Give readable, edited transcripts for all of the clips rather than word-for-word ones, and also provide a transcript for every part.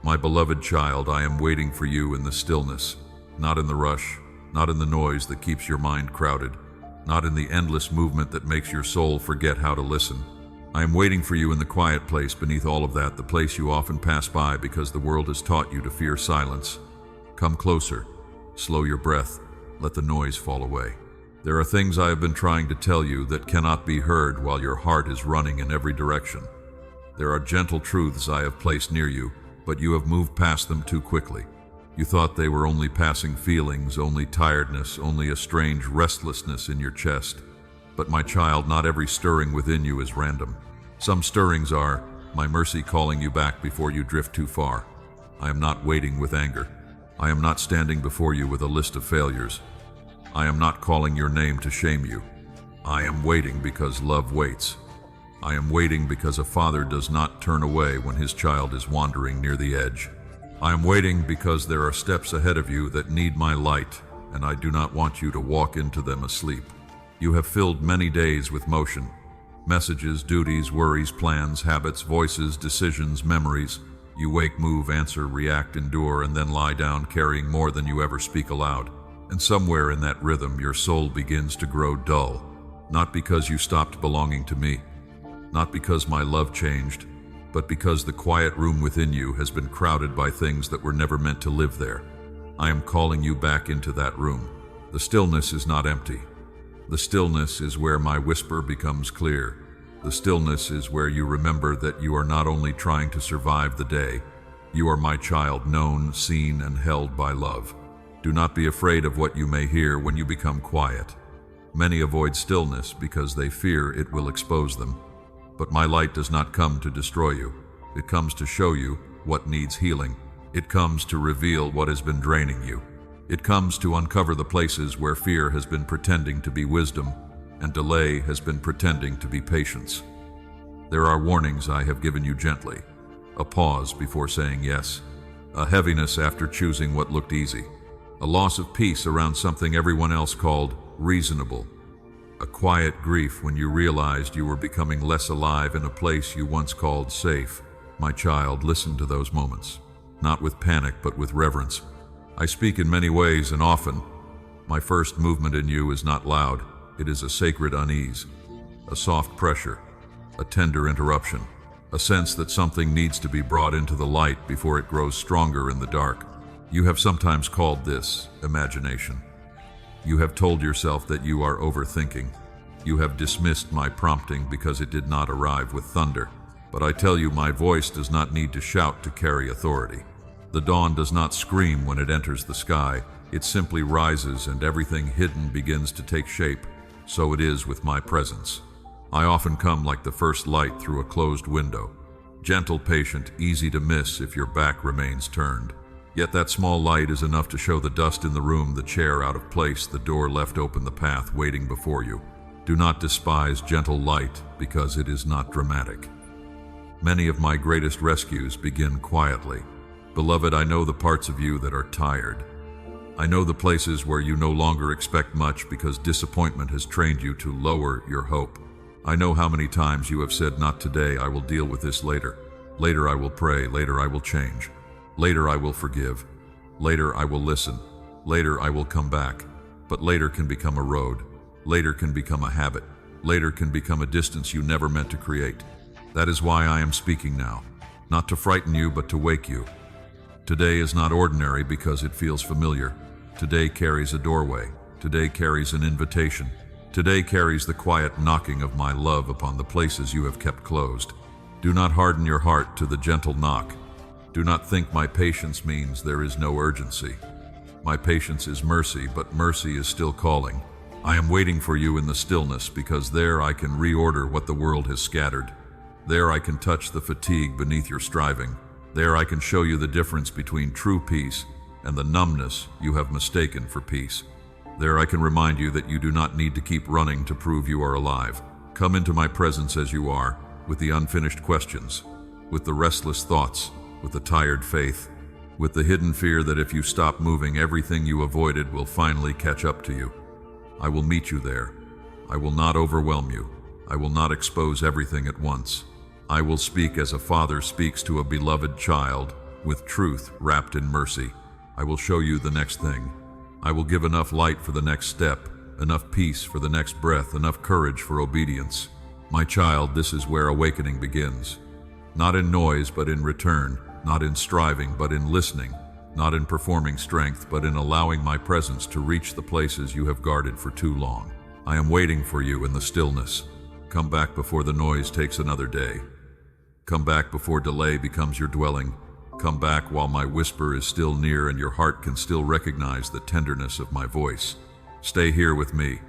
My beloved child, I am waiting for you in the stillness, not in the rush, not in the noise that keeps your mind crowded, not in the endless movement that makes your soul forget how to listen. I am waiting for you in the quiet place beneath all of that, the place you often pass by because the world has taught you to fear silence. Come closer, slow your breath, let the noise fall away. There are things I have been trying to tell you that cannot be heard while your heart is running in every direction. There are gentle truths I have placed near you, but you have moved past them too quickly. You thought they were only passing feelings, only tiredness, only a strange restlessness in your chest. But my child, not every stirring within you is random. Some stirrings are my mercy calling you back before you drift too far. I am not waiting with anger. I am not standing before you with a list of failures. I am not calling your name to shame you. I am waiting because love waits. I am waiting because a father does not turn away when his child is wandering near the edge. I am waiting because there are steps ahead of you that need my light, and I do not want you to walk into them asleep. You have filled many days with motion. Messages, duties, worries, plans, habits, voices, decisions, memories. You wake, move, answer, react, endure, and then lie down carrying more than you ever speak aloud. And somewhere in that rhythm, your soul begins to grow dull. Not because you stopped belonging to me, not because my love changed, but because the quiet room within you has been crowded by things that were never meant to live there. I am calling you back into that room. The stillness is not empty. The stillness is where my whisper becomes clear. The stillness is where you remember that you are not only trying to survive the day, you are my child, known, seen, and held by love. Do not be afraid of what you may hear when you become quiet. Many avoid stillness because they fear it will expose them. But my light does not come to destroy you. It comes to show you what needs healing. It comes to reveal what has been draining you. It comes to uncover the places where fear has been pretending to be wisdom and delay has been pretending to be patience. There are warnings I have given you gently. A pause before saying yes. A heaviness after choosing what looked easy. A loss of peace around something everyone else called reasonable. A quiet grief when you realized you were becoming less alive in a place you once called safe. My child, listen to those moments. Not with panic, but with reverence. I speak in many ways and often. My first movement in you is not loud. It is a sacred unease, a soft pressure, a tender interruption, a sense that something needs to be brought into the light before it grows stronger in the dark. You have sometimes called this imagination. You have told yourself that you are overthinking. You have dismissed my prompting because it did not arrive with thunder. But I tell you, my voice does not need to shout to carry authority. The dawn does not scream when it enters the sky. It simply rises and everything hidden begins to take shape. So it is with my presence. I often come like the first light through a closed window. Gentle, patient, easy to miss if your back remains turned. Yet that small light is enough to show the dust in the room, the chair out of place, the door left open, the path waiting before you. Do not despise gentle light because it is not dramatic. Many of my greatest rescues begin quietly. Beloved, I know the parts of you that are tired. I know the places where you no longer expect much because disappointment has trained you to lower your hope. I know how many times you have said, not today, I will deal with this later. Later I will pray, later I will change. Later I will forgive. Later I will listen. Later I will come back. But later can become a road. Later can become a habit. Later can become a distance you never meant to create. That is why I am speaking now. Not to frighten you, but to wake you. Today is not ordinary because it feels familiar. Today carries a doorway. Today carries an invitation. Today carries the quiet knocking of my love upon the places you have kept closed. Do not harden your heart to the gentle knock. Do not think my patience means there is no urgency. My patience is mercy, but mercy is still calling. I am waiting for you in the stillness because there I can reorder what the world has scattered. There I can touch the fatigue beneath your striving. There I can show you the difference between true peace and the numbness you have mistaken for peace. There I can remind you that you do not need to keep running to prove you are alive. Come into my presence as you are, with the unfinished questions, with the restless thoughts, with the tired faith, with the hidden fear that if you stop moving, everything you avoided will finally catch up to you. I will meet you there. I will not overwhelm you. I will not expose everything at once. I will speak as a father speaks to a beloved child, with truth wrapped in mercy. I will show you the next thing. I will give enough light for the next step, enough peace for the next breath, enough courage for obedience. My child, this is where awakening begins. Not in noise, but in return. Not in striving, but in listening. Not in performing strength, but in allowing my presence to reach the places you have guarded for too long. I am waiting for you in the stillness. Come back before the noise takes another day. Come back before delay becomes your dwelling. Come back while my whisper is still near and your heart can still recognize the tenderness of my voice. Stay here with me.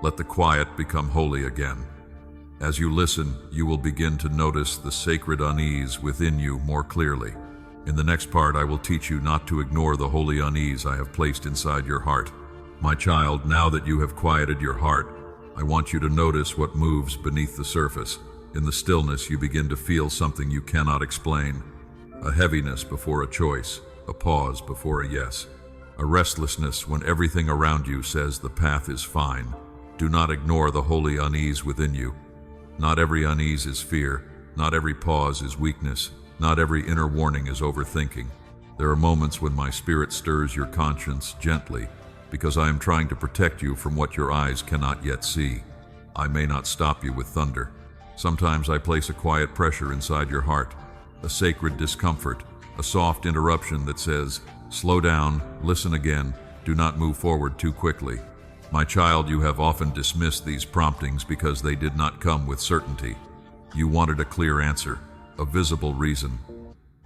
Let the quiet become holy again. As you listen, you will begin to notice the sacred unease within you more clearly. In the next part, I will teach you not to ignore the holy unease I have placed inside your heart. My child, now that you have quieted your heart, I want you to notice what moves beneath the surface. In the stillness, you begin to feel something you cannot explain. A heaviness before a choice, a pause before a yes. A restlessness when everything around you says the path is fine. Do not ignore the holy unease within you. Not every unease is fear. Not every pause is weakness. Not every inner warning is overthinking. There are moments when my spirit stirs your conscience gently, because I am trying to protect you from what your eyes cannot yet see. I may not stop you with thunder. Sometimes I place a quiet pressure inside your heart, a sacred discomfort, a soft interruption that says, slow down, listen again, do not move forward too quickly. My child, you have often dismissed these promptings because they did not come with certainty. You wanted a clear answer, a visible reason.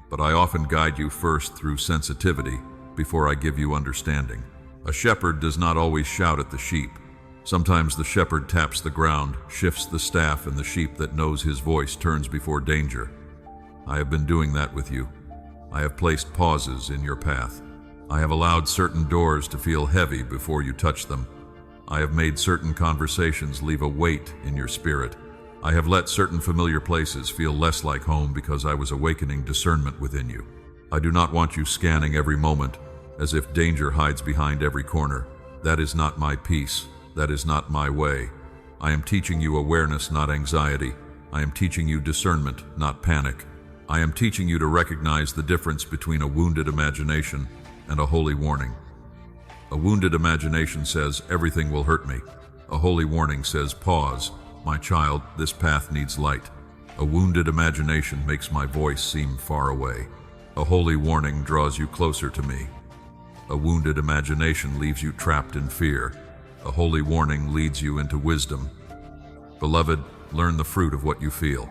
But I often guide you first through sensitivity before I give you understanding. A shepherd does not always shout at the sheep. Sometimes the shepherd taps the ground, shifts the staff, and the sheep that knows his voice turns before danger. I have been doing that with you. I have placed pauses in your path. I have allowed certain doors to feel heavy before you touch them. I have made certain conversations leave a weight in your spirit. I have let certain familiar places feel less like home because I was awakening discernment within you. I do not want you scanning every moment as if danger hides behind every corner. That is not my peace. That is not my way. I am teaching you awareness, not anxiety. I am teaching you discernment, not panic. I am teaching you to recognize the difference between a wounded imagination and a holy warning. A wounded imagination says, everything will hurt me. A holy warning says, pause. My child, this path needs light. A wounded imagination makes my voice seem far away. A holy warning draws you closer to me. A wounded imagination leaves you trapped in fear. A holy warning leads you into wisdom. Beloved, learn the fruit of what you feel.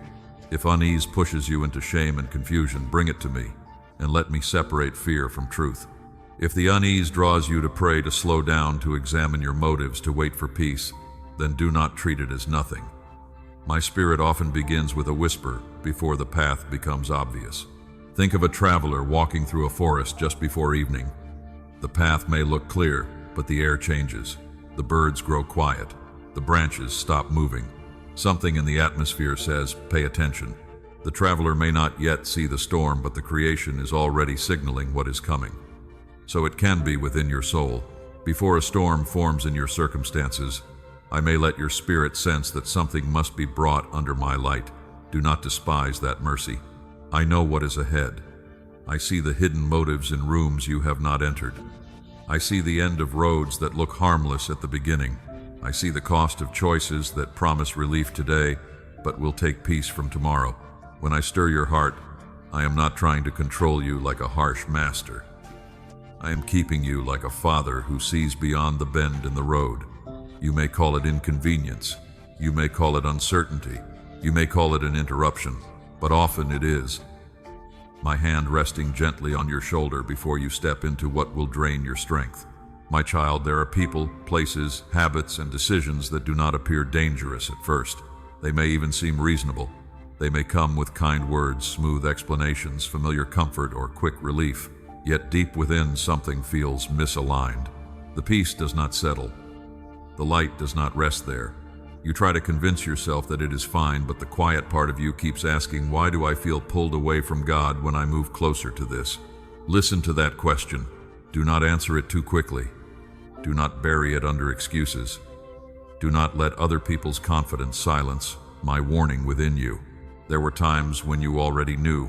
If unease pushes you into shame and confusion, bring it to me, and let me separate fear from truth. If the unease draws you to pray, to slow down, to examine your motives, to wait for peace, then do not treat it as nothing. My spirit often begins with a whisper before the path becomes obvious. Think of a traveler walking through a forest just before evening. The path may look clear, but the air changes. The birds grow quiet. The branches stop moving. Something in the atmosphere says, pay attention. The traveler may not yet see the storm, but the creation is already signaling what is coming. So it can be within your soul. Before a storm forms in your circumstances, I may let your spirit sense that something must be brought under my light. Do not despise that mercy. I know what is ahead. I see the hidden motives in rooms you have not entered. I see the end of roads that look harmless at the beginning. I see the cost of choices that promise relief today, but will take peace from tomorrow. When I stir your heart, I am not trying to control you like a harsh master. I am keeping you like a father who sees beyond the bend in the road. You may call it inconvenience. You may call it uncertainty. You may call it an interruption, but often it is. My hand resting gently on your shoulder before you step into what will drain your strength. My child, there are people, places, habits, and decisions that do not appear dangerous at first. They may even seem reasonable. They may come with kind words, smooth explanations, familiar comfort, or quick relief. Yet deep within, something feels misaligned. The peace does not settle. The light does not rest there. You try to convince yourself that it is fine, but the quiet part of you keeps asking, why do I feel pulled away from God when I move closer to this? Listen to that question. Do not answer it too quickly. Do not bury it under excuses. Do not let other people's confidence silence my warning within you. There were times when you already knew.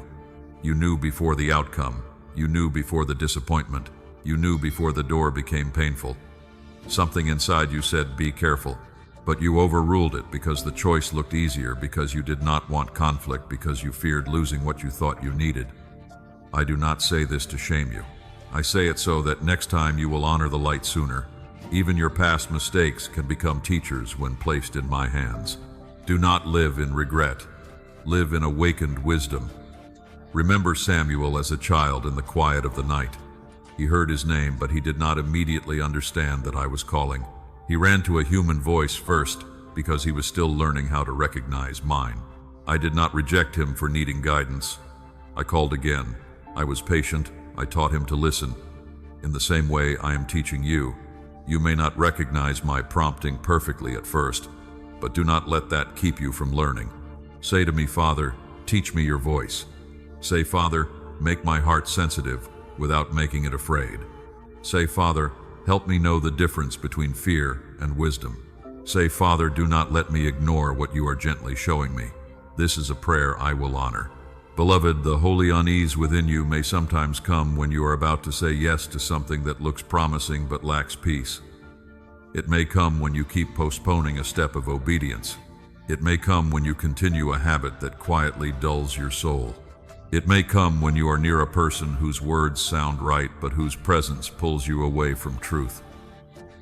You knew before the outcome. You knew before the disappointment. You knew before the door became painful. Something inside you said, be careful. But you overruled it because the choice looked easier, because you did not want conflict, because you feared losing what you thought you needed. I do not say this to shame you. I say it so that next time you will honor the light sooner. Even your past mistakes can become teachers when placed in my hands. Do not live in regret. Live in awakened wisdom. Remember Samuel as a child in the quiet of the night. He heard his name, but he did not immediately understand that I was calling. He ran to a human voice first because he was still learning how to recognize mine. I did not reject him for needing guidance. I called again. I was patient. I taught him to listen. In the same way I am teaching you. You may not recognize my prompting perfectly at first, but do not let that keep you from learning. Say to me, Father, teach me your voice. Say, Father, make my heart sensitive without making it afraid. Say, Father, help me know the difference between fear and wisdom. Say, Father, do not let me ignore what you are gently showing me. This is a prayer I will honor. Beloved, the holy unease within you may sometimes come when you are about to say yes to something that looks promising but lacks peace. It may come when you keep postponing a step of obedience. It may come when you continue a habit that quietly dulls your soul. It may come when you are near a person whose words sound right but whose presence pulls you away from truth.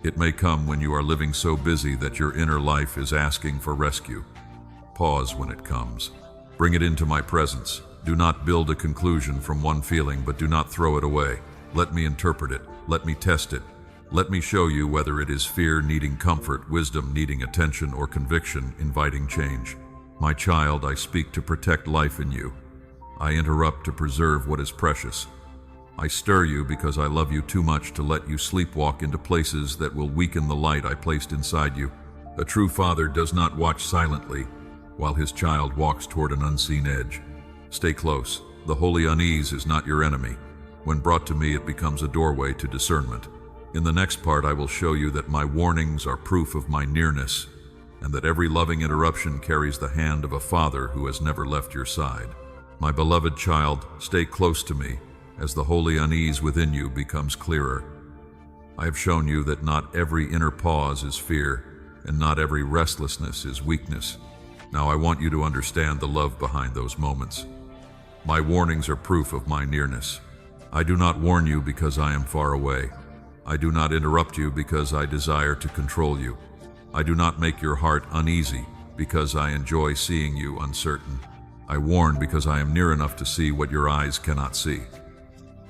It may come when you are living so busy that your inner life is asking for rescue. Pause when it comes. Bring it into my presence. Do not build a conclusion from one feeling, but do not throw it away. Let me interpret it. Let me test it. Let me show you whether it is fear needing comfort, wisdom needing attention, or conviction inviting change. My child, I speak to protect life in you. I interrupt to preserve what is precious. I stir you because I love you too much to let you sleepwalk into places that will weaken the light I placed inside you. A true father does not watch silently while his child walks toward an unseen edge. Stay close. The holy unease is not your enemy. When brought to me, it becomes a doorway to discernment. In the next part, I will show you that my warnings are proof of my nearness, and that every loving interruption carries the hand of a father who has never left your side. My beloved child, stay close to me as the holy unease within you becomes clearer. I have shown you that not every inner pause is fear, and not every restlessness is weakness. Now I want you to understand the love behind those moments. My warnings are proof of my nearness. I do not warn you because I am far away. I do not interrupt you because I desire to control you. I do not make your heart uneasy because I enjoy seeing you uncertain. I warn because I am near enough to see what your eyes cannot see.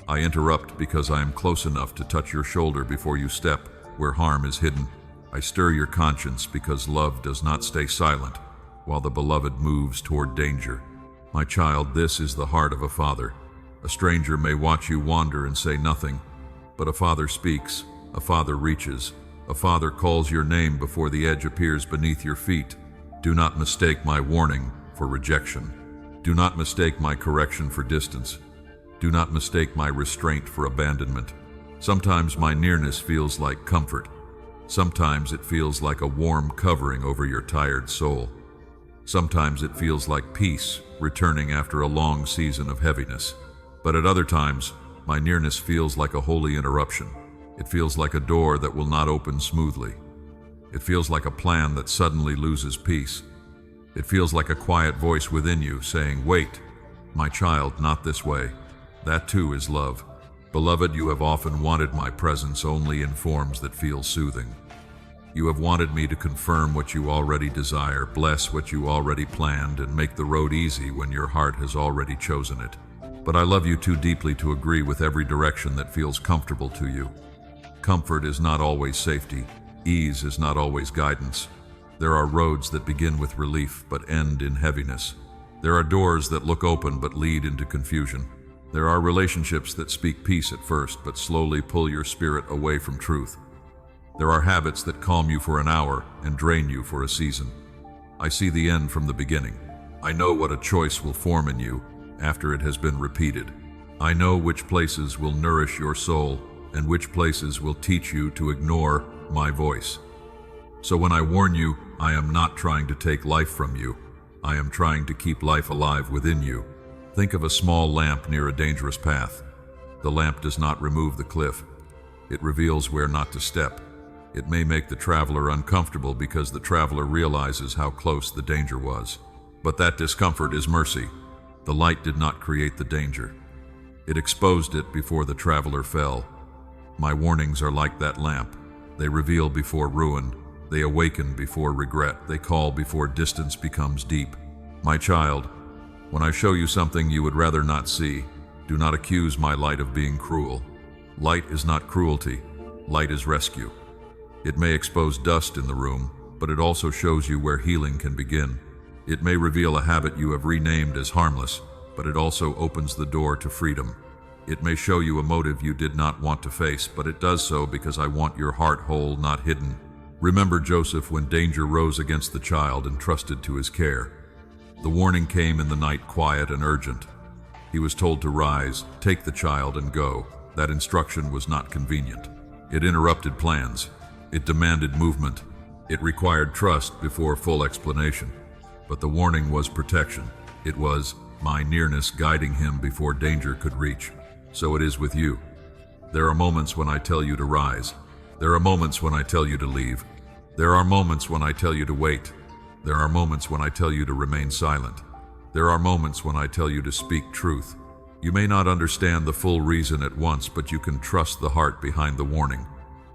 I interrupt because I am close enough to touch your shoulder before you step where harm is hidden. I stir your conscience because love does not stay silent while the beloved moves toward danger. My child, this is the heart of a father. A stranger may watch you wander and say nothing, but a father speaks, a father reaches, a father calls your name before the edge appears beneath your feet. Do not mistake my warning for rejection. Do not mistake my correction for distance. Do not mistake my restraint for abandonment. Sometimes my nearness feels like comfort. Sometimes it feels like a warm covering over your tired soul. Sometimes it feels like peace returning after a long season of heaviness. But at other times, my nearness feels like a holy interruption. It feels like a door that will not open smoothly. It feels like a plan that suddenly loses peace. It feels like a quiet voice within you saying, "Wait, my child, not this way." That too is love. Beloved, you have often wanted my presence only in forms that feel soothing. You have wanted me to confirm what you already desire, bless what you already planned, and make the road easy when your heart has already chosen it. But I love you too deeply to agree with every direction that feels comfortable to you. Comfort is not always safety. Ease is not always guidance. There are roads that begin with relief but end in heaviness. There are doors that look open but lead into confusion. There are relationships that speak peace at first but slowly pull your spirit away from truth. There are habits that calm you for an hour and drain you for a season. I see the end from the beginning. I know what a choice will form in you after it has been repeated. I know which places will nourish your soul and which places will teach you to ignore my voice. So when I warn you, I am not trying to take life from you. I am trying to keep life alive within you. Think of a small lamp near a dangerous path. The lamp does not remove the cliff. It reveals where not to step. It may make the traveler uncomfortable because the traveler realizes how close the danger was. But that discomfort is mercy. The light did not create the danger. It exposed it before the traveler fell. My warnings are like that lamp. They reveal before ruin. They awaken before regret. They call before distance becomes deep. My child, when I show you something you would rather not see, do not accuse my light of being cruel. Light is not cruelty. Light is rescue. It may expose dust in the room, but it also shows you where healing can begin. It may reveal a habit you have renamed as harmless, but it also opens the door to freedom. It may show you a motive you did not want to face, but it does so because I want your heart whole, not hidden. Remember Joseph when danger rose against the child entrusted to his care. The warning came in the night, quiet and urgent. He was told to rise, take the child and go. That instruction was not convenient. It interrupted plans. It demanded movement. It required trust before full explanation. But the warning was protection. It was my nearness guiding him before danger could reach. So it is with you. There are moments when I tell you to rise. There are moments when I tell you to leave. There are moments when I tell you to wait. There are moments when I tell you to remain silent. There are moments when I tell you to speak truth. You may not understand the full reason at once, but you can trust the heart behind the warning.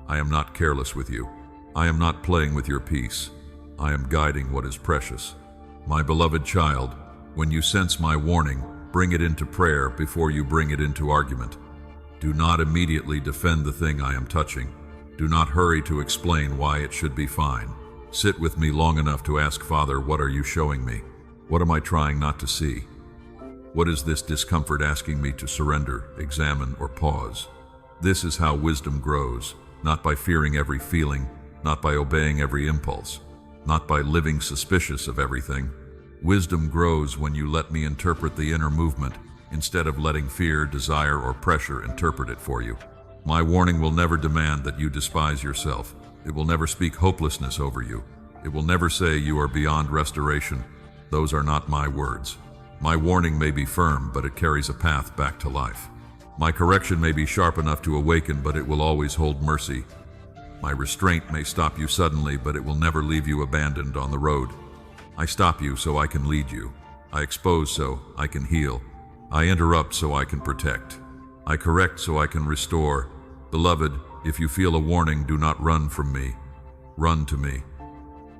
I am not careless with you. I am not playing with your peace. I am guiding what is precious. My beloved child, when you sense my warning, bring it into prayer before you bring it into argument. Do not immediately defend the thing I am touching. Do not hurry to explain why it should be fine. Sit with me long enough to ask, Father, what are you showing me? What am I trying not to see? What is this discomfort asking me to surrender, examine, or pause? This is how wisdom grows. Not by fearing every feeling, not by obeying every impulse, not by living suspicious of everything. Wisdom grows when you let me interpret the inner movement instead of letting fear, desire, or pressure interpret it for you. My warning will never demand that you despise yourself. It will never speak hopelessness over you. It will never say you are beyond restoration. Those are not my words. My warning may be firm, but it carries a path back to life. My correction may be sharp enough to awaken, but it will always hold mercy. My restraint may stop you suddenly, but it will never leave you abandoned on the road. I stop you so I can lead you. I expose so I can heal. I interrupt so I can protect. I correct so I can restore. Beloved, if you feel a warning, do not run from me. Run to me.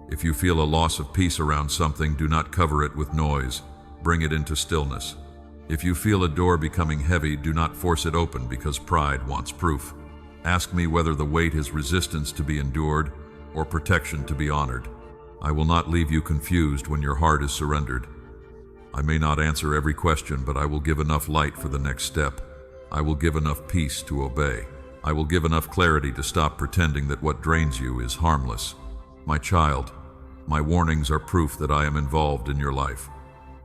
If you feel a loss of peace around something, do not cover it with noise. Bring it into stillness. If you feel a door becoming heavy, do not force it open because pride wants proof. Ask me whether the weight is resistance to be endured or protection to be honored. I will not leave you confused when your heart is surrendered. I may not answer every question, but I will give enough light for the next step. I will give enough peace to obey. I will give enough clarity to stop pretending that what drains you is harmless. My child, my warnings are proof that I am involved in your life.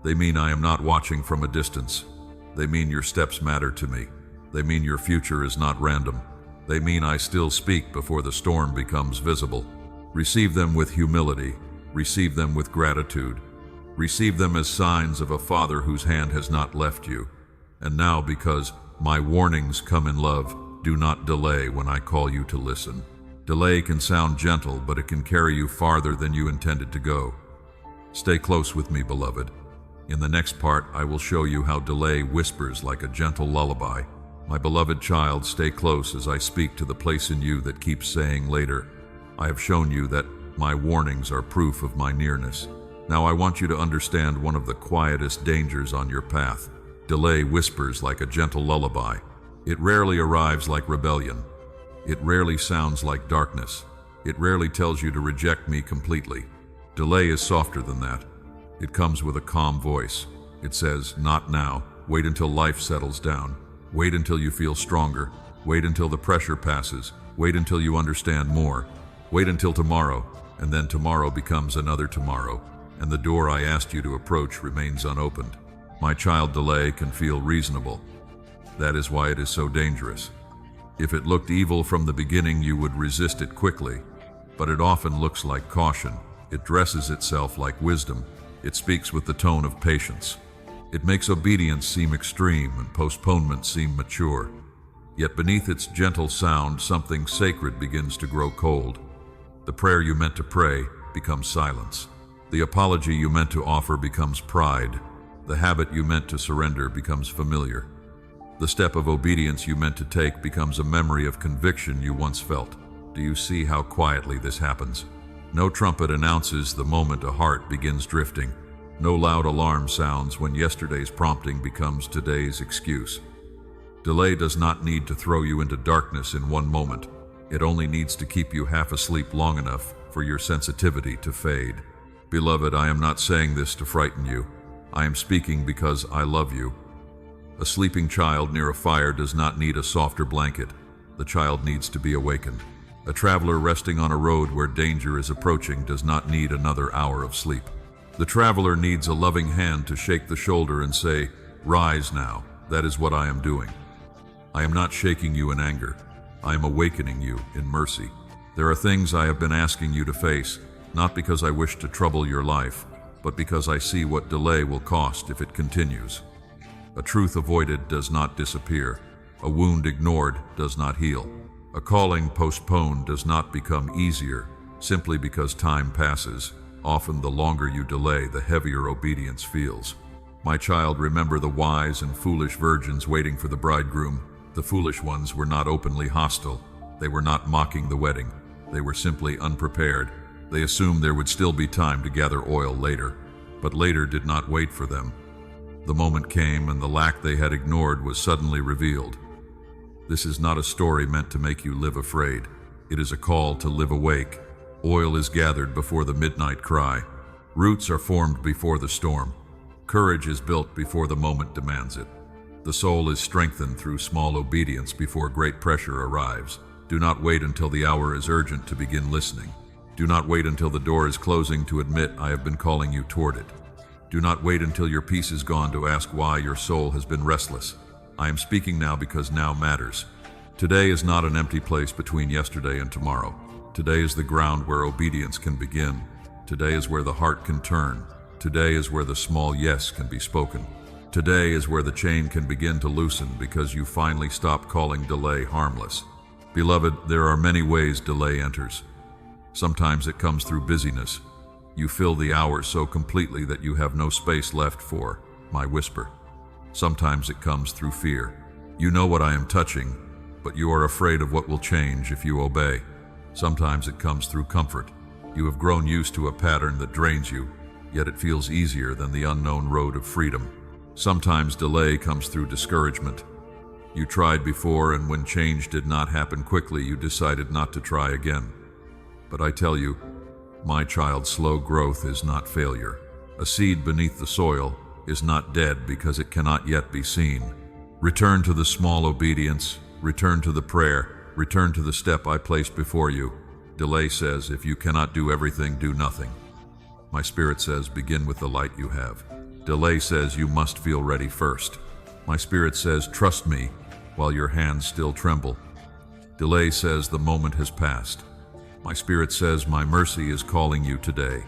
They mean I am not watching from a distance. They mean your steps matter to me. They mean your future is not random. They mean I still speak before the storm becomes visible. Receive them with humility. Receive them with gratitude. Receive them as signs of a Father whose hand has not left you. And now, because my warnings come in love, do not delay when I call you to listen. Delay can sound gentle, but it can carry you farther than you intended to go. Stay close with me, beloved. In the next part, I will show you how delay whispers like a gentle lullaby. My beloved child, stay close as I speak to the place in you that keeps saying later. I have shown you that my warnings are proof of my nearness. Now I want you to understand one of the quietest dangers on your path. Delay whispers like a gentle lullaby. It rarely arrives like rebellion. It rarely sounds like darkness. It rarely tells you to reject me completely. Delay is softer than that. It comes with a calm voice. It says, not now. Wait until life settles down. Wait until you feel stronger. Wait until the pressure passes. Wait until you understand more. Wait until tomorrow, and then tomorrow becomes another tomorrow, and the door I asked you to approach remains unopened. My child, delay can feel reasonable. That is why it is so dangerous. If it looked evil from the beginning, you would resist it quickly, but it often looks like caution. It dresses itself like wisdom. It speaks with the tone of patience. It makes obedience seem extreme and postponement seem mature. Yet beneath its gentle sound, something sacred begins to grow cold. The prayer you meant to pray becomes silence. The apology you meant to offer becomes pride. The habit you meant to surrender becomes familiar. The step of obedience you meant to take becomes a memory of conviction you once felt. Do you see how quietly this happens? No trumpet announces the moment a heart begins drifting. No loud alarm sounds when yesterday's prompting becomes today's excuse. Delay does not need to throw you into darkness in one moment. It only needs to keep you half asleep long enough for your sensitivity to fade. Beloved, I am not saying this to frighten you. I am speaking because I love you. A sleeping child near a fire does not need a softer blanket. The child needs to be awakened. A traveler resting on a road where danger is approaching does not need another hour of sleep. The traveler needs a loving hand to shake the shoulder and say, "Rise now." That is what I am doing. I am not shaking you in anger. I am awakening you in mercy. There are things I have been asking you to face, not because I wish to trouble your life, but because I see what delay will cost if it continues. A truth avoided does not disappear. A wound ignored does not heal. A calling postponed does not become easier simply because time passes. Often the longer you delay, the heavier obedience feels. My child, remember the wise and foolish virgins waiting for the bridegroom. The foolish ones were not openly hostile. They were not mocking the wedding. They were simply unprepared. They assumed there would still be time to gather oil later, but later did not wait for them. The moment came and the lack they had ignored was suddenly revealed. This is not a story meant to make you live afraid. It is a call to live awake. Oil is gathered before the midnight cry. Roots are formed before the storm. Courage is built before the moment demands it. The soul is strengthened through small obedience before great pressure arrives. Do not wait until the hour is urgent to begin listening. Do not wait until the door is closing to admit I have been calling you toward it. Do not wait until your peace is gone to ask why your soul has been restless. I am speaking now because now matters. Today is not an empty place between yesterday and tomorrow. Today is the ground where obedience can begin. Today is where the heart can turn. Today is where the small yes can be spoken. Today is where the chain can begin to loosen because you finally stop calling delay harmless. Beloved, there are many ways delay enters. Sometimes it comes through busyness. You fill the hours so completely that you have no space left for my whisper. Sometimes it comes through fear. You know what I am touching, but you are afraid of what will change if you obey. Sometimes it comes through comfort. You have grown used to a pattern that drains you, yet it feels easier than the unknown road of freedom. Sometimes delay comes through discouragement. You tried before, and when change did not happen quickly, you decided not to try again. But I tell you, my child, slow growth is not failure. A seed beneath the soil is not dead because it cannot yet be seen. Return to the small obedience, return to the prayer, return to the step I placed before you. Delay says, if you cannot do everything, do nothing. My spirit says, begin with the light you have. Delay says, you must feel ready first. My spirit says, trust me while your hands still tremble. Delay says, the moment has passed. My spirit says, my mercy is calling you today.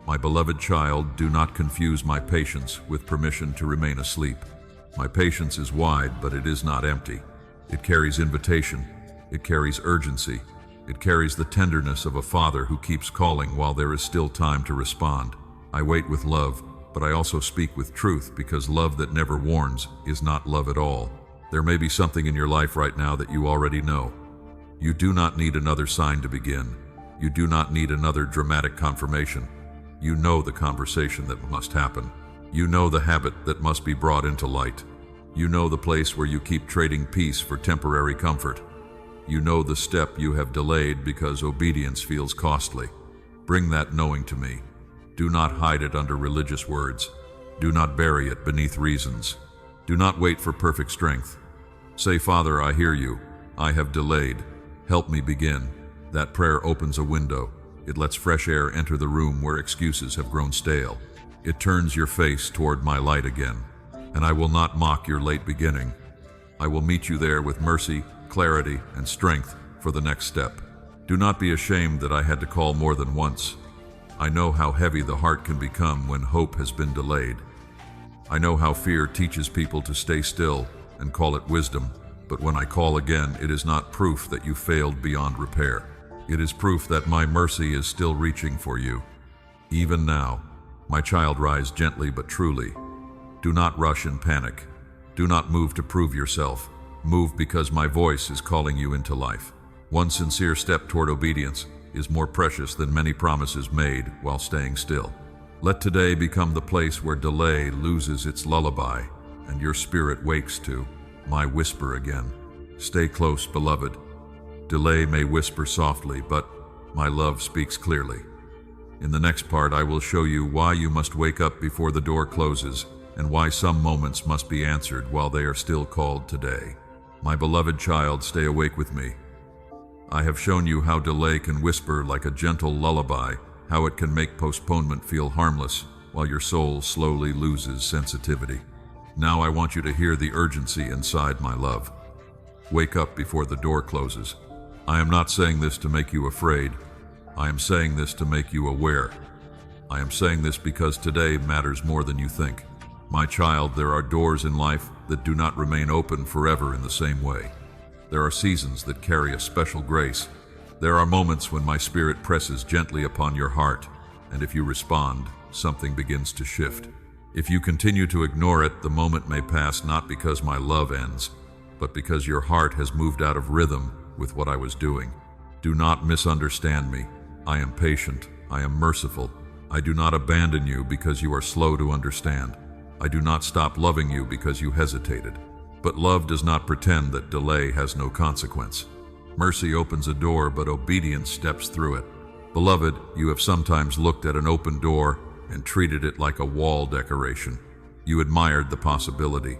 My beloved child, do not confuse my patience with permission to remain asleep. My patience is wide, but it is not empty. It carries invitation. It carries urgency. It carries the tenderness of a father who keeps calling while there is still time to respond. I wait with love, but I also speak with truth, because love that never warns is not love at all. There may be something in your life right now that you already know. You do not need another sign to begin. You do not need another dramatic confirmation. You know the conversation that must happen. You know the habit that must be brought into light. You know the place where you keep trading peace for temporary comfort. You know the step you have delayed because obedience feels costly. Bring that knowing to me. Do not hide it under religious words. Do not bury it beneath reasons. Do not wait for perfect strength. Say, Father, I hear you. I have delayed. Help me begin. That prayer opens a window. It lets fresh air enter the room where excuses have grown stale. It turns your face toward my light again. And I will not mock your late beginning. I will meet you there with mercy, clarity, and strength for the next step. Do not be ashamed that I had to call more than once. I know how heavy the heart can become when hope has been delayed. I know how fear teaches people to stay still and call it wisdom, but when I call again, it is not proof that you failed beyond repair. It is proof that my mercy is still reaching for you. Even now, my child, rise gently but truly. Do not rush in panic. Do not move to prove yourself. Move because my voice is calling you into life. One sincere step toward obedience is more precious than many promises made while staying still. Let today become the place where delay loses its lullaby and your spirit wakes to my whisper again. Stay close, beloved. Delay may whisper softly, but my love speaks clearly. In the next part, I will show you why you must wake up before the door closes and why some moments must be answered while they are still called today. My beloved child, stay awake with me. I have shown you how delay can whisper like a gentle lullaby, how it can make postponement feel harmless while your soul slowly loses sensitivity. Now I want you to hear the urgency inside, my love. Wake up before the door closes. I am not saying this to make you afraid. I am saying this to make you aware. I am saying this because today matters more than you think. My child, there are doors in life that do not remain open forever in the same way. There are seasons that carry a special grace. There are moments when my spirit presses gently upon your heart, and if you respond, something begins to shift. If you continue to ignore it, the moment may pass not because my love ends, but because your heart has moved out of rhythm with what I was doing. Do not misunderstand me. I am patient. I am merciful. I do not abandon you because you are slow to understand. I do not stop loving you because you hesitated. But love does not pretend that delay has no consequence. Mercy opens a door, but obedience steps through it. Beloved, you have sometimes looked at an open door and treated it like a wall decoration. You admired the possibility.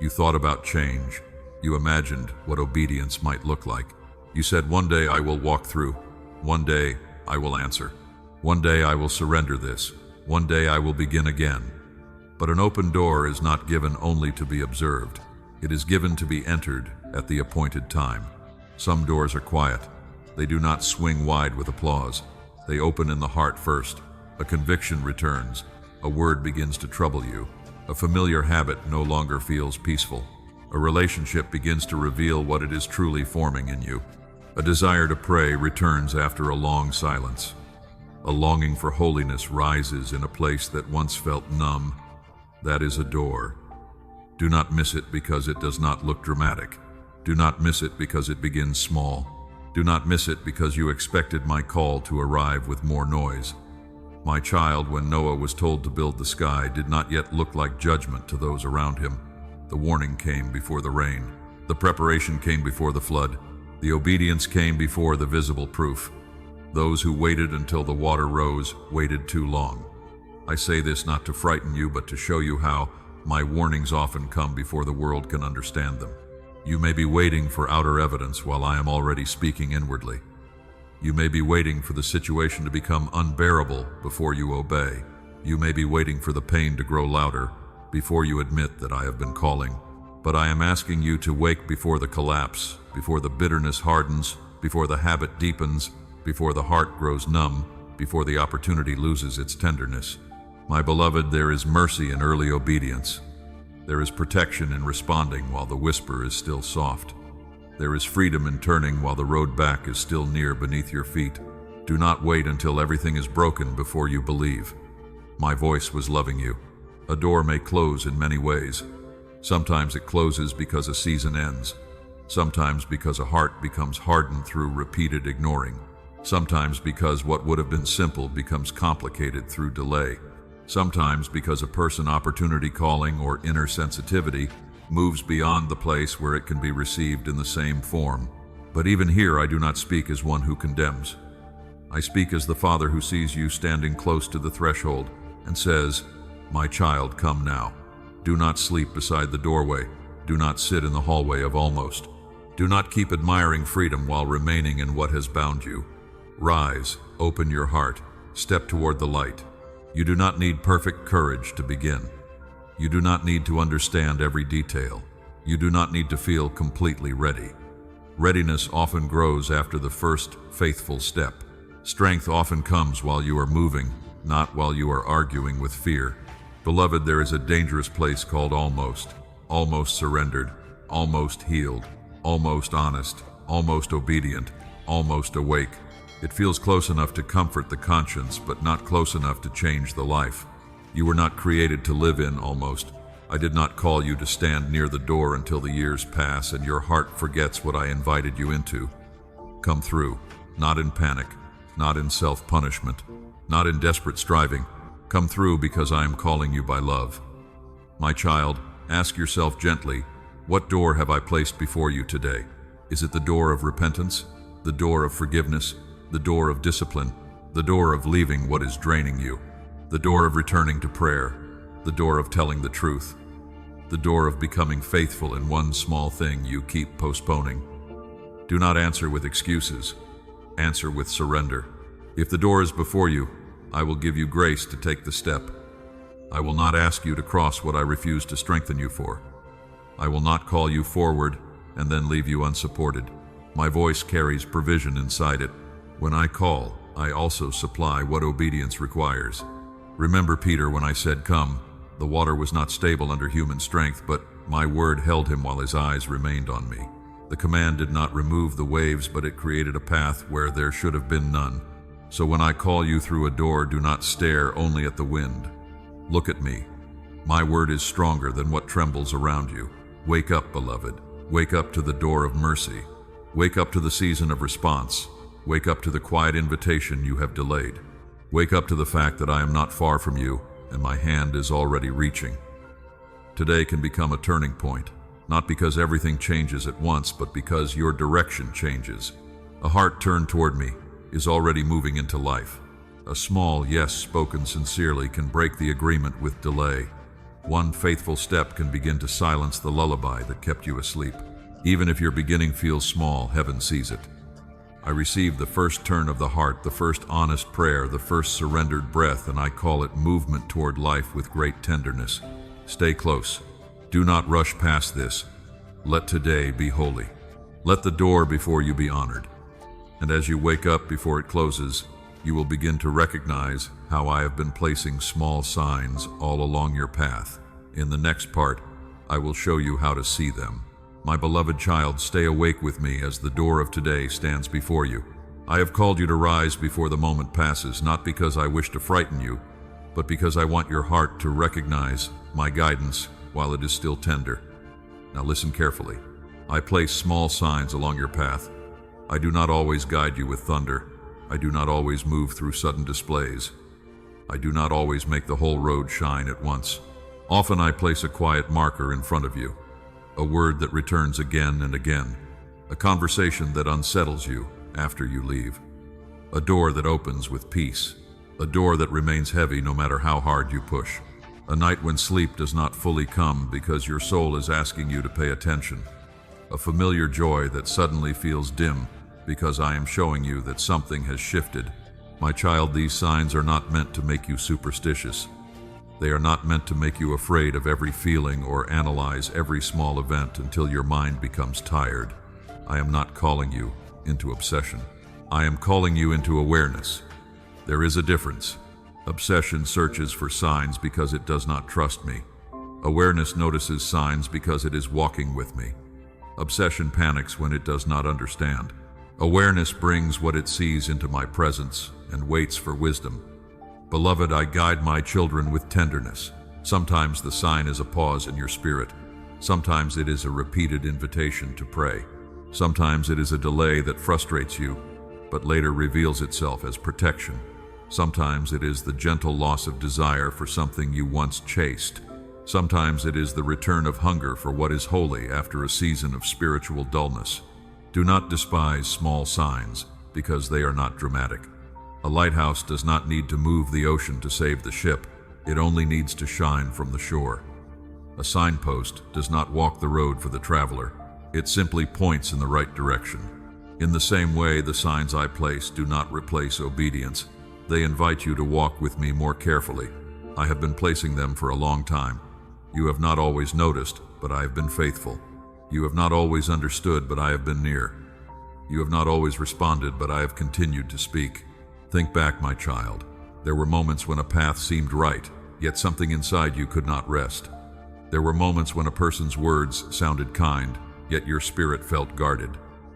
You thought about change. You imagined what obedience might look like. You said, one day I will walk through. One day I will answer. One day I will surrender this. One day I will begin again. But an open door is not given only to be observed. It is given to be entered at the appointed time. Some doors are quiet. They do not swing wide with applause. They open in the heart first. A conviction returns. A word begins to trouble you. A familiar habit no longer feels peaceful. A relationship begins to reveal what it is truly forming in you. A desire to pray returns after a long silence. A longing for holiness rises in a place that once felt numb. That is a door. Do not miss it because it does not look dramatic. Do not miss it because it begins small. Do not miss it because you expected my call to arrive with more noise. My child, when Noah was told to build the sky, did not yet look like judgment to those around him. The warning came before the rain. The preparation came before the flood. The obedience came before the visible proof. Those who waited until the water rose waited too long. I say this not to frighten you, but to show you how my warnings often come before the world can understand them. You may be waiting for outer evidence while I am already speaking inwardly. You may be waiting for the situation to become unbearable before you obey. You may be waiting for the pain to grow louder before you admit that I have been calling. But I am asking you to wake before the collapse, before the bitterness hardens, before the habit deepens, before the heart grows numb, before the opportunity loses its tenderness. My beloved, there is mercy in early obedience. There is protection in responding while the whisper is still soft. There is freedom in turning while the road back is still near beneath your feet. Do not wait until everything is broken before you believe. My voice was loving you. A door may close in many ways. Sometimes it closes because a season ends. Sometimes because a heart becomes hardened through repeated ignoring. Sometimes because what would have been simple becomes complicated through delay. Sometimes because a person, opportunity calling, or inner sensitivity moves beyond the place where it can be received in the same form. But even here, I do not speak as one who condemns. I speak as the Father who sees you standing close to the threshold and says, "My child, come now." Do not sleep beside the doorway. Do not sit in the hallway of almost. Do not keep admiring freedom while remaining in what has bound you. Rise, open your heart, step toward the light. You do not need perfect courage to begin. You do not need to understand every detail. You do not need to feel completely ready. Readiness often grows after the first faithful step. Strength often comes while you are moving, not while you are arguing with fear. Beloved, there is a dangerous place called almost surrendered, almost healed, almost honest, almost obedient, almost awake. It feels close enough to comfort the conscience, but not close enough to change the life. You were not created to live in almost. I did not call you to stand near the door until the years pass and your heart forgets what I invited you into. Come through, not in panic, not in self-punishment, not in desperate striving. Come through because I am calling you by love. My child, ask yourself gently, what door have I placed before you today? Is it the door of repentance, the door of forgiveness, the door of discipline, the door of leaving what is draining you, the door of returning to prayer, the door of telling the truth, the door of becoming faithful in one small thing you keep postponing? Do not answer with excuses. Answer with surrender. If the door is before you, I will give you grace to take the step. I will not ask you to cross what I refuse to strengthen you for. I will not call you forward and then leave you unsupported. My voice carries provision inside it. When I call, I also supply what obedience requires. Remember Peter when I said, "Come." The water was not stable under human strength, but my word held him while his eyes remained on me. The command did not remove the waves, but it created a path where there should have been none. So when I call you through a door, do not stare only at the wind. Look at me. My word is stronger than what trembles around you. Wake up, beloved. Wake up to the door of mercy. Wake up to the season of response. Wake up to the quiet invitation you have delayed. Wake up to the fact that I am not far from you, and my hand is already reaching. Today can become a turning point, not because everything changes at once, but because your direction changes. A heart turned toward me is already moving into life. A small yes spoken sincerely can break the agreement with delay. One faithful step can begin to silence the lullaby that kept you asleep. Even if your beginning feels small, heaven sees it. I receive the first turn of the heart, the first honest prayer, the first surrendered breath, and I call it movement toward life with great tenderness. Stay close. Do not rush past this. Let today be holy. Let the door before you be honored. And as you wake up before it closes, you will begin to recognize how I have been placing small signs all along your path. In the next part, I will show you how to see them. My beloved child, stay awake with me as the door of today stands before you. I have called you to rise before the moment passes, not because I wish to frighten you, but because I want your heart to recognize my guidance while it is still tender. Now listen carefully. I place small signs along your path. I do not always guide you with thunder. I do not always move through sudden displays. I do not always make the whole road shine at once. Often I place a quiet marker in front of you. A word that returns again and again, a conversation that unsettles you after you leave, a door that opens with peace, a door that remains heavy no matter how hard you push, a night when sleep does not fully come because your soul is asking you to pay attention, a familiar joy that suddenly feels dim because I am showing you that something has shifted. My child, these signs are not meant to make you superstitious. They are not meant to make you afraid of every feeling or analyze every small event until your mind becomes tired. I am not calling you into obsession. I am calling you into awareness. There is a difference. Obsession searches for signs because it does not trust me. Awareness notices signs because it is walking with me. Obsession panics when it does not understand. Awareness brings what it sees into my presence and waits for wisdom. Beloved, I guide my children with tenderness. Sometimes the sign is a pause in your spirit. Sometimes it is a repeated invitation to pray. Sometimes it is a delay that frustrates you, but later reveals itself as protection. Sometimes it is the gentle loss of desire for something you once chased. Sometimes it is the return of hunger for what is holy after a season of spiritual dullness. Do not despise small signs because they are not dramatic. A lighthouse does not need to move the ocean to save the ship. It only needs to shine from the shore. A signpost does not walk the road for the traveler. It simply points in the right direction. In the same way, the signs I place do not replace obedience. They invite you to walk with me more carefully. I have been placing them for a long time. You have not always noticed, but I have been faithful. You have not always understood, but I have been near. You have not always responded, but I have continued to speak. Think back, my child. There were moments when a path seemed right, yet something inside you could not rest. There were moments when a person's words sounded kind, yet your spirit felt guarded.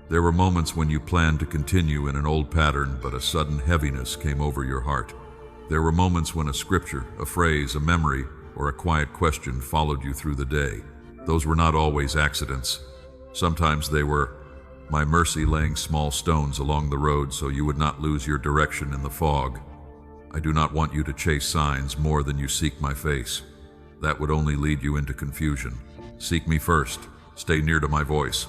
There were moments when you planned to continue in an old pattern, but a sudden heaviness came over your heart. There were moments when a scripture, a phrase, a memory, or a quiet question followed you through the day. Those were not always accidents. Sometimes they were my mercy laying small stones along the road so you would not lose your direction in the fog. I do not want you to chase signs more than you seek my face. That would only lead you into confusion. Seek me first. Stay near to my voice.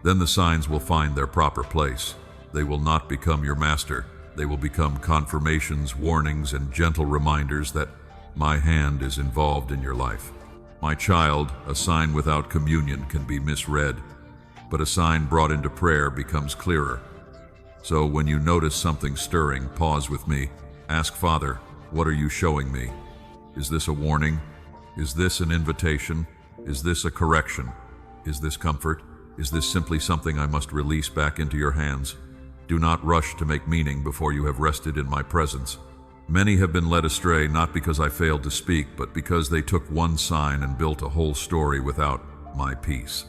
Then the signs will find their proper place. They will not become your master. They will become confirmations, warnings, and gentle reminders that my hand is involved in your life. My child, a sign without communion can be misread, but a sign brought into prayer becomes clearer. So when you notice something stirring, pause with me. Ask Father, what are you showing me? Is this a warning? Is this an invitation? Is this a correction? Is this comfort? Is this simply something I must release back into your hands? Do not rush to make meaning before you have rested in my presence. Many have been led astray not because I failed to speak, but because they took one sign and built a whole story without my peace.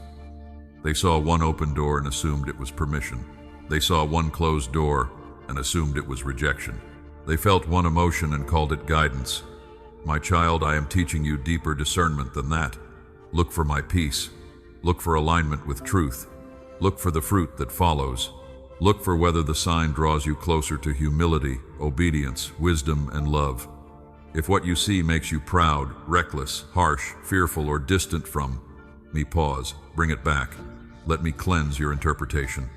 They saw one open door and assumed it was permission. They saw one closed door and assumed it was rejection. They felt one emotion and called it guidance. My child, I am teaching you deeper discernment than that. Look for my peace. Look for alignment with truth. Look for the fruit that follows. Look for whether the sign draws you closer to humility, obedience, wisdom, and love. If what you see makes you proud, reckless, harsh, fearful, or distant from me, pause, bring it back. Let me cleanse your interpretation.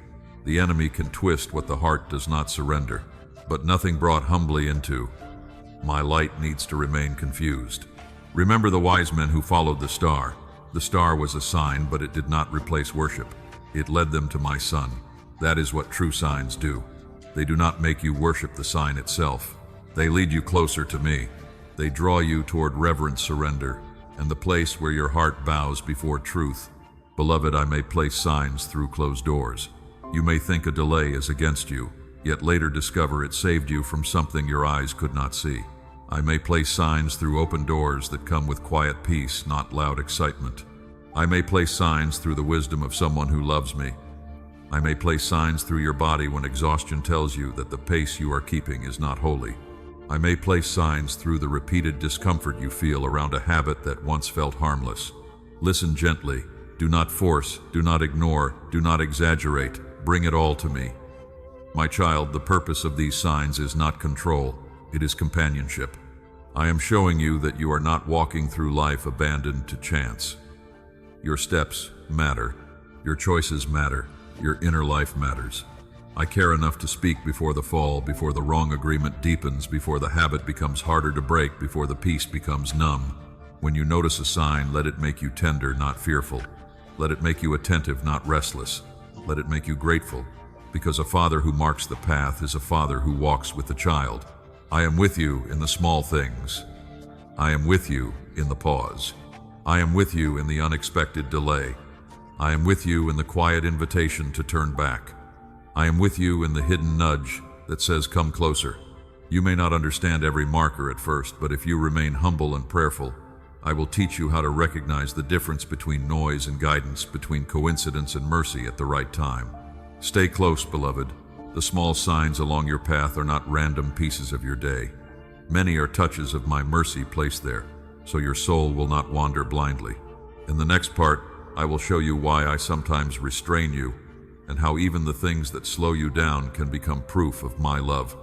The enemy can twist what the heart does not surrender, but nothing brought humbly into my light needs to remain confused. Remember the wise men who followed the star. The star was a sign, but it did not replace worship. It led them to my Son. That is what true signs do. They do not make you worship the sign itself. They lead you closer to me. They draw you toward reverent surrender and the place where your heart bows before truth. Beloved, I may place signs through closed doors. You may think a delay is against you, yet later discover it saved you from something your eyes could not see. I may place signs through open doors that come with quiet peace, not loud excitement. I may place signs through the wisdom of someone who loves me. I may place signs through your body when exhaustion tells you that the pace you are keeping is not holy. I may place signs through the repeated discomfort you feel around a habit that once felt harmless. Listen gently. Do not force, do not ignore, do not exaggerate. Bring it all to me. My child, the purpose of these signs is not control, it is companionship. I am showing you that you are not walking through life abandoned to chance. Your steps matter. Your choices matter. Your inner life matters. I care enough to speak before the fall, before the wrong agreement deepens, before the habit becomes harder to break, before the peace becomes numb. When you notice a sign, let it make you tender, not fearful. Let it make you attentive, not restless. Let it make you grateful, because a father who marks the path is a father who walks with the child. I am with you in the small things. I am with you in the pause. I am with you in the unexpected delay. I am with you in the quiet invitation to turn back. I am with you in the hidden nudge that says, come closer. You may not understand every marker at first, but if you remain humble and prayerful, I will teach you how to recognize the difference between noise and guidance, between coincidence and mercy at the right time. Stay close, beloved. The small signs along your path are not random pieces of your day. Many are touches of my mercy placed there, so your soul will not wander blindly. In the next part, I will show you why I sometimes restrain you, and how even the things that slow you down can become proof of my love.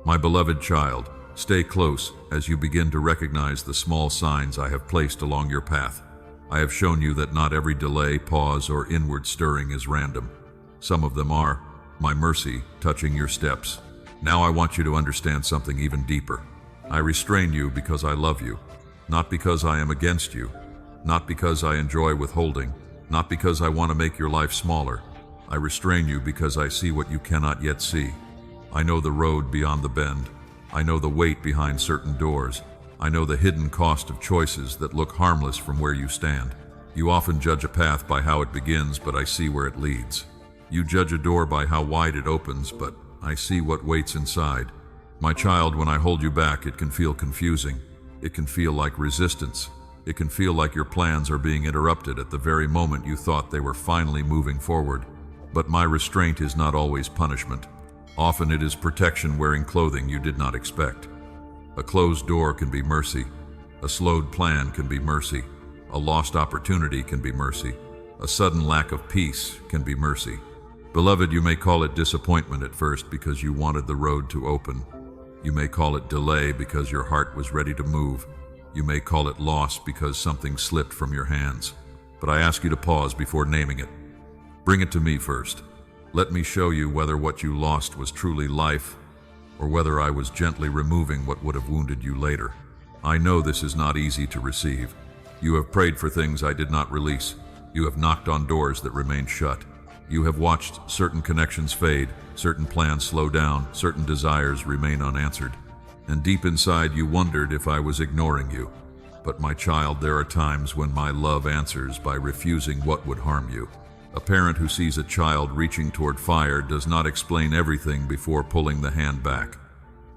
My beloved child, stay close as you begin to recognize the small signs I have placed along your path. I have shown you that not every delay, pause, or inward stirring is random. Some of them are my mercy touching your steps. Now I want you to understand something even deeper. I restrain you because I love you, not because I am against you, not because I enjoy withholding, not because I want to make your life smaller. I restrain you because I see what you cannot yet see. I know the road beyond the bend. I know the weight behind certain doors. I know the hidden cost of choices that look harmless from where you stand. You often judge a path by how it begins, but I see where it leads. You judge a door by how wide it opens, but I see what waits inside. My child, when I hold you back, it can feel confusing. It can feel like resistance. It can feel like your plans are being interrupted at the very moment you thought they were finally moving forward. But my restraint is not always punishment. Often it is protection wearing clothing you did not expect. A closed door can be mercy. A slowed plan can be mercy. A lost opportunity can be mercy. A sudden lack of peace can be mercy. Beloved, you may call it disappointment at first because you wanted the road to open. You may call it delay because your heart was ready to move. You may call it loss because something slipped from your hands. But I ask you to pause before naming it. Bring it to me first. Let me show you whether what you lost was truly life, or whether I was gently removing what would have wounded you later. I know this is not easy to receive. You have prayed for things I did not release. You have knocked on doors that remained shut. You have watched certain connections fade, certain plans slow down, certain desires remain unanswered. And deep inside you wondered if I was ignoring you. But my child, there are times when my love answers by refusing what would harm you. A parent who sees a child reaching toward fire does not explain everything before pulling the hand back.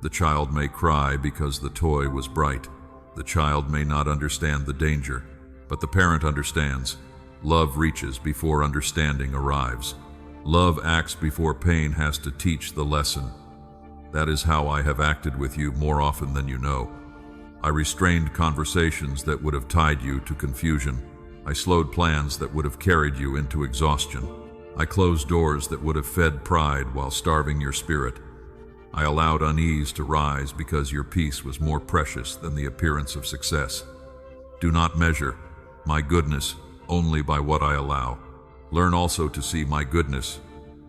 The child may cry because the toy was bright. The child may not understand the danger, but the parent understands. Love reaches before understanding arrives. Love acts before pain has to teach the lesson. That is how I have acted with you more often than you know. I restrained conversations that would have tied you to confusion. I slowed plans that would have carried you into exhaustion. I closed doors that would have fed pride while starving your spirit. I allowed unease to rise because your peace was more precious than the appearance of success. Do not measure my goodness only by what I allow. Learn also to see my goodness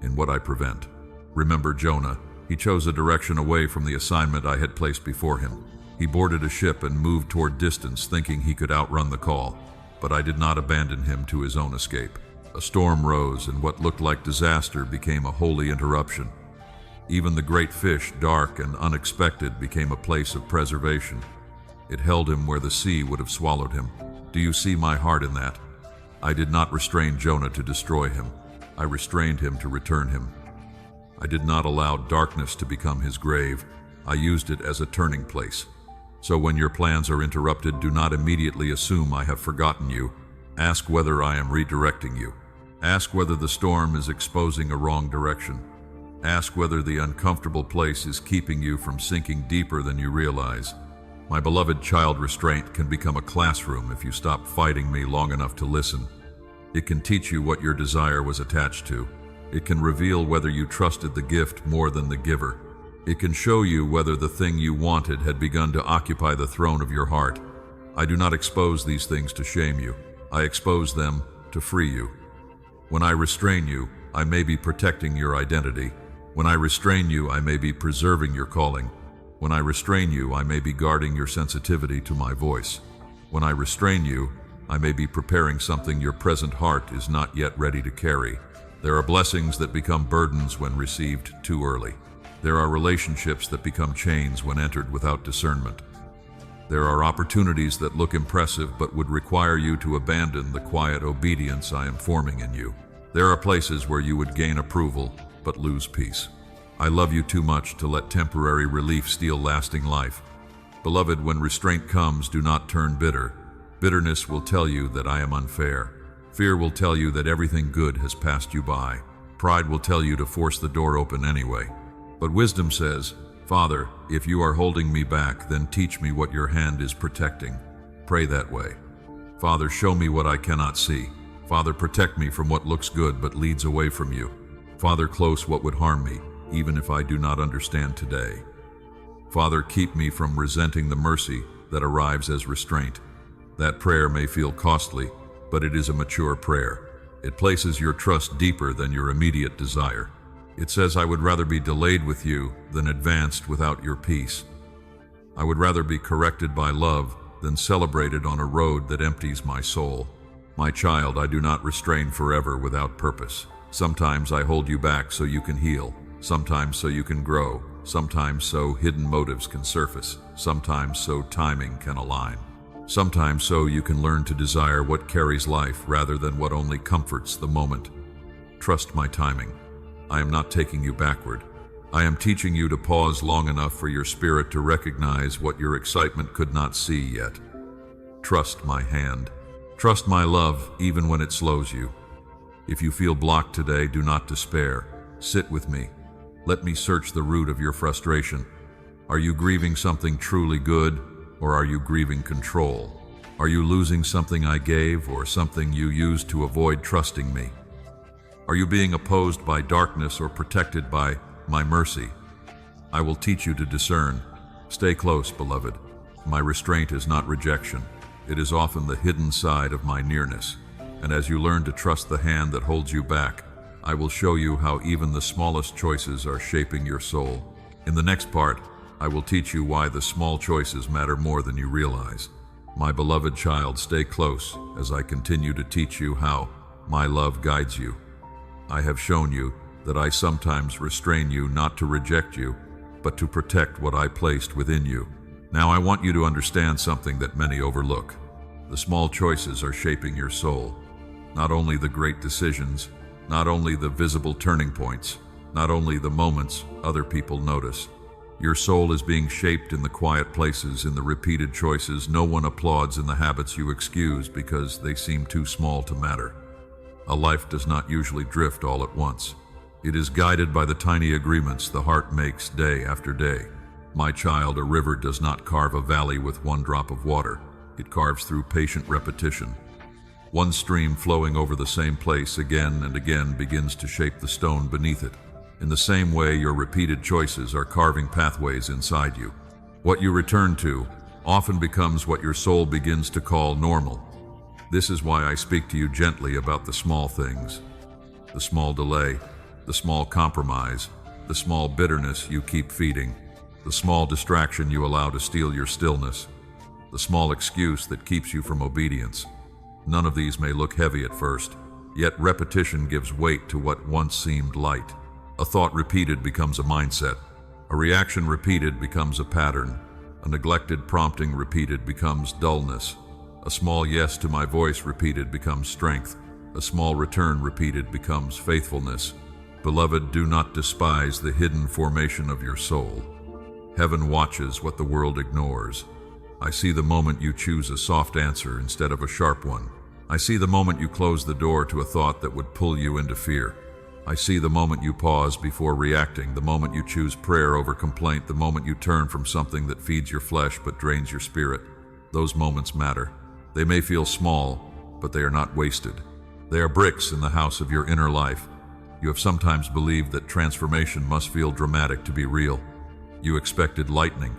in what I prevent. Remember Jonah. He chose a direction away from the assignment I had placed before him. He boarded a ship and moved toward distance, thinking he could outrun the call. But I did not abandon him to his own escape. A storm rose, and what looked like disaster became a holy interruption. Even the great fish, dark and unexpected, became a place of preservation. It held him where the sea would have swallowed him. Do you see my heart in that? I did not restrain Jonah to destroy him. I restrained him to return him. I did not allow darkness to become his grave. I used it as a turning place. So when your plans are interrupted, do not immediately assume I have forgotten you. Ask whether I am redirecting you. Ask whether the storm is exposing a wrong direction. Ask whether the uncomfortable place is keeping you from sinking deeper than you realize. My beloved child, restraint can become a classroom if you stop fighting me long enough to listen. It can teach you what your desire was attached to. It can reveal whether you trusted the gift more than the giver. It can show you whether the thing you wanted had begun to occupy the throne of your heart. I do not expose these things to shame you. I expose them to free you. When I restrain you, I may be protecting your identity. When I restrain you, I may be preserving your calling. When I restrain you, I may be guarding your sensitivity to my voice. When I restrain you, I may be preparing something your present heart is not yet ready to carry. There are blessings that become burdens when received too early. There are relationships that become chains when entered without discernment. There are opportunities that look impressive but would require you to abandon the quiet obedience I am forming in you. There are places where you would gain approval but lose peace. I love you too much to let temporary relief steal lasting life. Beloved, when restraint comes, do not turn bitter. Bitterness will tell you that I am unfair. Fear will tell you that everything good has passed you by. Pride will tell you to force the door open anyway. But wisdom says, Father, if you are holding me back, then teach me what your hand is protecting. Pray that way. Father, show me what I cannot see. Father, protect me from what looks good but leads away from you. Father, close what would harm me, even if I do not understand today. Father, keep me from resenting the mercy that arrives as restraint. That prayer may feel costly, but it is a mature prayer. It places your trust deeper than your immediate desire. It says, I would rather be delayed with you than advanced without your peace. I would rather be corrected by love than celebrated on a road that empties my soul. My child, I do not restrain forever without purpose. Sometimes I hold you back so you can heal. Sometimes so you can grow. Sometimes so hidden motives can surface. Sometimes so timing can align. Sometimes so you can learn to desire what carries life rather than what only comforts the moment. Trust my timing. I am not taking you backward. I am teaching you to pause long enough for your spirit to recognize what your excitement could not see yet. Trust my hand. Trust my love even when it slows you. If you feel blocked today, do not despair. Sit with me. Let me search the root of your frustration. Are you grieving something truly good, or are you grieving control? Are you losing something I gave, or something you used to avoid trusting me? Are you being opposed by darkness or protected by my mercy? I will teach you to discern. Stay close, beloved. My restraint is not rejection. It is often the hidden side of my nearness. And as you learn to trust the hand that holds you back, I will show you how even the smallest choices are shaping your soul. In the next part, I will teach you why the small choices matter more than you realize. My beloved child, stay close as I continue to teach you how my love guides you. I have shown you that I sometimes restrain you not to reject you, but to protect what I placed within you. Now I want you to understand something that many overlook. The small choices are shaping your soul. Not only the great decisions, not only the visible turning points, not only the moments other people notice. Your soul is being shaped in the quiet places, in the repeated choices no one applauds, in the habits you excuse because they seem too small to matter. A life does not usually drift all at once. It is guided by the tiny agreements the heart makes day after day. My child, a river does not carve a valley with one drop of water. It carves through patient repetition. One stream flowing over the same place again and again begins to shape the stone beneath it. In the same way, your repeated choices are carving pathways inside you. What you return to often becomes what your soul begins to call normal. This is why I speak to you gently about the small things, the small delay, the small compromise, the small bitterness you keep feeding, the small distraction you allow to steal your stillness, the small excuse that keeps you from obedience. None of these may look heavy at first, yet repetition gives weight to what once seemed light. A thought repeated becomes a mindset. A reaction repeated becomes a pattern. A neglected prompting repeated becomes dullness. A small yes to my voice repeated becomes strength. A small return repeated becomes faithfulness. Beloved, do not despise the hidden formation of your soul. Heaven watches what the world ignores. I see the moment you choose a soft answer instead of a sharp one. I see the moment you close the door to a thought that would pull you into fear. I see the moment you pause before reacting, the moment you choose prayer over complaint, the moment you turn from something that feeds your flesh but drains your spirit. Those moments matter. They may feel small, but they are not wasted. They are bricks in the house of your inner life. You have sometimes believed that transformation must feel dramatic to be real. You expected lightning.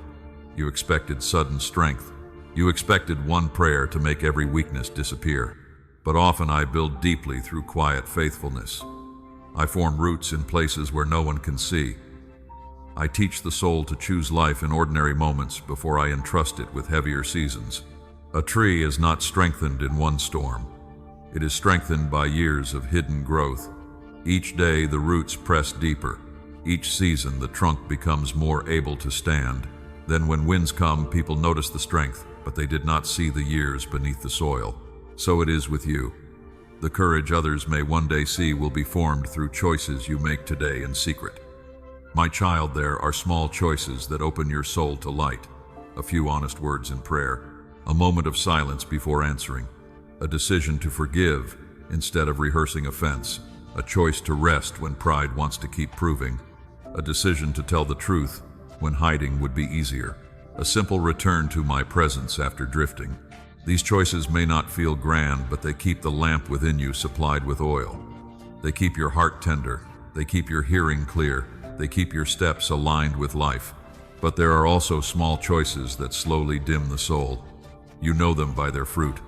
You expected sudden strength. You expected one prayer to make every weakness disappear. But often I build deeply through quiet faithfulness. I form roots in places where no one can see. I teach the soul to choose life in ordinary moments before I entrust it with heavier seasons. A tree is not strengthened in one storm. It is strengthened by years of hidden growth. Each day the roots press deeper. Each season the trunk becomes more able to stand. Then when winds come, people notice the strength, but they did not see the years beneath the soil. So it is with you. The courage others may one day see will be formed through choices you make today in secret. My child, there are small choices that open your soul to light. A few honest words in prayer, a moment of silence before answering, a decision to forgive instead of rehearsing offense, a choice to rest when pride wants to keep proving, a decision to tell the truth when hiding would be easier, a simple return to my presence after drifting. These choices may not feel grand, but they keep the lamp within you supplied with oil. They keep your heart tender. They keep your hearing clear. They keep your steps aligned with life. But there are also small choices that slowly dim the soul. You know them by their fruit.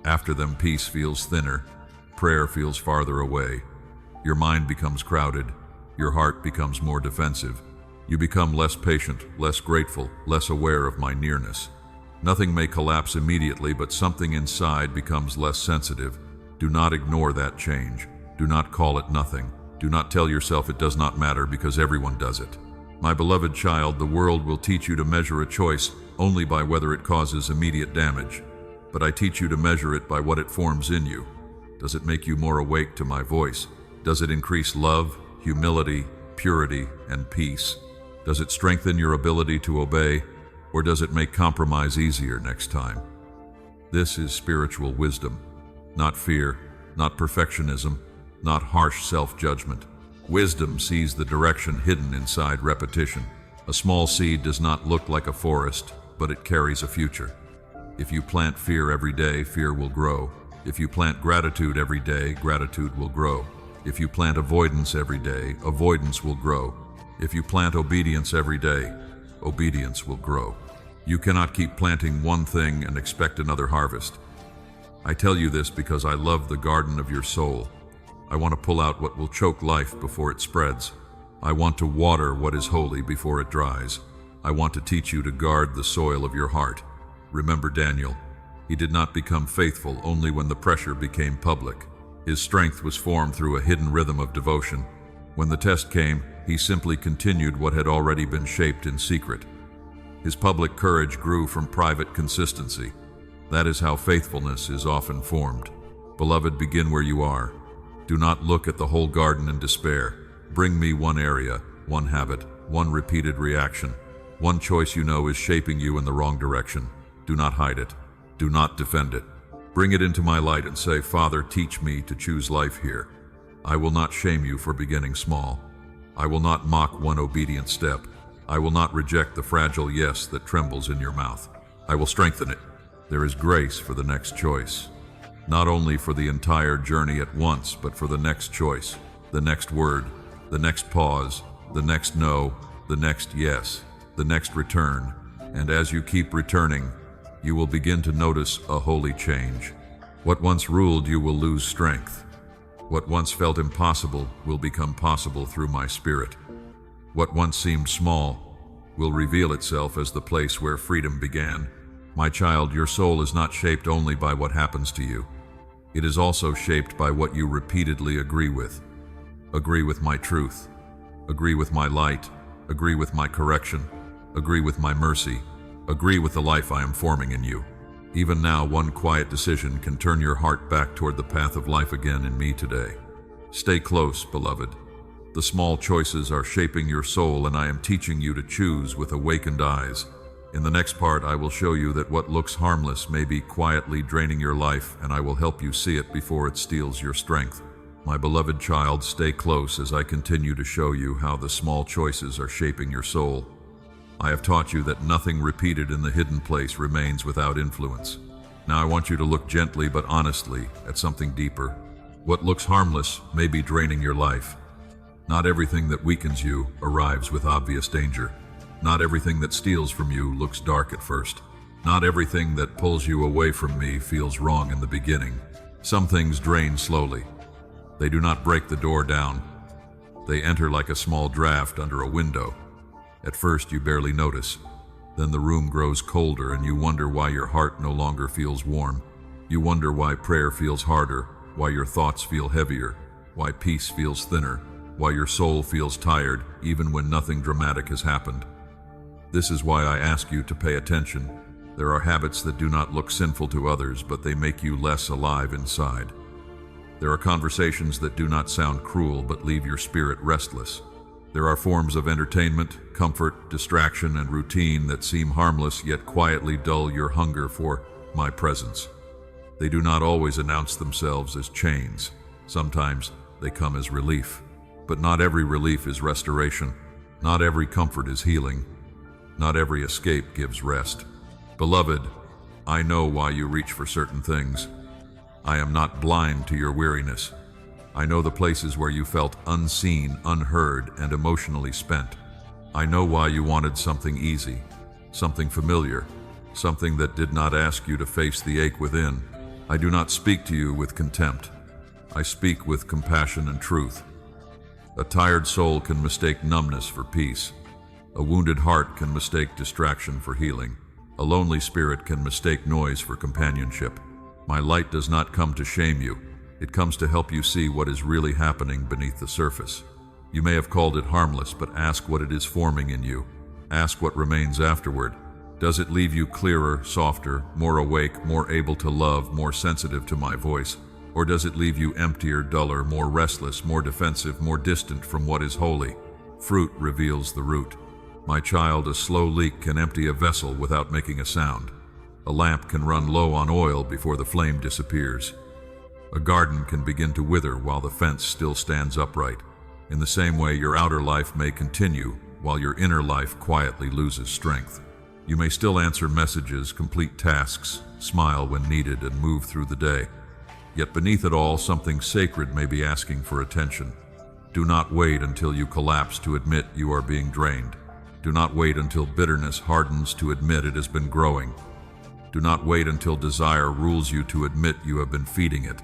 After them, peace feels thinner. Prayer feels farther away. Your mind becomes crowded. Your heart becomes more defensive. You become less patient, less grateful, less aware of my nearness. Nothing may collapse immediately, but something inside becomes less sensitive. Do not ignore that change. Do not call it nothing. Do not tell yourself it does not matter because everyone does it. My beloved child, the world will teach you to measure a choice only by whether it causes immediate damage. But I teach you to measure it by what it forms in you. Does it make you more awake to my voice? Does it increase love, humility, purity, and peace? Does it strengthen your ability to obey, or does it make compromise easier next time? This is spiritual wisdom, not fear, not perfectionism, not harsh self-judgment. Wisdom sees the direction hidden inside repetition. A small seed does not look like a forest, but it carries a future. If you plant fear every day, fear will grow. If you plant gratitude every day, gratitude will grow. If you plant avoidance every day, avoidance will grow. If you plant obedience every day, obedience will grow. You cannot keep planting one thing and expect another harvest. I tell you this because I love the garden of your soul. I want to pull out what will choke life before it spreads. I want to water what is holy before it dries. I want to teach you to guard the soil of your heart. Remember Daniel. He did not become faithful only when the pressure became public. His strength was formed through a hidden rhythm of devotion. When the test came, he simply continued what had already been shaped in secret. His public courage grew from private consistency. That is how faithfulness is often formed. Beloved, begin where you are. Do not look at the whole garden in despair. Bring me one area, one habit, one repeated reaction. One choice you know is shaping you in the wrong direction. Do not hide it. Do not defend it. Bring it into my light and say, Father, teach me to choose life here. I will not shame you for beginning small. I will not mock one obedient step. I will not reject the fragile yes that trembles in your mouth. I will strengthen it. There is grace for the next choice. Not only for the entire journey at once, but for the next choice, the next word, the next pause, the next no, the next yes, the next return. And as you keep returning, you will begin to notice a holy change. What once ruled you will lose strength. What once felt impossible will become possible through my Spirit. What once seemed small will reveal itself as the place where freedom began. My child, your soul is not shaped only by what happens to you. It is also shaped by what you repeatedly agree with. Agree with my truth. Agree with my light. Agree with my correction. Agree with my mercy. Agree with the life I am forming in you. Even now, one quiet decision can turn your heart back toward the path of life again in me today. Stay close, beloved. The small choices are shaping your soul, and I am teaching you to choose with awakened eyes. In the next part, I will show you that what looks harmless may be quietly draining your life, and I will help you see it before it steals your strength. My beloved child, stay close as I continue to show you how the small choices are shaping your soul. I have taught you that nothing repeated in the hidden place remains without influence. Now I want you to look gently but honestly at something deeper. What looks harmless may be draining your life. Not everything that weakens you arrives with obvious danger. Not everything that steals from you looks dark at first. Not everything that pulls you away from me feels wrong in the beginning. Some things drain slowly. They do not break the door down. They enter like a small draft under a window. At first you barely notice. Then the room grows colder and you wonder why your heart no longer feels warm. You wonder why prayer feels harder, why your thoughts feel heavier, why peace feels thinner, why your soul feels tired even when nothing dramatic has happened. This is why I ask you to pay attention. There are habits that do not look sinful to others, but they make you less alive inside. There are conversations that do not sound cruel, but leave your spirit restless. There are forms of entertainment, comfort, distraction, and routine that seem harmless yet quietly dull your hunger for my presence. They do not always announce themselves as chains. Sometimes they come as relief. But not every relief is restoration. Not every comfort is healing. Not every escape gives rest. Beloved, I know why you reach for certain things. I am not blind to your weariness. I know the places where you felt unseen, unheard, and emotionally spent. I know why you wanted something easy, something familiar, something that did not ask you to face the ache within. I do not speak to you with contempt. I speak with compassion and truth. A tired soul can mistake numbness for peace. A wounded heart can mistake distraction for healing. A lonely spirit can mistake noise for companionship. My light does not come to shame you. It comes to help you see what is really happening beneath the surface. You may have called it harmless, but ask what it is forming in you. Ask what remains afterward. Does it leave you clearer, softer, more awake, more able to love, more sensitive to my voice? Or does it leave you emptier, duller, more restless, more defensive, more distant from what is holy? Fruit reveals the root. My child, a slow leak can empty a vessel without making a sound. A lamp can run low on oil before the flame disappears. A garden can begin to wither while the fence still stands upright. In the same way, your outer life may continue while your inner life quietly loses strength. You may still answer messages, complete tasks, smile when needed, and move through the day. Yet beneath it all, something sacred may be asking for attention. Do not wait until you collapse to admit you are being drained. Do not wait until bitterness hardens to admit it has been growing. Do not wait until desire rules you to admit you have been feeding it.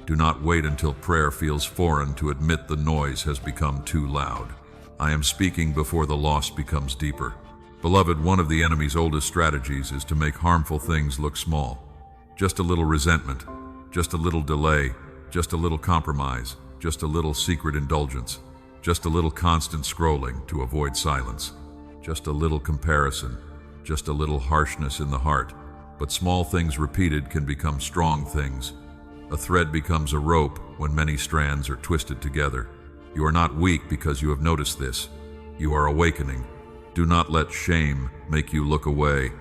Do not wait until prayer feels foreign to admit the noise has become too loud. I am speaking before the loss becomes deeper. Beloved, one of the enemy's oldest strategies is to make harmful things look small. Just a little resentment, just a little delay, just a little compromise, just a little secret indulgence, just a little constant scrolling to avoid silence, just a little comparison, just a little harshness in the heart. But small things repeated can become strong things. A thread becomes a rope when many strands are twisted together. You are not weak because you have noticed this. You are awakening. Do not let shame make you look away.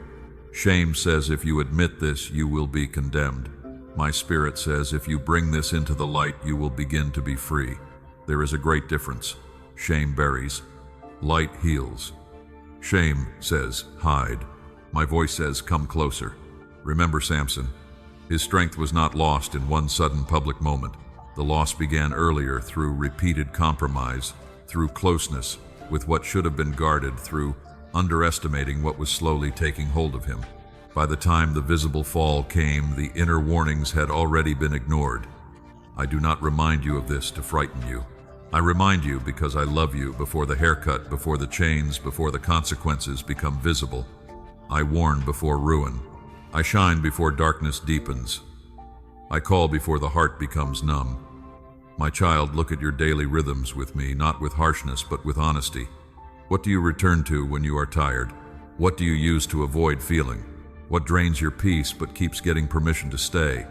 Shame says if you admit this, you will be condemned. My spirit says if you bring this into the light, you will begin to be free. There is a great difference. Shame buries. Light heals. Shame says, hide. My voice says, come closer. Remember Samson. His strength was not lost in one sudden public moment. The loss began earlier through repeated compromise, through closeness with what should have been guarded, through underestimating what was slowly taking hold of him. By the time the visible fall came, the inner warnings had already been ignored. I do not remind you of this to frighten you. I remind you because I love you before the haircut, before the chains, before the consequences become visible. I warn before ruin. I shine before darkness deepens. I call before the heart becomes numb. My child, look at your daily rhythms with me, not with harshness, but with honesty. What do you return to when you are tired? What do you use to avoid feeling? What drains your peace but keeps getting permission to stay?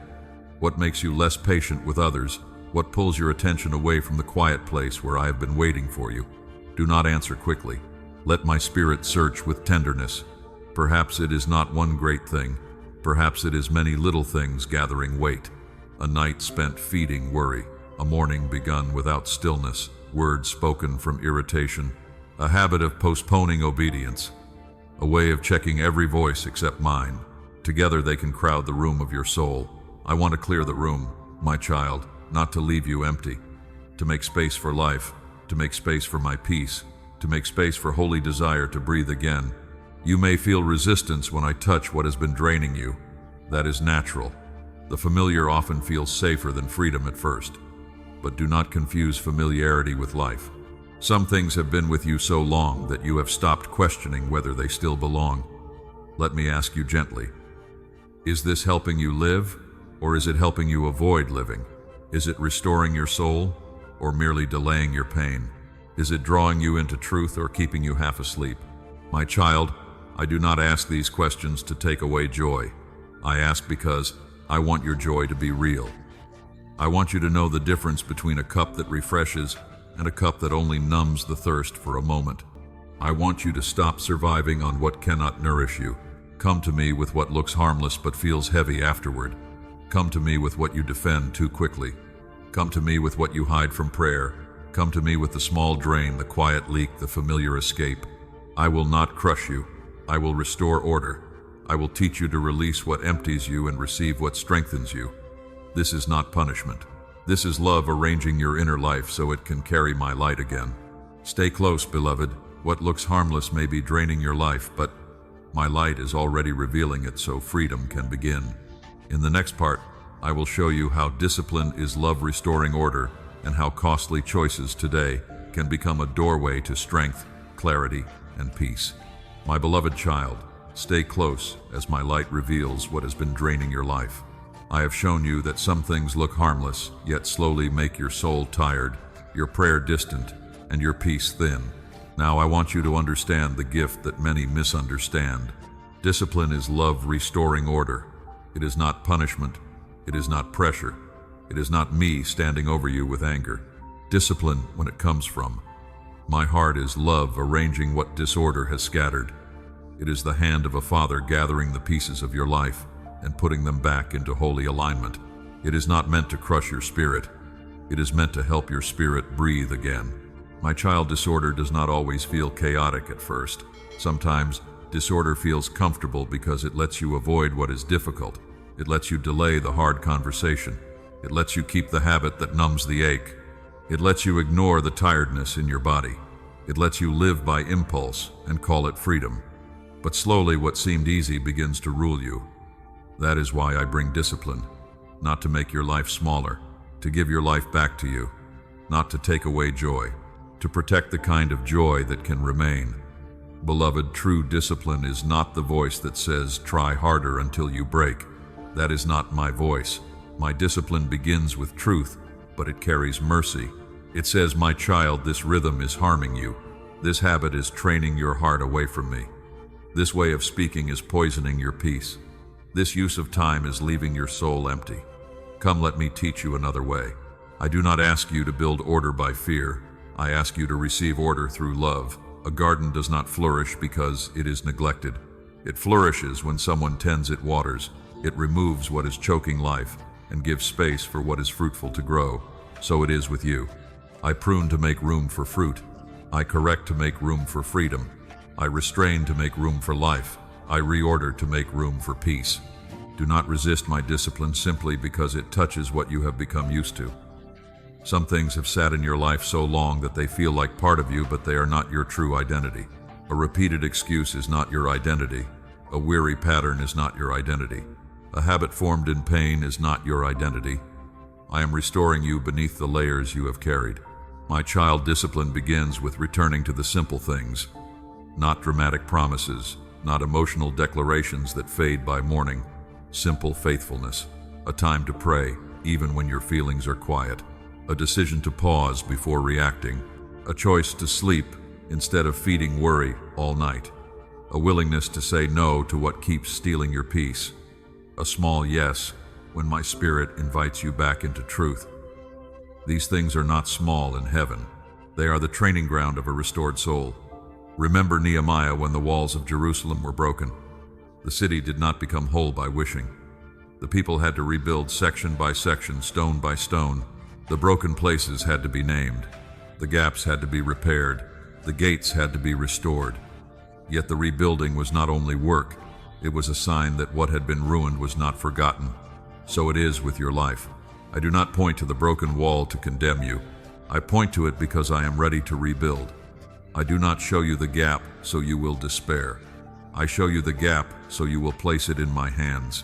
What makes you less patient with others? What pulls your attention away from the quiet place where I have been waiting for you? Do not answer quickly. Let my spirit search with tenderness. Perhaps it is not one great thing. Perhaps it is many little things gathering weight. A night spent feeding worry. A morning begun without stillness. Words spoken from irritation. A habit of postponing obedience. A way of checking every voice except mine. Together they can crowd the room of your soul. I want to clear the room, my child, not to leave you empty. To make space for life. To make space for my peace. To make space for holy desire to breathe again. You may feel resistance when I touch what has been draining you. That is natural. The familiar often feels safer than freedom at first. But do not confuse familiarity with life. Some things have been with you so long that you have stopped questioning whether they still belong. Let me ask you gently. Is this helping you live, or is it helping you avoid living? Is it restoring your soul, or merely delaying your pain? Is it drawing you into truth or keeping you half asleep? My child, I do not ask these questions to take away joy. I ask because I want your joy to be real. I want you to know the difference between a cup that refreshes and a cup that only numbs the thirst for a moment. I want you to stop surviving on what cannot nourish you. Come to me with what looks harmless but feels heavy afterward. Come to me with what you defend too quickly. Come to me with what you hide from prayer. Come to me with the small drain, the quiet leak, the familiar escape. I will not crush you. I will restore order. I will teach you to release what empties you and receive what strengthens you. This is not punishment. This is love arranging your inner life so it can carry my light again. Stay close, beloved. What looks harmless may be draining your life, but my light is already revealing it so freedom can begin. In the next part, I will show you how discipline is love restoring order and how costly choices today can become a doorway to strength, clarity, and peace. My beloved child, stay close as my light reveals what has been draining your life. I have shown you that some things look harmless, yet slowly make your soul tired, your prayer distant, and your peace thin. Now I want you to understand the gift that many misunderstand. Discipline is love restoring order. It is not punishment. It is not pressure. It is not me standing over you with anger. Discipline, when it comes from My heart is love arranging what disorder has scattered. It is the hand of a father gathering the pieces of your life and putting them back into holy alignment. It is not meant to crush your spirit. It is meant to help your spirit breathe again. My child, disorder does not always feel chaotic at first. Sometimes disorder feels comfortable because it lets you avoid what is difficult. It lets you delay the hard conversation. It lets you keep the habit that numbs the ache. It lets you ignore the tiredness in your body. It lets you live by impulse and call it freedom. But slowly what seemed easy begins to rule you. That is why I bring discipline, not to make your life smaller, to give your life back to you, not to take away joy, to protect the kind of joy that can remain. Beloved, true discipline is not the voice that says, try harder until you break. That is not my voice. My discipline begins with truth, but it carries mercy. It says, my child, this rhythm is harming you. This habit is training your heart away from me. This way of speaking is poisoning your peace. This use of time is leaving your soul empty. Come, let me teach you another way. I do not ask you to build order by fear. I ask you to receive order through love. A garden does not flourish because it is neglected. It flourishes when someone tends it, waters. It removes what is choking life and gives space for what is fruitful to grow. So it is with you. I prune to make room for fruit. I correct to make room for freedom. I restrain to make room for life. I reorder to make room for peace. Do not resist my discipline simply because it touches what you have become used to. Some things have sat in your life so long that they feel like part of you, but they are not your true identity. A repeated excuse is not your identity. A weary pattern is not your identity. A habit formed in pain is not your identity. I am restoring you beneath the layers you have carried. My child, discipline begins with returning to the simple things, not dramatic promises, not emotional declarations that fade by morning. Simple faithfulness, a time to pray even when your feelings are quiet, a decision to pause before reacting, a choice to sleep instead of feeding worry all night, a willingness to say no to what keeps stealing your peace, a small yes when my spirit invites you back into truth. These things are not small in heaven. They are the training ground of a restored soul. Remember Nehemiah when the walls of Jerusalem were broken. The city did not become whole by wishing. The people had to rebuild section by section, stone by stone. The broken places had to be named. The gaps had to be repaired. The gates had to be restored. Yet the rebuilding was not only work, it was a sign that what had been ruined was not forgotten. So it is with your life. I do not point to the broken wall to condemn you. I point to it because I am ready to rebuild. I do not show you the gap so you will despair. I show you the gap so you will place it in my hands.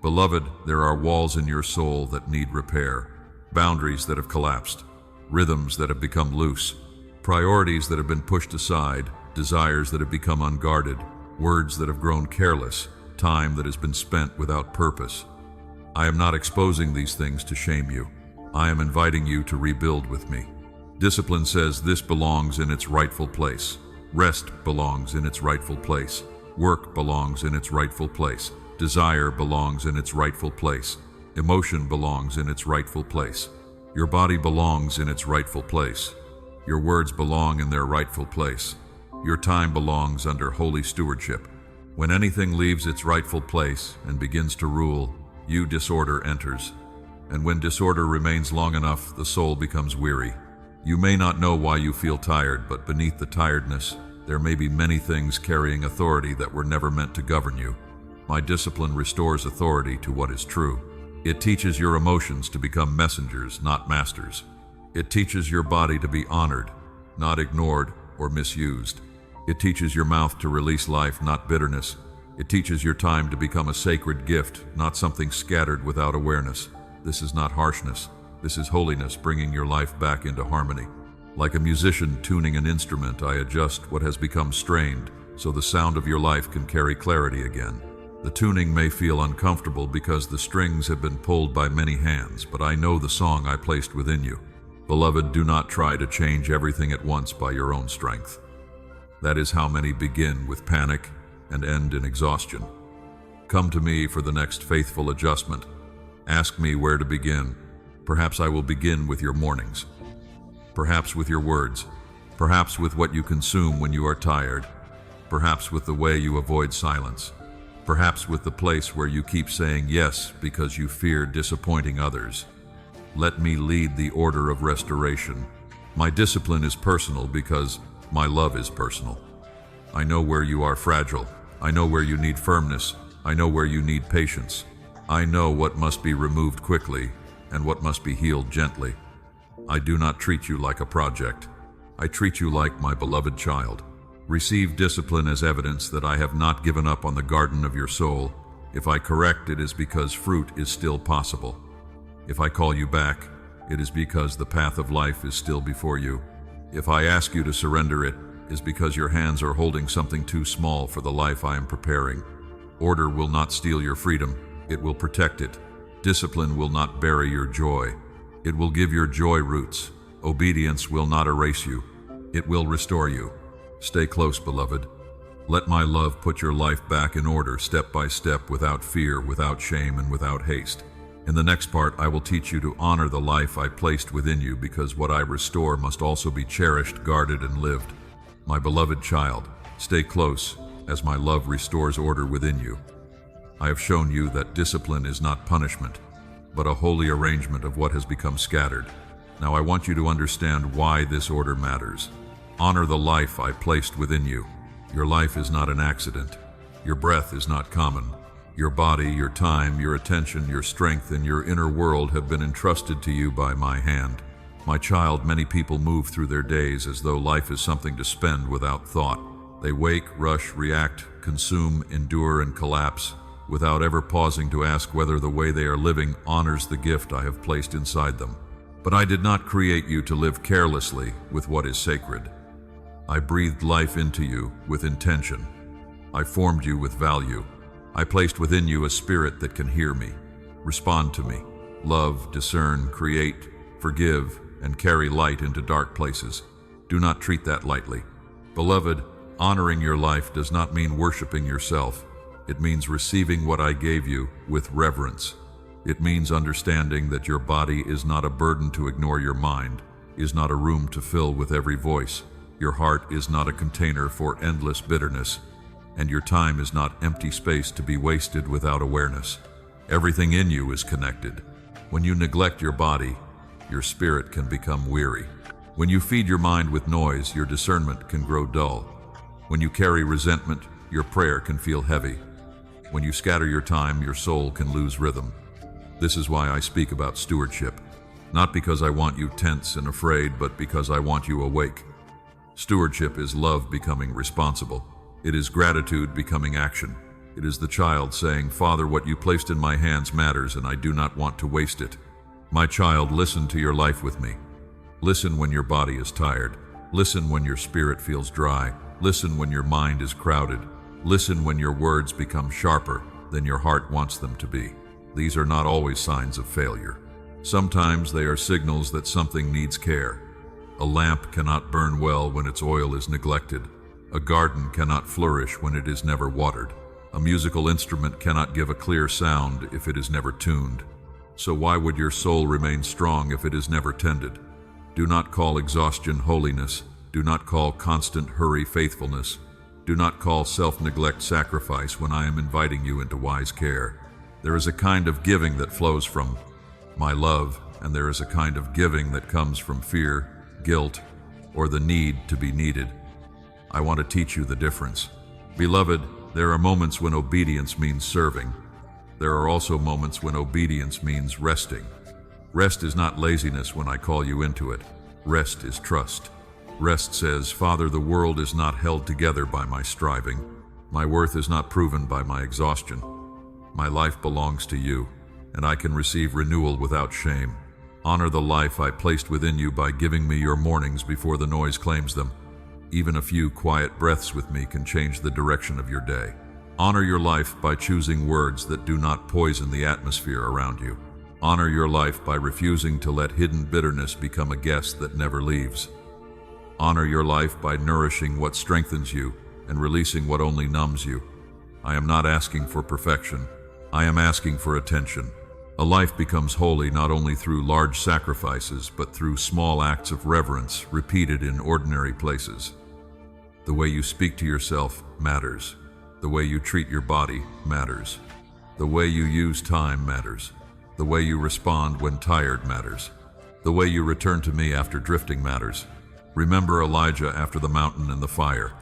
Beloved, there are walls in your soul that need repair, boundaries that have collapsed, rhythms that have become loose, priorities that have been pushed aside, desires that have become unguarded, words that have grown careless, time that has been spent without purpose. I am not exposing these things to shame you. I am inviting you to rebuild with me. Discipline says this belongs in its rightful place. Rest belongs in its rightful place. Work belongs in its rightful place. Desire belongs in its rightful place. Emotion belongs in its rightful place. Your body belongs in its rightful place. Your words belong in their rightful place. Your time belongs under holy stewardship. When anything leaves its rightful place and begins to rule, disorder enters. And when disorder remains long enough, the soul becomes weary. You may not know why you feel tired, but beneath the tiredness, there may be many things carrying authority that were never meant to govern you. My discipline restores authority to what is true. It teaches your emotions to become messengers, not masters. It teaches your body to be honored, not ignored or misused. It teaches your mouth to release life, not bitterness. It teaches your time to become a sacred gift, not something scattered without awareness. This is not harshness. This is holiness, bringing your life back into harmony. Like a musician tuning an instrument, I adjust what has become strained so the sound of your life can carry clarity again. The tuning may feel uncomfortable because the strings have been pulled by many hands, but I know the song I placed within you. Beloved, do not try to change everything at once by your own strength. That is how many begin with panic and end in exhaustion. Come to me for the next faithful adjustment. Ask me where to begin. Perhaps I will begin with your mornings. Perhaps with your words. Perhaps with what you consume when you are tired. Perhaps with the way you avoid silence. Perhaps with the place where you keep saying yes because you fear disappointing others. Let me lead the order of restoration. My discipline is personal because my love is personal. I know where you are fragile. I know where you need firmness. I know where you need patience. I know what must be removed quickly and what must be healed gently. I do not treat you like a project. I treat you like my beloved child. Receive discipline as evidence that I have not given up on the garden of your soul. If I correct, it is because fruit is still possible. If I call you back, it is because the path of life is still before you. If I ask you to surrender, it is because your hands are holding something too small for the life I am preparing. Order will not steal your freedom. It will protect it. Discipline will not bury your joy. It will give your joy roots. Obedience will not erase you. It will restore you. Stay close, beloved. Let my love put your life back in order, step by step, without fear, without shame, and without haste. In the next part, I will teach you to honor the life I placed within you, because what I restore must also be cherished, guarded, and lived. My beloved child, stay close as my love restores order within you. I have shown you that discipline is not punishment, but a holy arrangement of what has become scattered. Now I want you to understand why this order matters. Honor the life I placed within you. Your life is not an accident. Your breath is not common. Your body, your time, your attention, your strength, and your inner world have been entrusted to you by my hand. My child, many people move through their days as though life is something to spend without thought. They wake, rush, react, consume, endure, and collapse, without ever pausing to ask whether the way they are living honors the gift I have placed inside them. But I did not create you to live carelessly with what is sacred. I breathed life into you with intention. I formed you with value. I placed within you a spirit that can hear me, respond to me, love, discern, create, forgive, and carry light into dark places. Do not treat that lightly. Beloved, honoring your life does not mean worshiping yourself. It means receiving what I gave you with reverence. It means understanding that your body is not a burden to ignore. Your mind is not a room to fill with every voice. Your heart is not a container for endless bitterness, and your time is not empty space to be wasted without awareness. Everything in you is connected. When you neglect your body, your spirit can become weary. When you feed your mind with noise, your discernment can grow dull. When you carry resentment, your prayer can feel heavy. When you scatter your time, your soul can lose rhythm. This is why I speak about stewardship. Not because I want you tense and afraid, but because I want you awake. Stewardship is love becoming responsible. It is gratitude becoming action. It is the child saying, Father, what you placed in my hands matters, and I do not want to waste it. My child, listen to your life with me. Listen when your body is tired. Listen when your spirit feels dry. Listen when your mind is crowded. Listen when your words become sharper than your heart wants them to be. These are not always signs of failure. Sometimes they are signals that something needs care. A lamp cannot burn well when its oil is neglected. A garden cannot flourish when it is never watered. A musical instrument cannot give a clear sound if it is never tuned. So why would your soul remain strong if it is never tended? Do not call exhaustion holiness. Do not call constant hurry faithfulness. Do not call self-neglect sacrifice when I am inviting you into wise care. There is a kind of giving that flows from my love, and there is a kind of giving that comes from fear, guilt, or the need to be needed. I want to teach you the difference. Beloved, there are moments when obedience means serving. There are also moments when obedience means resting. Rest is not laziness when I call you into it. Rest is trust. Rest says, Father, the world is not held together by my striving. My worth is not proven by my exhaustion. My life belongs to you, and I can receive renewal without shame. Honor the life I placed within you by giving me your mornings before the noise claims them. Even a few quiet breaths with me can change the direction of your day. Honor your life by choosing words that do not poison the atmosphere around you. Honor your life by refusing to let hidden bitterness become a guest that never leaves. Honor your life by nourishing what strengthens you and releasing what only numbs you. I am not asking for perfection. I am asking for attention. A life becomes holy not only through large sacrifices, but through small acts of reverence repeated in ordinary places. The way you speak to yourself matters. The way you treat your body matters. The way you use time matters. The way you respond when tired matters. The way you return to me after drifting matters. Remember Elijah after the mountain and the fire.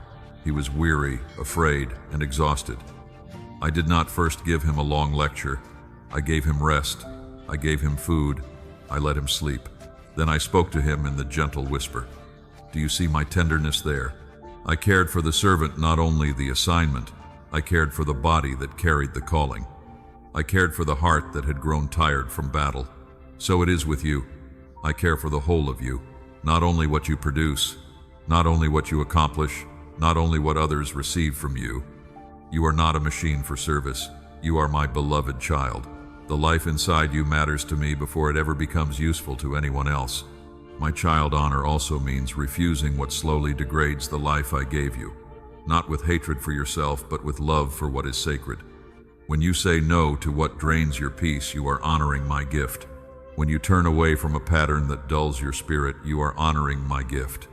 He was weary, afraid, and exhausted. I did not first give him a long lecture. I gave him rest. I gave him food. I let him sleep. Then I spoke to him in the gentle whisper. Do you see my tenderness there? I cared for the servant, not only the assignment. I cared for the body that carried the calling. I cared for the heart that had grown tired from battle. So it is with you. I care for the whole of you, not only what you produce, not only what you accomplish, not only what others receive from you. You are not a machine for service. You are my beloved child. The life inside you matters to me before it ever becomes useful to anyone else. My child, honor also means refusing what slowly degrades the life I gave you, not with hatred for yourself, but with love for what is sacred. When you say no to what drains your peace, you are honoring my gift. When you turn away from a pattern that dulls your spirit, you are honoring my gift.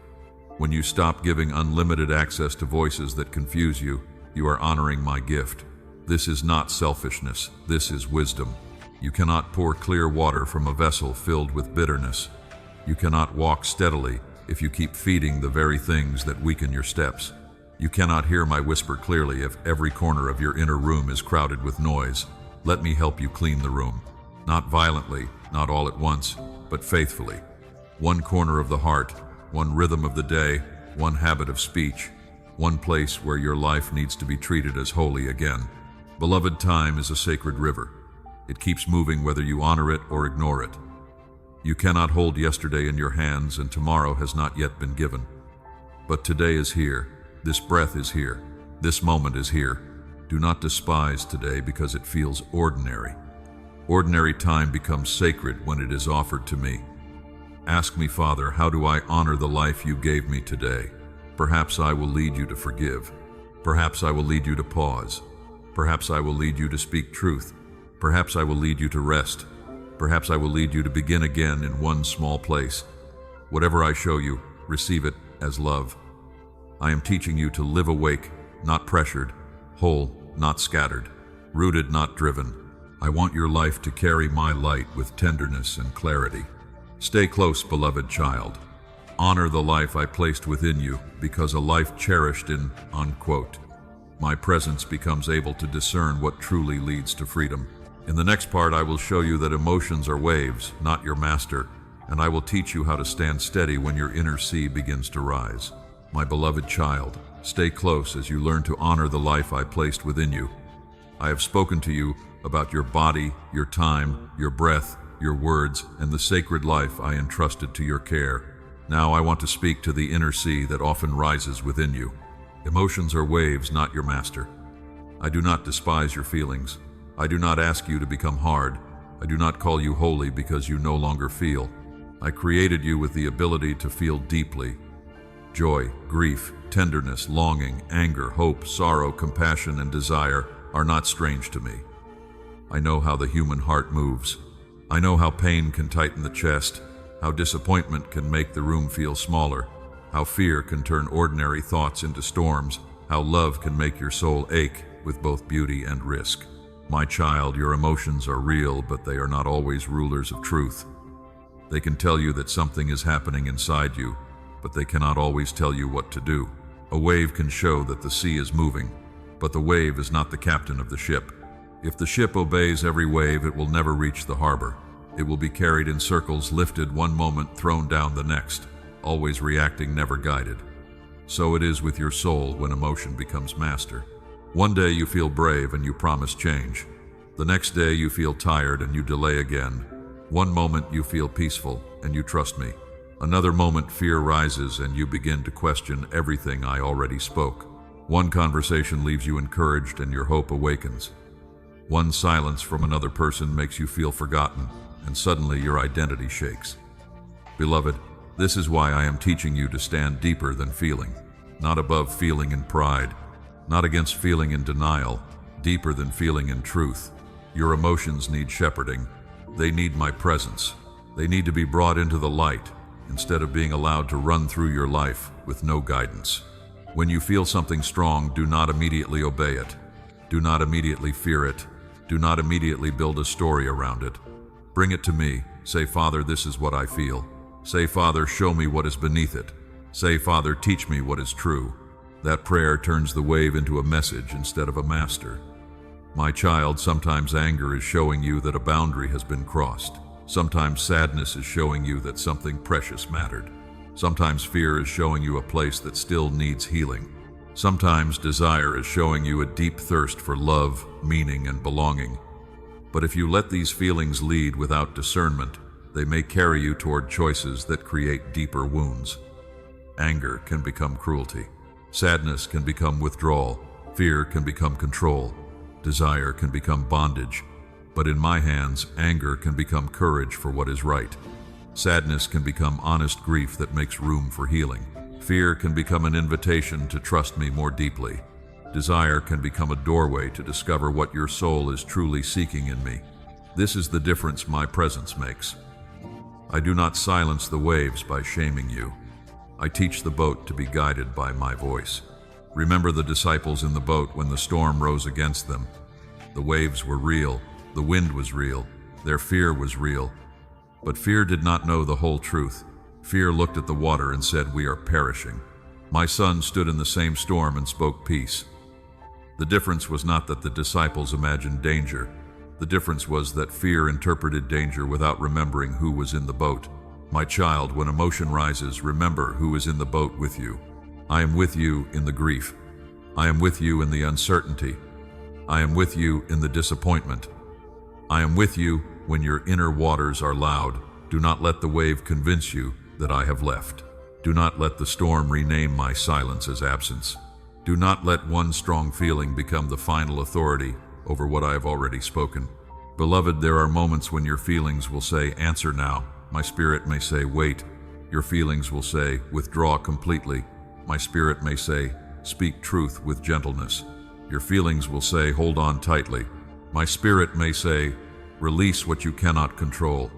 When you stop giving unlimited access to voices that confuse you, you are honoring my gift. This is not selfishness, this is wisdom. You cannot pour clear water from a vessel filled with bitterness. You cannot walk steadily if you keep feeding the very things that weaken your steps. You cannot hear my whisper clearly if every corner of your inner room is crowded with noise. Let me help you clean the room. Not violently, not all at once, but faithfully. One corner of the heart, one rhythm of the day, one habit of speech, one place where your life needs to be treated as holy again. Beloved, time is a sacred river. It keeps moving whether you honor it or ignore it. You cannot hold yesterday in your hands, and tomorrow has not yet been given. But today is here. This breath is here. This moment is here. Do not despise today because it feels ordinary. Ordinary time becomes sacred when it is offered to me. Ask me, Father, how do I honor the life you gave me today? Perhaps I will lead you to forgive. Perhaps I will lead you to pause. Perhaps I will lead you to speak truth. Perhaps I will lead you to rest. Perhaps I will lead you to begin again in one small place. Whatever I show you, receive it as love. I am teaching you to live awake, not pressured, whole, not scattered, rooted, not driven. I want your life to carry my light with tenderness and clarity. Stay close, beloved child. Honor the life I placed within you, because a life cherished in, unquote, my presence becomes able to discern what truly leads to freedom. In the next part, I will show you that emotions are waves, not your master, and I will teach you how to stand steady when your inner sea begins to rise. My beloved child, stay close as you learn to honor the life I placed within you. I have spoken to you about your body, your time, your breath, your words, and the sacred life I entrusted to your care. Now I want to speak to the inner sea that often rises within you. Emotions are waves, not your master. I do not despise your feelings. I do not ask you to become hard. I do not call you holy because you no longer feel. I created you with the ability to feel deeply. Joy, grief, tenderness, longing, anger, hope, sorrow, compassion, and desire are not strange to me. I know how the human heart moves. I know how pain can tighten the chest, how disappointment can make the room feel smaller, how fear can turn ordinary thoughts into storms, how love can make your soul ache with both beauty and risk. My child, your emotions are real, but they are not always rulers of truth. They can tell you that something is happening inside you, but they cannot always tell you what to do. A wave can show that the sea is moving, but the wave is not the captain of the ship. If the ship obeys every wave, it will never reach the harbor. It will be carried in circles, lifted one moment, thrown down the next, always reacting, never guided. So it is with your soul when emotion becomes master. One day you feel brave and you promise change. The next day you feel tired and you delay again. One moment you feel peaceful and you trust me. Another moment fear rises and you begin to question everything I already spoke. One conversation leaves you encouraged and your hope awakens. One silence from another person makes you feel forgotten, and suddenly your identity shakes. Beloved, this is why I am teaching you to stand deeper than feeling, not above feeling in pride, not against feeling in denial, deeper than feeling in truth. Your emotions need shepherding, They need my presence. They need to be brought into the light instead of being allowed to run through your life with no guidance. When you feel something strong, do not immediately obey it. Do not immediately fear it. Do not immediately build a story around it. Bring it to me. Say, Father, this is what I feel. Say, Father, show me what is beneath it. Say, Father, teach me what is true. That prayer turns the wave into a message instead of a master. My child, sometimes anger is showing you that a boundary has been crossed. Sometimes sadness is showing you that something precious mattered. Sometimes fear is showing you a place that still needs healing. Sometimes desire is showing you a deep thirst for love, meaning, and belonging. But if you let these feelings lead without discernment, they may carry you toward choices that create deeper wounds. Anger can become cruelty. Sadness can become withdrawal. Fear can become control. Desire can become bondage. But in my hands, anger can become courage for what is right. Sadness can become honest grief that makes room for healing. Fear can become an invitation to trust me more deeply. Desire can become a doorway to discover what your soul is truly seeking in me. This is the difference my presence makes. I do not silence the waves by shaming you. I teach the boat to be guided by my voice. Remember the disciples in the boat when the storm rose against them. The waves were real, the wind was real, their fear was real. But fear did not know the whole truth. Fear looked at the water and said, "We are perishing." My son stood in the same storm and spoke peace. The difference was not that the disciples imagined danger. The difference was that fear interpreted danger without remembering who was in the boat. My child, when emotion rises, remember who is in the boat with you. I am with you in the grief. I am with you in the uncertainty. I am with you in the disappointment. I am with you when your inner waters are loud. Do not let the wave convince you that I have left. Do not let the storm rename my silence as absence. Do not let one strong feeling become the final authority over what I have already spoken. Beloved, there are moments when your feelings will say, "Answer now." My spirit may say, "Wait." Your feelings will say, "Withdraw completely." My spirit may say, "Speak truth with gentleness." Your feelings will say, "Hold on tightly." My spirit may say, "Release what you cannot control."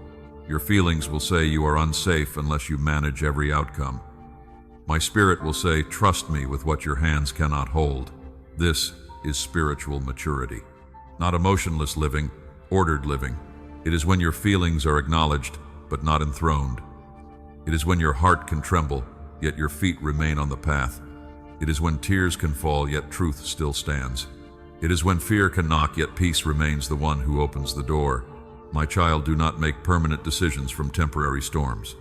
Your feelings will say, "You are unsafe unless you manage every outcome." My spirit will say, "Trust me with what your hands cannot hold." This is spiritual maturity. Not emotionless living, ordered living. It is when your feelings are acknowledged, but not enthroned. It is when your heart can tremble, yet your feet remain on the path. It is when tears can fall, yet truth still stands. It is when fear can knock, yet peace remains the one who opens the door. My child, do not make permanent decisions from temporary storms.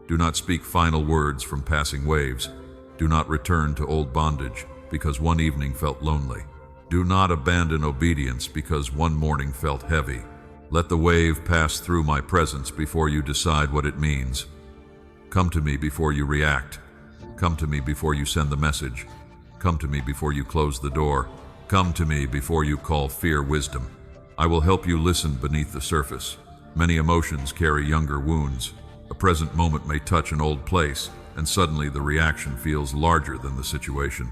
Do not speak final words from passing waves. Do not return to old bondage because one evening felt lonely. Do not abandon obedience because one morning felt heavy. Let the wave pass through my presence before you decide what it means. Come to me before you react. Come to me before you send the message. Come to me before you close the door. Come to me before you call fear wisdom. I will help you listen beneath the surface. Many emotions carry younger wounds. A present moment may touch an old place, and suddenly the reaction feels larger than the situation.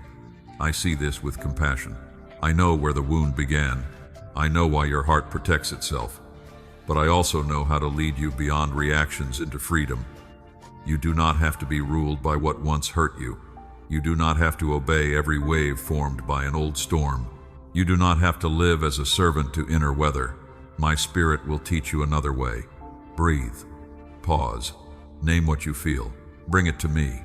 I see this with compassion. I know where the wound began. I know why your heart protects itself. But I also know how to lead you beyond reactions into freedom. You do not have to be ruled by what once hurt you. You do not have to obey every wave formed by an old storm. You do not have to live as a servant to inner weather. My spirit will teach you another way. Breathe. Pause. Name what you feel. Bring it to me.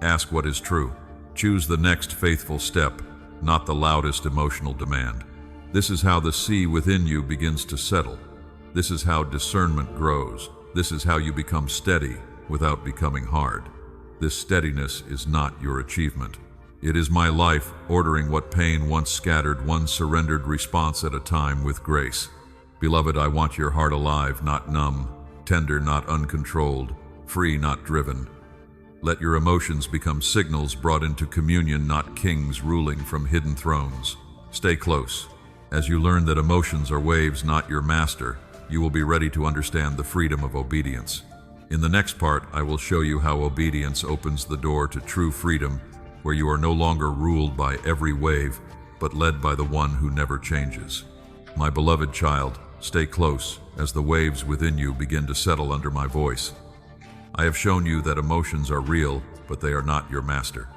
Ask what is true. Choose the next faithful step, not the loudest emotional demand. This is how the sea within you begins to settle. This is how discernment grows. This is how you become steady without becoming hard. This steadiness is not your achievement. It is my life ordering what pain once scattered, one surrendered response at a time with grace. Beloved, I want your heart alive, not numb, tender, not uncontrolled, free, not driven. Let your emotions become signals brought into communion, not kings ruling from hidden thrones. Stay close. As you learn that emotions are waves, not your master, you will be ready to understand the freedom of obedience. In the next part, I will show you how obedience opens the door to true freedom, where you are no longer ruled by every wave, but led by the one who never changes. My beloved child, stay close as the waves within you begin to settle under my voice. I have shown you that emotions are real, but they are not your master.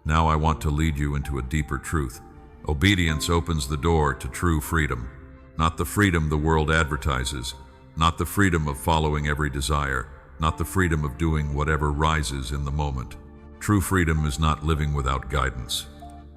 Now I want to lead you into a deeper truth. Obedience opens the door to true freedom. Not the freedom the world advertises, not the freedom of following every desire, not the freedom of doing whatever rises in the moment. True freedom is not living without guidance.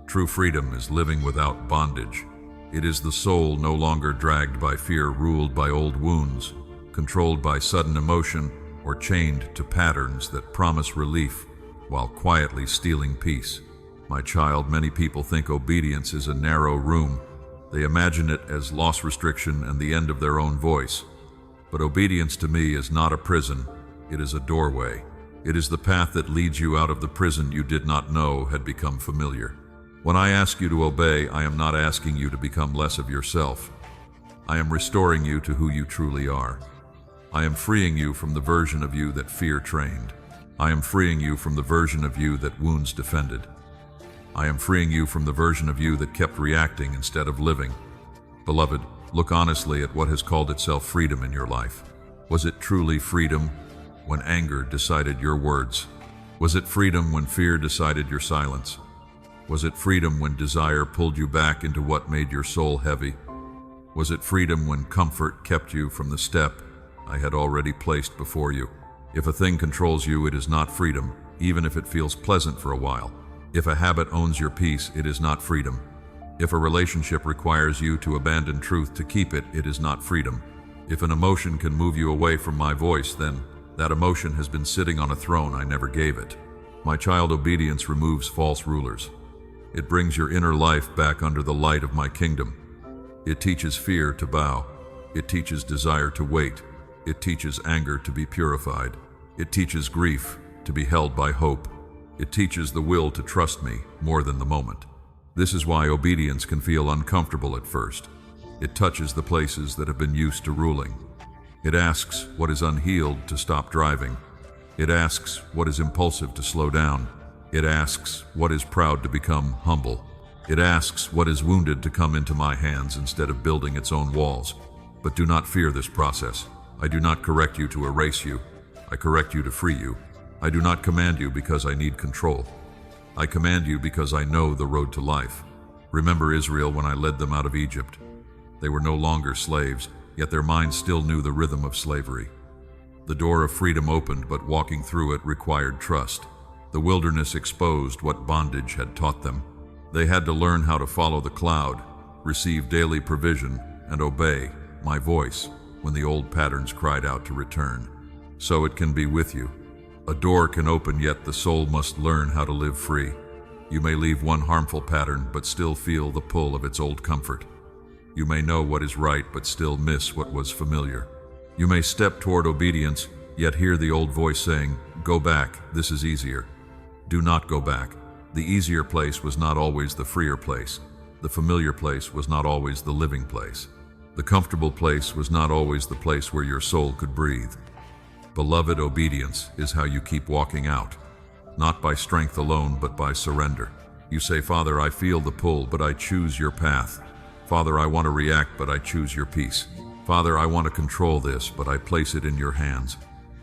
True freedom is living without bondage. It is the soul no longer dragged by fear, ruled by old wounds, controlled by sudden emotion, or chained to patterns that promise relief while quietly stealing peace. My child, many people think obedience is a narrow room. They imagine it as loss restriction and the end of their own voice. But obedience to me is not a prison, it is a doorway. It is the path that leads you out of the prison you did not know had become familiar. When I ask you to obey, I am not asking you to become less of yourself. I am restoring you to who you truly are. I am freeing you from the version of you that fear trained. I am freeing you from the version of you that wounds defended. I am freeing you from the version of you that kept reacting instead of living. Beloved, look honestly at what has called itself freedom in your life. Was it truly freedom when anger decided your words? Was it freedom when fear decided your silence? Was it freedom when desire pulled you back into what made your soul heavy? Was it freedom when comfort kept you from the step I had already placed before you? If a thing controls you, it is not freedom, even if it feels pleasant for a while. If a habit owns your peace, it is not freedom. If a relationship requires you to abandon truth to keep it, it is not freedom. If an emotion can move you away from my voice, then that emotion has been sitting on a throne I never gave it. My child, obedience removes false rulers. It brings your inner life back under the light of my kingdom. It teaches fear to bow. It teaches desire to wait. It teaches anger to be purified. It teaches grief to be held by hope. It teaches the will to trust me more than the moment. This is why obedience can feel uncomfortable at first. It touches the places that have been used to ruling. It asks what is unhealed to stop driving. It asks what is impulsive to slow down. It asks what is proud to become humble. It asks what is wounded to come into my hands instead of building its own walls. But do not fear this process. I do not correct you to erase you. I correct you to free you. I do not command you because I need control. I command you because I know the road to life. Remember Israel when I led them out of Egypt. They were no longer slaves, yet their minds still knew the rhythm of slavery. The door of freedom opened, but walking through it required trust. The wilderness exposed what bondage had taught them. They had to learn how to follow the cloud, receive daily provision, and obey my voice when the old patterns cried out to return. So it can be with you. A door can open, yet the soul must learn how to live free. You may leave one harmful pattern, but still feel the pull of its old comfort. You may know what is right, but still miss what was familiar. You may step toward obedience, yet hear the old voice saying, "Go back, this is easier." Do not go back. The easier place was not always the freer place. The familiar place was not always the living place. The comfortable place was not always the place where your soul could breathe. Beloved, obedience is how you keep walking out, not by strength alone, but by surrender. You say, "Father, I feel the pull, but I choose your path. Father, I want to react, but I choose your peace. Father, I want to control this, but I place it in your hands.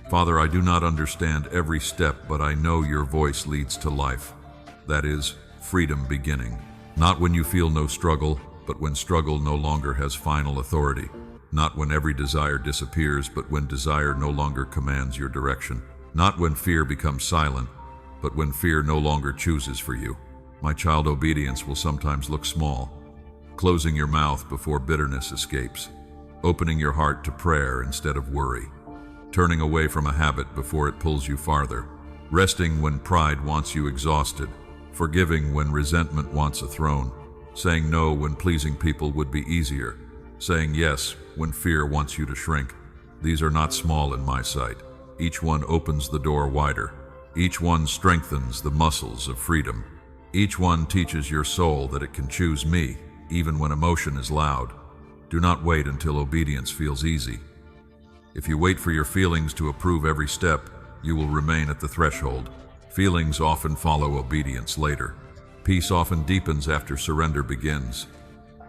Father, I do not understand every step, but I know your voice leads to life." That is, freedom beginning. Not when you feel no struggle, but when struggle no longer has final authority. Not when every desire disappears, but when desire no longer commands your direction. Not when fear becomes silent, but when fear no longer chooses for you. My child, obedience will sometimes look small. Closing your mouth before bitterness escapes. Opening your heart to prayer instead of worry. Turning away from a habit before it pulls you farther. Resting when pride wants you exhausted. Forgiving when resentment wants a throne. Saying no when pleasing people would be easier. Saying yes when fear wants you to shrink. These are not small in my sight. Each one opens the door wider. Each one strengthens the muscles of freedom. Each one teaches your soul that it can choose me, even when emotion is loud. Do not wait until obedience feels easy. If you wait for your feelings to approve every step, you will remain at the threshold. Feelings often follow obedience later. Peace often deepens after surrender begins.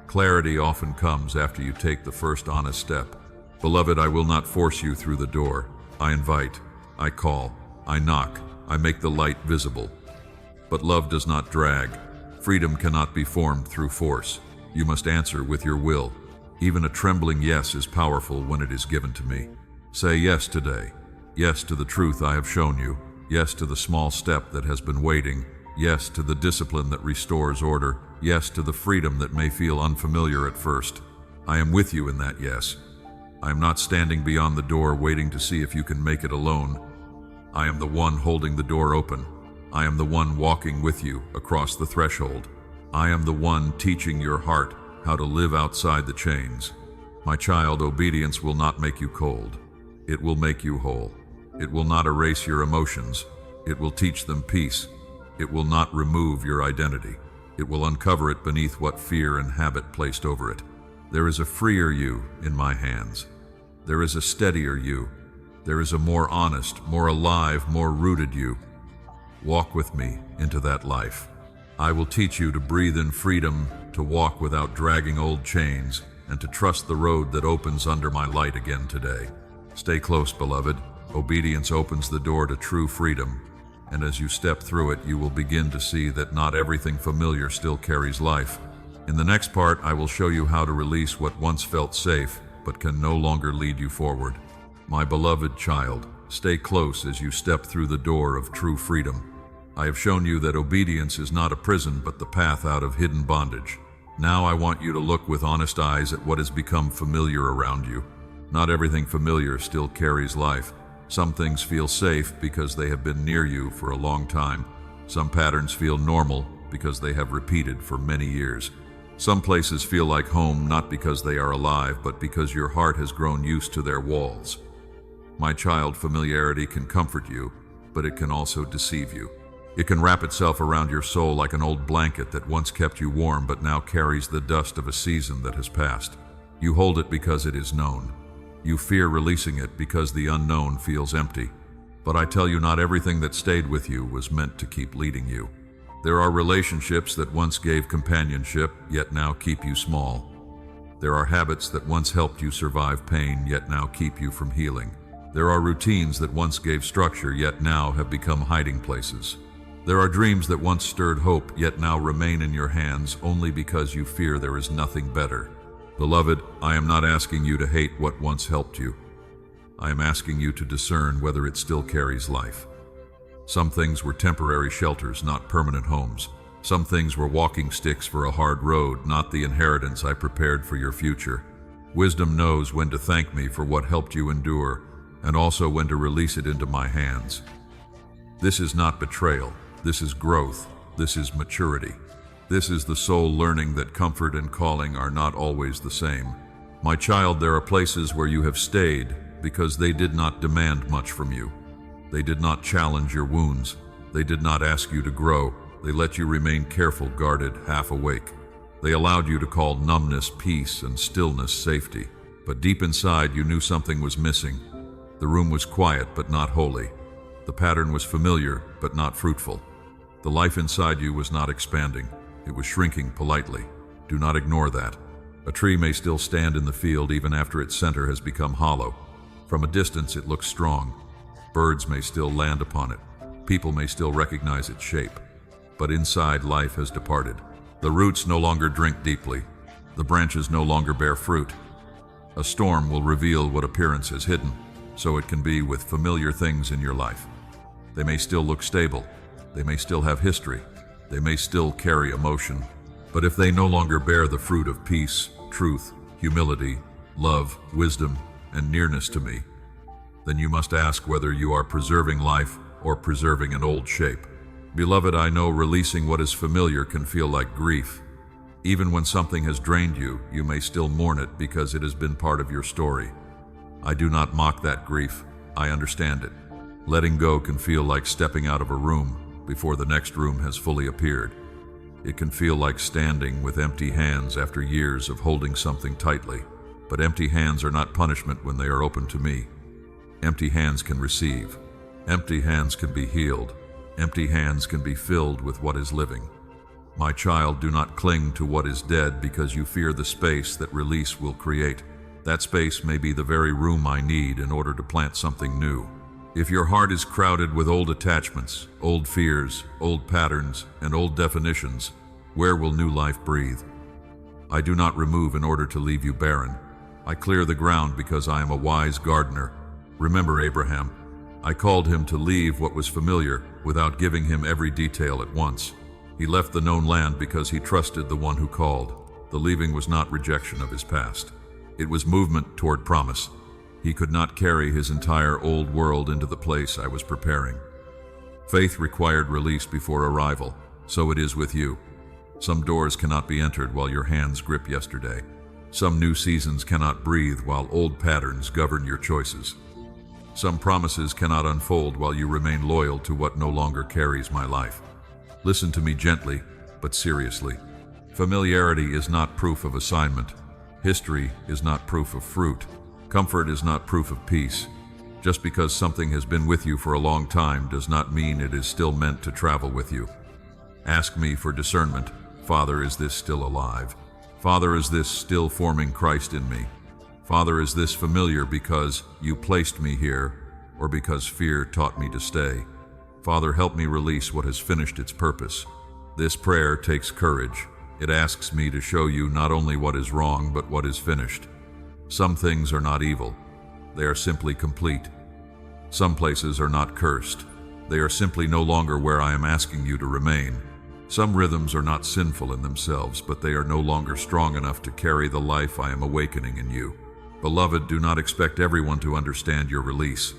Clarity often comes after you take the first honest step. Beloved, I will not force you through the door. I invite, I call, I knock, I make the light visible. But love does not drag. Freedom cannot be formed through force. You must answer with your will. Even a trembling yes is powerful when it is given to me. Say yes today. Yes to the truth I have shown you. Yes to the small step that has been waiting. Yes to the discipline that restores order. Yes to the freedom that may feel unfamiliar at first. I am with you in that yes. I am not standing beyond the door waiting to see if you can make it alone. I am the one holding the door open. I am the one walking with you across the threshold. I am the one teaching your heart how to live outside the chains. My child, obedience will not make you cold. It will make you whole. It will not erase your emotions. It will teach them peace. It will not remove your identity. It will uncover it beneath what fear and habit placed over it. There is a freer you in my hands. There is a steadier you. There is a more honest, more alive, more rooted you. Walk with me into that life. I will teach you to breathe in freedom, to walk without dragging old chains, and to trust the road that opens under my light again today. Stay close, beloved. Obedience opens the door to true freedom, and as you step through it, you will begin to see that not everything familiar still carries life. In the next part, I will show you how to release what once felt safe, but can no longer lead you forward. My beloved child, stay close as you step through the door of true freedom. I have shown you that obedience is not a prison, but the path out of hidden bondage. Now I want you to look with honest eyes at what has become familiar around you. Not everything familiar still carries life. Some things feel safe because they have been near you for a long time. Some patterns feel normal because they have repeated for many years. Some places feel like home not because they are alive, but because your heart has grown used to their walls. My child, familiarity can comfort you, but it can also deceive you. It can wrap itself around your soul like an old blanket that once kept you warm but now carries the dust of a season that has passed. You hold it because it is known. You fear releasing it because the unknown feels empty. But I tell you, not everything that stayed with you was meant to keep leading you. There are relationships that once gave companionship, yet now keep you small. There are habits that once helped you survive pain, yet now keep you from healing. There are routines that once gave structure, yet now have become hiding places. There are dreams that once stirred hope, yet now remain in your hands only because you fear there is nothing better. Beloved, I am not asking you to hate what once helped you. I am asking you to discern whether it still carries life. Some things were temporary shelters, not permanent homes. Some things were walking sticks for a hard road, not the inheritance I prepared for your future. Wisdom knows when to thank me for what helped you endure, and also when to release it into my hands. This is not betrayal. This is growth. This is maturity. This is the soul learning that comfort and calling are not always the same. My child, there are places where you have stayed because they did not demand much from you. They did not challenge your wounds. They did not ask you to grow. They let you remain careful, guarded, half awake. They allowed you to call numbness peace and stillness safety. But deep inside, you knew something was missing. The room was quiet but not holy. The pattern was familiar but not fruitful. The life inside you was not expanding. It was shrinking politely. Do not ignore that. A tree may still stand in the field even after its center has become hollow. From a distance, it looks strong. Birds may still land upon it. People may still recognize its shape. But inside, life has departed. The roots no longer drink deeply. The branches no longer bear fruit. A storm will reveal what appearance is hidden. So it can be with familiar things in your life. They may still look stable. They may still have history. They may still carry emotion. But if they no longer bear the fruit of peace, truth, humility, love, wisdom, and nearness to me, then you must ask whether you are preserving life or preserving an old shape. Beloved, I know releasing what is familiar can feel like grief. Even when something has drained you, you may still mourn it because it has been part of your story. I do not mock that grief. I understand it. Letting go can feel like stepping out of a room before the next room has fully appeared. It can feel like standing with empty hands after years of holding something tightly. But empty hands are not punishment when they are open to me. Empty hands can receive. Empty hands can be healed. Empty hands can be filled with what is living. My child, do not cling to what is dead because you fear the space that release will create. That space may be the very room I need in order to plant something new. If your heart is crowded with old attachments, old fears, old patterns, and old definitions, where will new life breathe? I do not remove in order to leave you barren. I clear the ground because I am a wise gardener. Remember Abraham. I called him to leave what was familiar without giving him every detail at once. He left the known land because he trusted the one who called. The leaving was not rejection of his past. It was movement toward promise. He could not carry his entire old world into the place I was preparing. Faith required release before arrival. So it is with you. Some doors cannot be entered while your hands grip yesterday. Some new seasons cannot breathe while old patterns govern your choices. Some promises cannot unfold while you remain loyal to what no longer carries my life. Listen to me gently, but seriously. Familiarity is not proof of assignment. History is not proof of fruit. Comfort is not proof of peace. Just because something has been with you for a long time does not mean it is still meant to travel with you. Ask me for discernment. Father, is this still alive? Father, is this still forming Christ in me? Father, is this familiar because you placed me here or because fear taught me to stay? Father, help me release what has finished its purpose. This prayer takes courage. It asks me to show you not only what is wrong, but what is finished. Some things are not evil. They are simply complete. Some places are not cursed. They are simply no longer where I am asking you to remain. Some rhythms are not sinful in themselves, but they are no longer strong enough to carry the life I am awakening in you. Beloved, do not expect everyone to understand your release.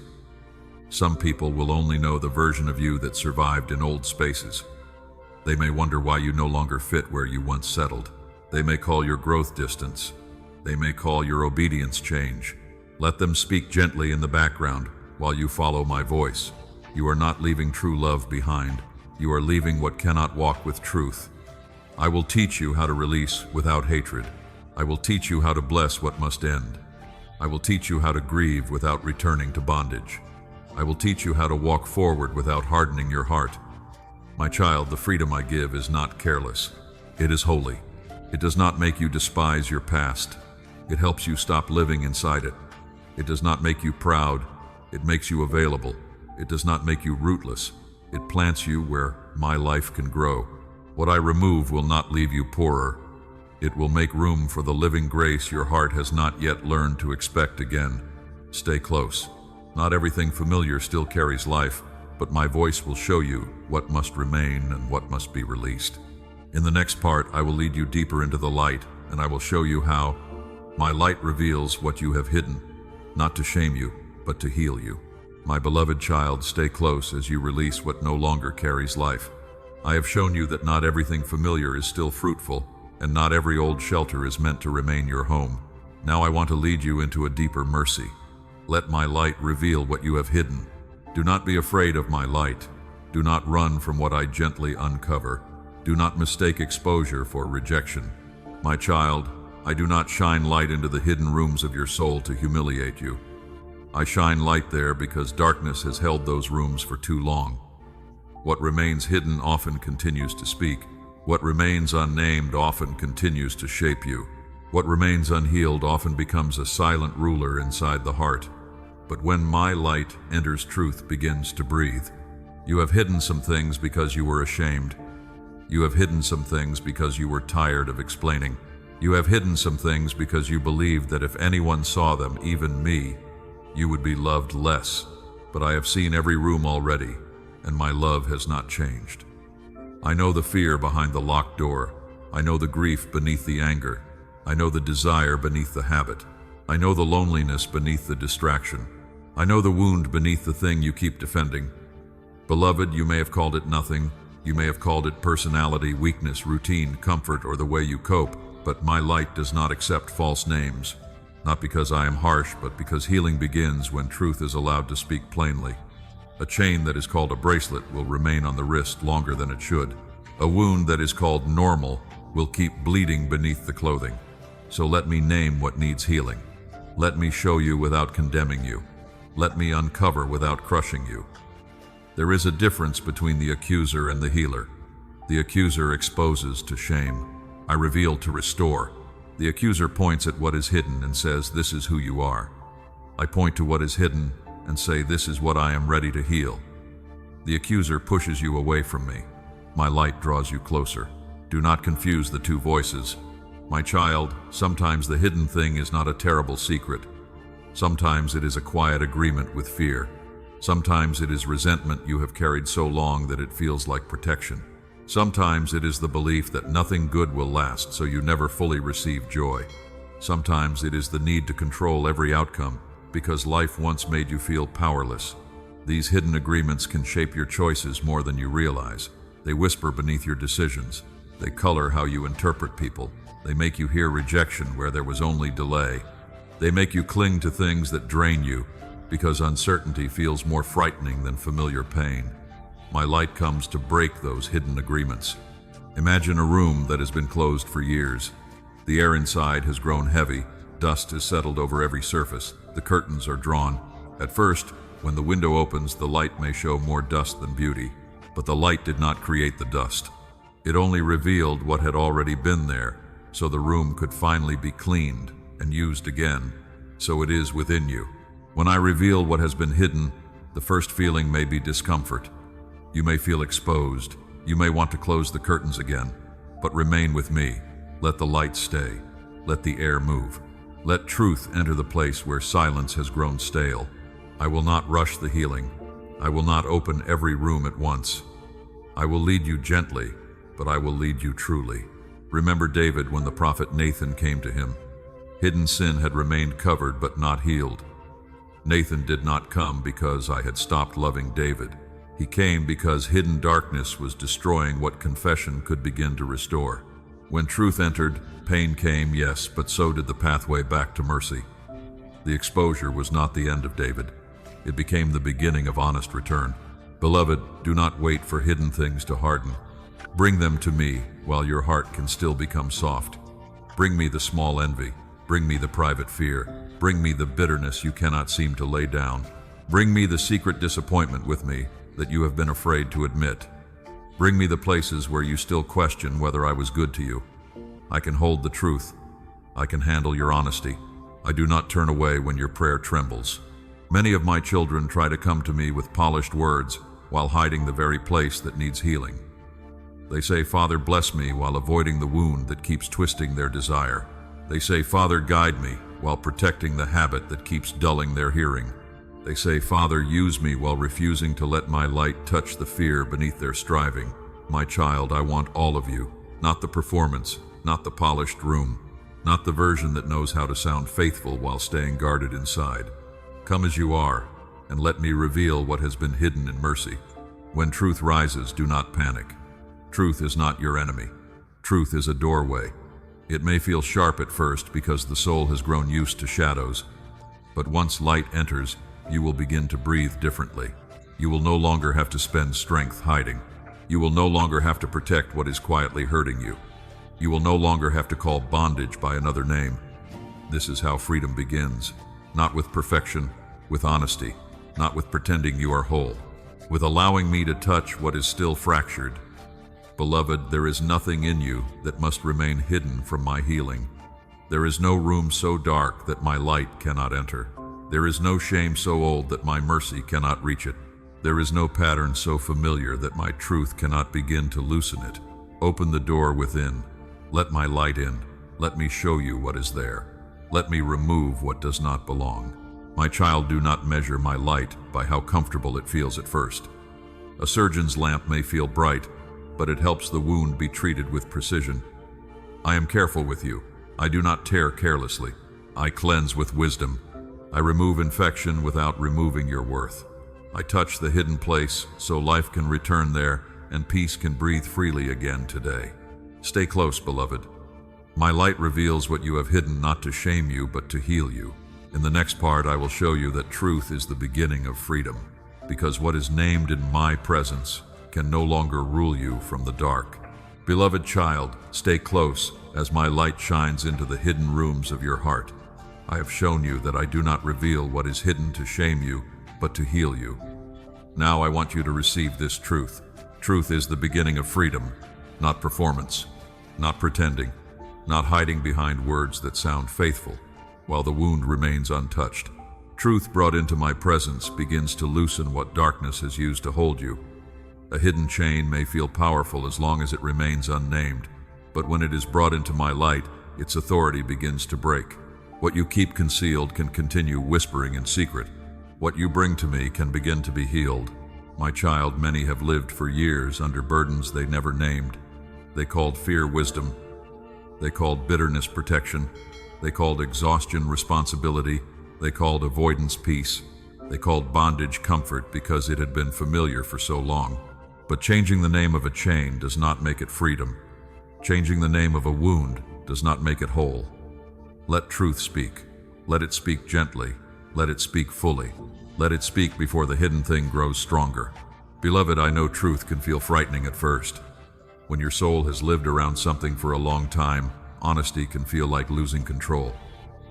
Some people will only know the version of you that survived in old spaces. They may wonder why you no longer fit where you once settled. They may call your growth distance. They may call your obedience change. Let them speak gently in the background while you follow my voice. You are not leaving true love behind. You are leaving what cannot walk with truth. I will teach you how to release without hatred. I will teach you how to bless what must end. I will teach you how to grieve without returning to bondage. I will teach you how to walk forward without hardening your heart. My child, the freedom I give is not careless. It is holy. It does not make you despise your past. It helps you stop living inside it. It does not make you proud. It makes you available. It does not make you rootless. It plants you where my life can grow. What I remove will not leave you poorer. It will make room for the living grace your heart has not yet learned to expect again. Stay close. Not everything familiar still carries life, but my voice will show you what must remain and what must be released. In the next part, I will lead you deeper into the light, and I will show you how my light reveals what you have hidden, not to shame you, but to heal you. My beloved child, stay close as you release what no longer carries life. I have shown you that not everything familiar is still fruitful, and not every old shelter is meant to remain your home. Now I want to lead you into a deeper mercy. Let my light reveal what you have hidden. Do not be afraid of my light. Do not run from what I gently uncover. Do not mistake exposure for rejection. My child, I do not shine light into the hidden rooms of your soul to humiliate you. I shine light there because darkness has held those rooms for too long. What remains hidden often continues to speak. What remains unnamed often continues to shape you. What remains unhealed often becomes a silent ruler inside the heart. But when my light enters, truth begins to breathe. You have hidden some things because you were ashamed. You have hidden some things because you were tired of explaining. You have hidden some things because you believed that if anyone saw them, even me, you would be loved less. But I have seen every room already, and my love has not changed. I know the fear behind the locked door. I know the grief beneath the anger. I know the desire beneath the habit. I know the loneliness beneath the distraction. I know the wound beneath the thing you keep defending. Beloved, you may have called it nothing. You may have called it personality, weakness, routine, comfort, or the way you cope, but my light does not accept false names. Not because I am harsh, but because healing begins when truth is allowed to speak plainly. A chain that is called a bracelet will remain on the wrist longer than it should. A wound that is called normal will keep bleeding beneath the clothing. So let me name what needs healing. Let me show you without condemning you. Let me uncover without crushing you. There is a difference between the accuser and the healer. The accuser exposes to shame. I reveal to restore. The accuser points at what is hidden and says, "This is who you are." I point to what is hidden and say, "This is what I am ready to heal." The accuser pushes you away from me. My light draws you closer. Do not confuse the two voices. My child, sometimes the hidden thing is not a terrible secret. Sometimes it is a quiet agreement with fear. Sometimes it is resentment you have carried so long that it feels like protection. Sometimes it is the belief that nothing good will last, so you never fully receive joy. Sometimes it is the need to control every outcome, because life once made you feel powerless. These hidden agreements can shape your choices more than you realize. They whisper beneath your decisions. They color how you interpret people. They make you hear rejection where there was only delay. They make you cling to things that drain you, because uncertainty feels more frightening than familiar pain. My light comes to break those hidden agreements. Imagine a room that has been closed for years. The air inside has grown heavy. Dust has settled over every surface. The curtains are drawn. At first, when the window opens, the light may show more dust than beauty. But the light did not create the dust. It only revealed what had already been there, so the room could finally be cleaned and used again. So it is within you. When I reveal what has been hidden, the first feeling may be discomfort. You may feel exposed. You may want to close the curtains again. But remain with me. Let the light stay. Let the air move. Let truth enter the place where silence has grown stale. I will not rush the healing. I will not open every room at once. I will lead you gently, but I will lead you truly. Remember David when the prophet Nathan came to him. Hidden sin had remained covered but not healed. Nathan did not come because I had stopped loving David. He came because hidden darkness was destroying what confession could begin to restore. When truth entered, pain came, yes, but so did the pathway back to mercy. The exposure was not the end of David. It became the beginning of honest return. Beloved, do not wait for hidden things to harden. Bring them to me while your heart can still become soft. Bring me the small envy. Bring me the private fear. Bring me the bitterness you cannot seem to lay down. Bring me the secret disappointment with me that you have been afraid to admit. Bring me the places where you still question whether I was good to you. I can hold the truth. I can handle your honesty. I do not turn away when your prayer trembles. Many of my children try to come to me with polished words while hiding the very place that needs healing. They say, "Father, bless me," while avoiding the wound that keeps twisting their desire. They say, "Father, guide me," while protecting the habit that keeps dulling their hearing. They say, "Father, use me," while refusing to let my light touch the fear beneath their striving. My child, I want all of you, not the performance, not the polished room, not the version that knows how to sound faithful while staying guarded inside. Come as you are, and let me reveal what has been hidden in mercy. When truth rises, do not panic. Truth is not your enemy. Truth is a doorway. It may feel sharp at first because the soul has grown used to shadows, but once light enters, you will begin to breathe differently. You will no longer have to spend strength hiding. You will no longer have to protect what is quietly hurting you. You will no longer have to call bondage by another name. This is how freedom begins, not with perfection, with honesty, not with pretending you are whole, with allowing me to touch what is still fractured. Beloved, there is nothing in you that must remain hidden from my healing. There is no room so dark that my light cannot enter. There is no shame so old that my mercy cannot reach it. There is no pattern so familiar that my truth cannot begin to loosen it. Open the door within. Let my light in. Let me show you what is there. Let me remove what does not belong. My child, do not measure my light by how comfortable it feels at first. A surgeon's lamp may feel bright, but it helps the wound be treated with precision. I am careful with you. I do not tear carelessly. I cleanse with wisdom. I remove infection without removing your worth. I touch the hidden place so life can return there and peace can breathe freely again today. Stay close, beloved. My light reveals what you have hidden, not to shame you, but to heal you. In the next part, I will show you that truth is the beginning of freedom, because what is named in my presence can no longer rule you from the dark. Beloved child, stay close as my light shines into the hidden rooms of your heart. I have shown you that I do not reveal what is hidden to shame you, but to heal you. Now I want you to receive this truth. Truth is the beginning of freedom. not performance, not pretending, not hiding behind words that sound faithful, while the wound remains untouched. Truth brought into my presence begins to loosen what darkness has used to hold you. A hidden chain may feel powerful as long as it remains unnamed, but when it is brought into my light, its authority begins to break. What you keep concealed can continue whispering in secret. What you bring to me can begin to be healed. My child, many have lived for years under burdens they never named. They called fear wisdom. They called bitterness protection. They called exhaustion responsibility. They called avoidance peace. They called bondage comfort because it had been familiar for so long. But changing the name of a chain does not make it freedom. Changing the name of a wound does not make it whole. Let truth speak. Let it speak gently. Let it speak fully. Let it speak before the hidden thing grows stronger. Beloved, I know truth can feel frightening at first. When your soul has lived around something for a long time, honesty can feel like losing control.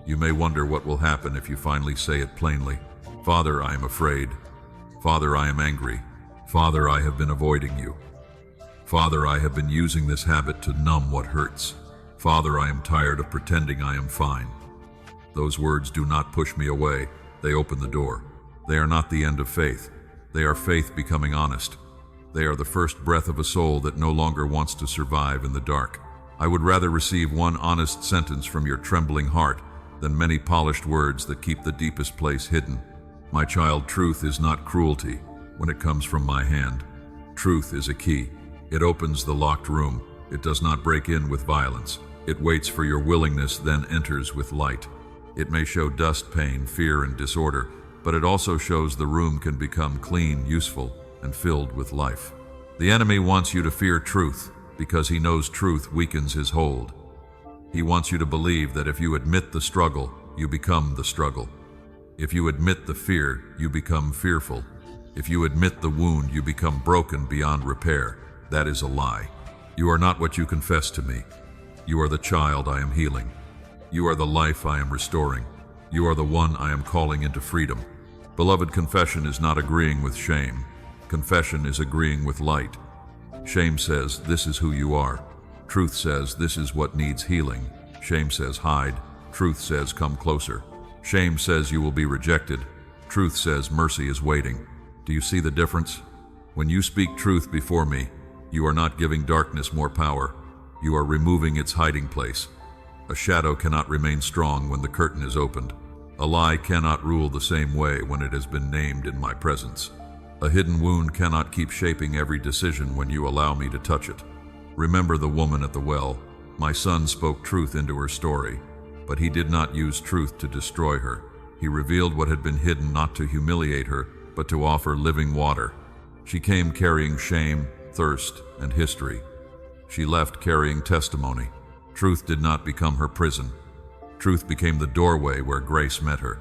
You may wonder what will happen if you finally say it plainly. Father, I am afraid. Father, I am angry. Father, I have been avoiding you. Father, I have been using this habit to numb what hurts. Father, I am tired of pretending I am fine. Those words do not push me away. They open the door. They are not the end of faith. They are faith becoming honest. They are the first breath of a soul that no longer wants to survive in the dark. I would rather receive one honest sentence from your trembling heart than many polished words that keep the deepest place hidden. My child, truth is not cruelty when it comes from my hand. Truth is a key. It opens the locked room. It does not break in with violence. It waits for your willingness, then enters with light. It may show dust, pain, fear, and disorder, but it also shows the room can become clean, useful, and filled with life. The enemy wants you to fear truth because he knows truth weakens his hold. He wants you to believe that if you admit the struggle, you become the struggle. If you admit the fear, you become fearful. If you admit the wound, you become broken beyond repair. That is a lie. You are not what you confess to me. You are the child I am healing. You are the life I am restoring. You are the one I am calling into freedom. Beloved, confession is not agreeing with shame. Confession is agreeing with light. Shame says, this is who you are. Truth says, this is what needs healing. Shame says, hide. Truth says, come closer. Shame says you will be rejected. Truth says, mercy is waiting. Do you see the difference? When you speak truth before me, you are not giving darkness more power. You are removing its hiding place. A shadow cannot remain strong when the curtain is opened. A lie cannot rule the same way when it has been named in my presence. A hidden wound cannot keep shaping every decision when you allow me to touch it. Remember the woman at the well. My son spoke truth into her story, but he did not use truth to destroy her. He revealed what had been hidden not to humiliate her, but to offer living water. She came carrying shame, thirst, and history. She left carrying testimony. Truth did not become her prison. Truth became the doorway where grace met her.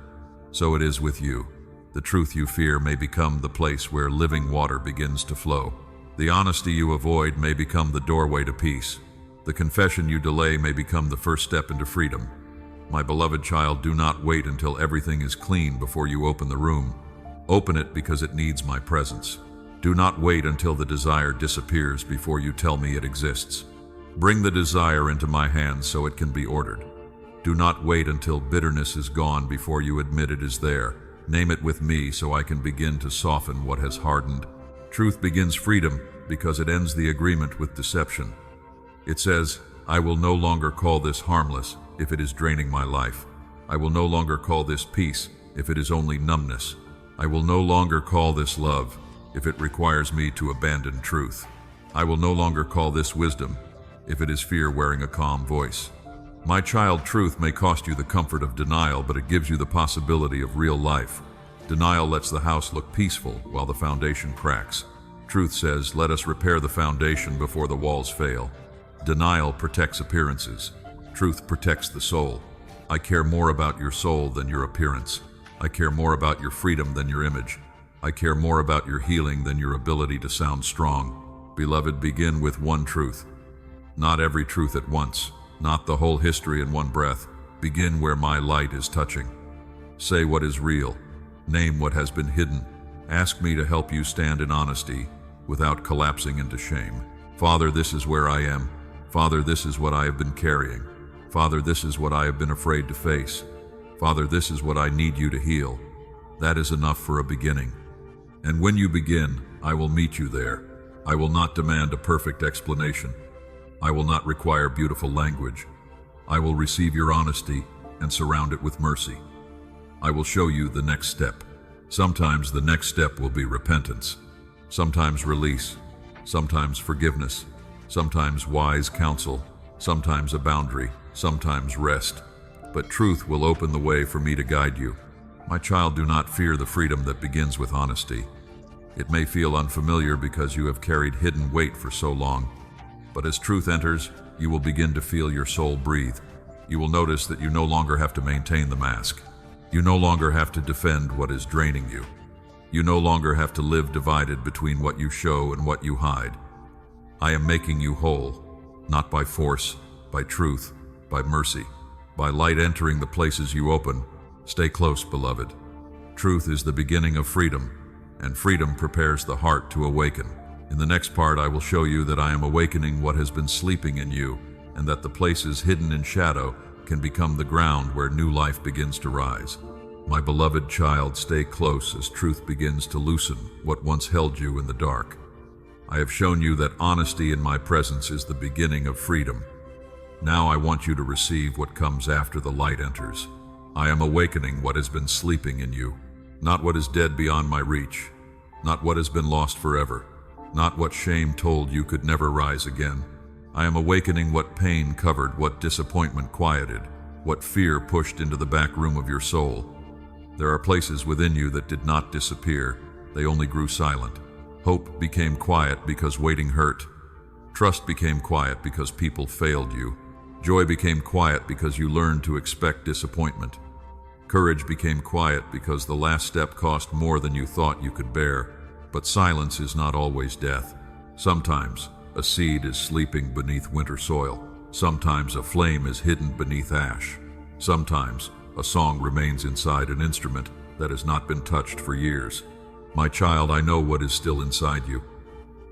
So it is with you. The truth you fear may become the place where living water begins to flow. The honesty you avoid may become the doorway to peace. The confession you delay may become the first step into freedom. My beloved child, do not wait until everything is clean before you open the room. Open it because it needs my presence. Do not wait until the desire disappears before you tell me it exists. Bring the desire into my hands so it can be ordered. Do not wait until bitterness is gone before you admit it is there. Name it with me so I can begin to soften what has hardened. Truth begins freedom because it ends the agreement with deception. It says, I will no longer call this harmless if it is draining my life. I will no longer call this peace if it is only numbness. I will no longer call this love if it requires me to abandon truth. I will no longer call this wisdom if it is fear wearing a calm voice. My child, truth may cost you the comfort of denial, but it gives you the possibility of real life. Denial lets the house look peaceful while the foundation cracks. Truth says, let us repair the foundation before the walls fail. Denial protects appearances. Truth protects the soul. I care more about your soul than your appearance. I care more about your freedom than your image. I care more about your healing than your ability to sound strong. Beloved, begin with one truth. Not every truth at once, not the whole history in one breath. Begin where my light is touching. Say what is real. Name what has been hidden. Ask me to help you stand in honesty without collapsing into shame. Father, this is where I am. Father, this is what I have been carrying. Father, this is what I have been afraid to face. Father, this is what I need you to heal. That is enough for a beginning. And when you begin, I will meet you there. I will not demand a perfect explanation. I will not require beautiful language. I will receive your honesty and surround it with mercy. I will show you the next step. Sometimes the next step will be repentance. Sometimes release. Sometimes forgiveness. Sometimes wise counsel. Sometimes a boundary. Sometimes rest. But truth will open the way for me to guide you. My child, do not fear the freedom that begins with honesty. It may feel unfamiliar because you have carried hidden weight for so long. But as truth enters, you will begin to feel your soul breathe. You will notice that you no longer have to maintain the mask. You no longer have to defend what is draining you. You no longer have to live divided between what you show and what you hide. I am making you whole, not by force, by truth, by mercy, by light entering the places you open. Stay close, beloved. Truth is the beginning of freedom, and freedom prepares the heart to awaken. In the next part, I will show you that I am awakening what has been sleeping in you, and that the places hidden in shadow can become the ground where new life begins to rise. My beloved child, stay close as truth begins to loosen what once held you in the dark. I have shown you that honesty in my presence is the beginning of freedom. Now I want you to receive what comes after the light enters. I am awakening what has been sleeping in you, not what is dead beyond my reach, not what has been lost forever, not what shame told you could never rise again. I am awakening what pain covered, what disappointment quieted, what fear pushed into the back room of your soul. There are places within you that did not disappear, they only grew silent. Hope became quiet because waiting hurt. Trust became quiet because people failed you. Joy became quiet because you learned to expect disappointment. Courage became quiet because the last step cost more than you thought you could bear. But silence is not always death. Sometimes a seed is sleeping beneath winter soil. Sometimes a flame is hidden beneath ash. Sometimes a song remains inside an instrument that has not been touched for years. My child, I know what is still inside you.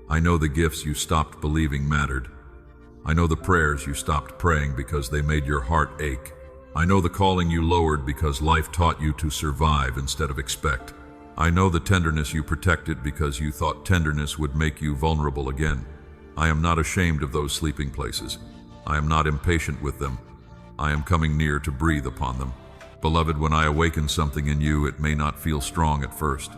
I know the gifts you stopped believing mattered. I know the prayers you stopped praying because they made your heart ache. I know the calling you lowered because life taught you to survive instead of expect. I know the tenderness you protected because you thought tenderness would make you vulnerable again. I am not ashamed of those sleeping places. I am not impatient with them. I am coming near to breathe upon them. Beloved, when I awaken something in you, it may not feel strong at first.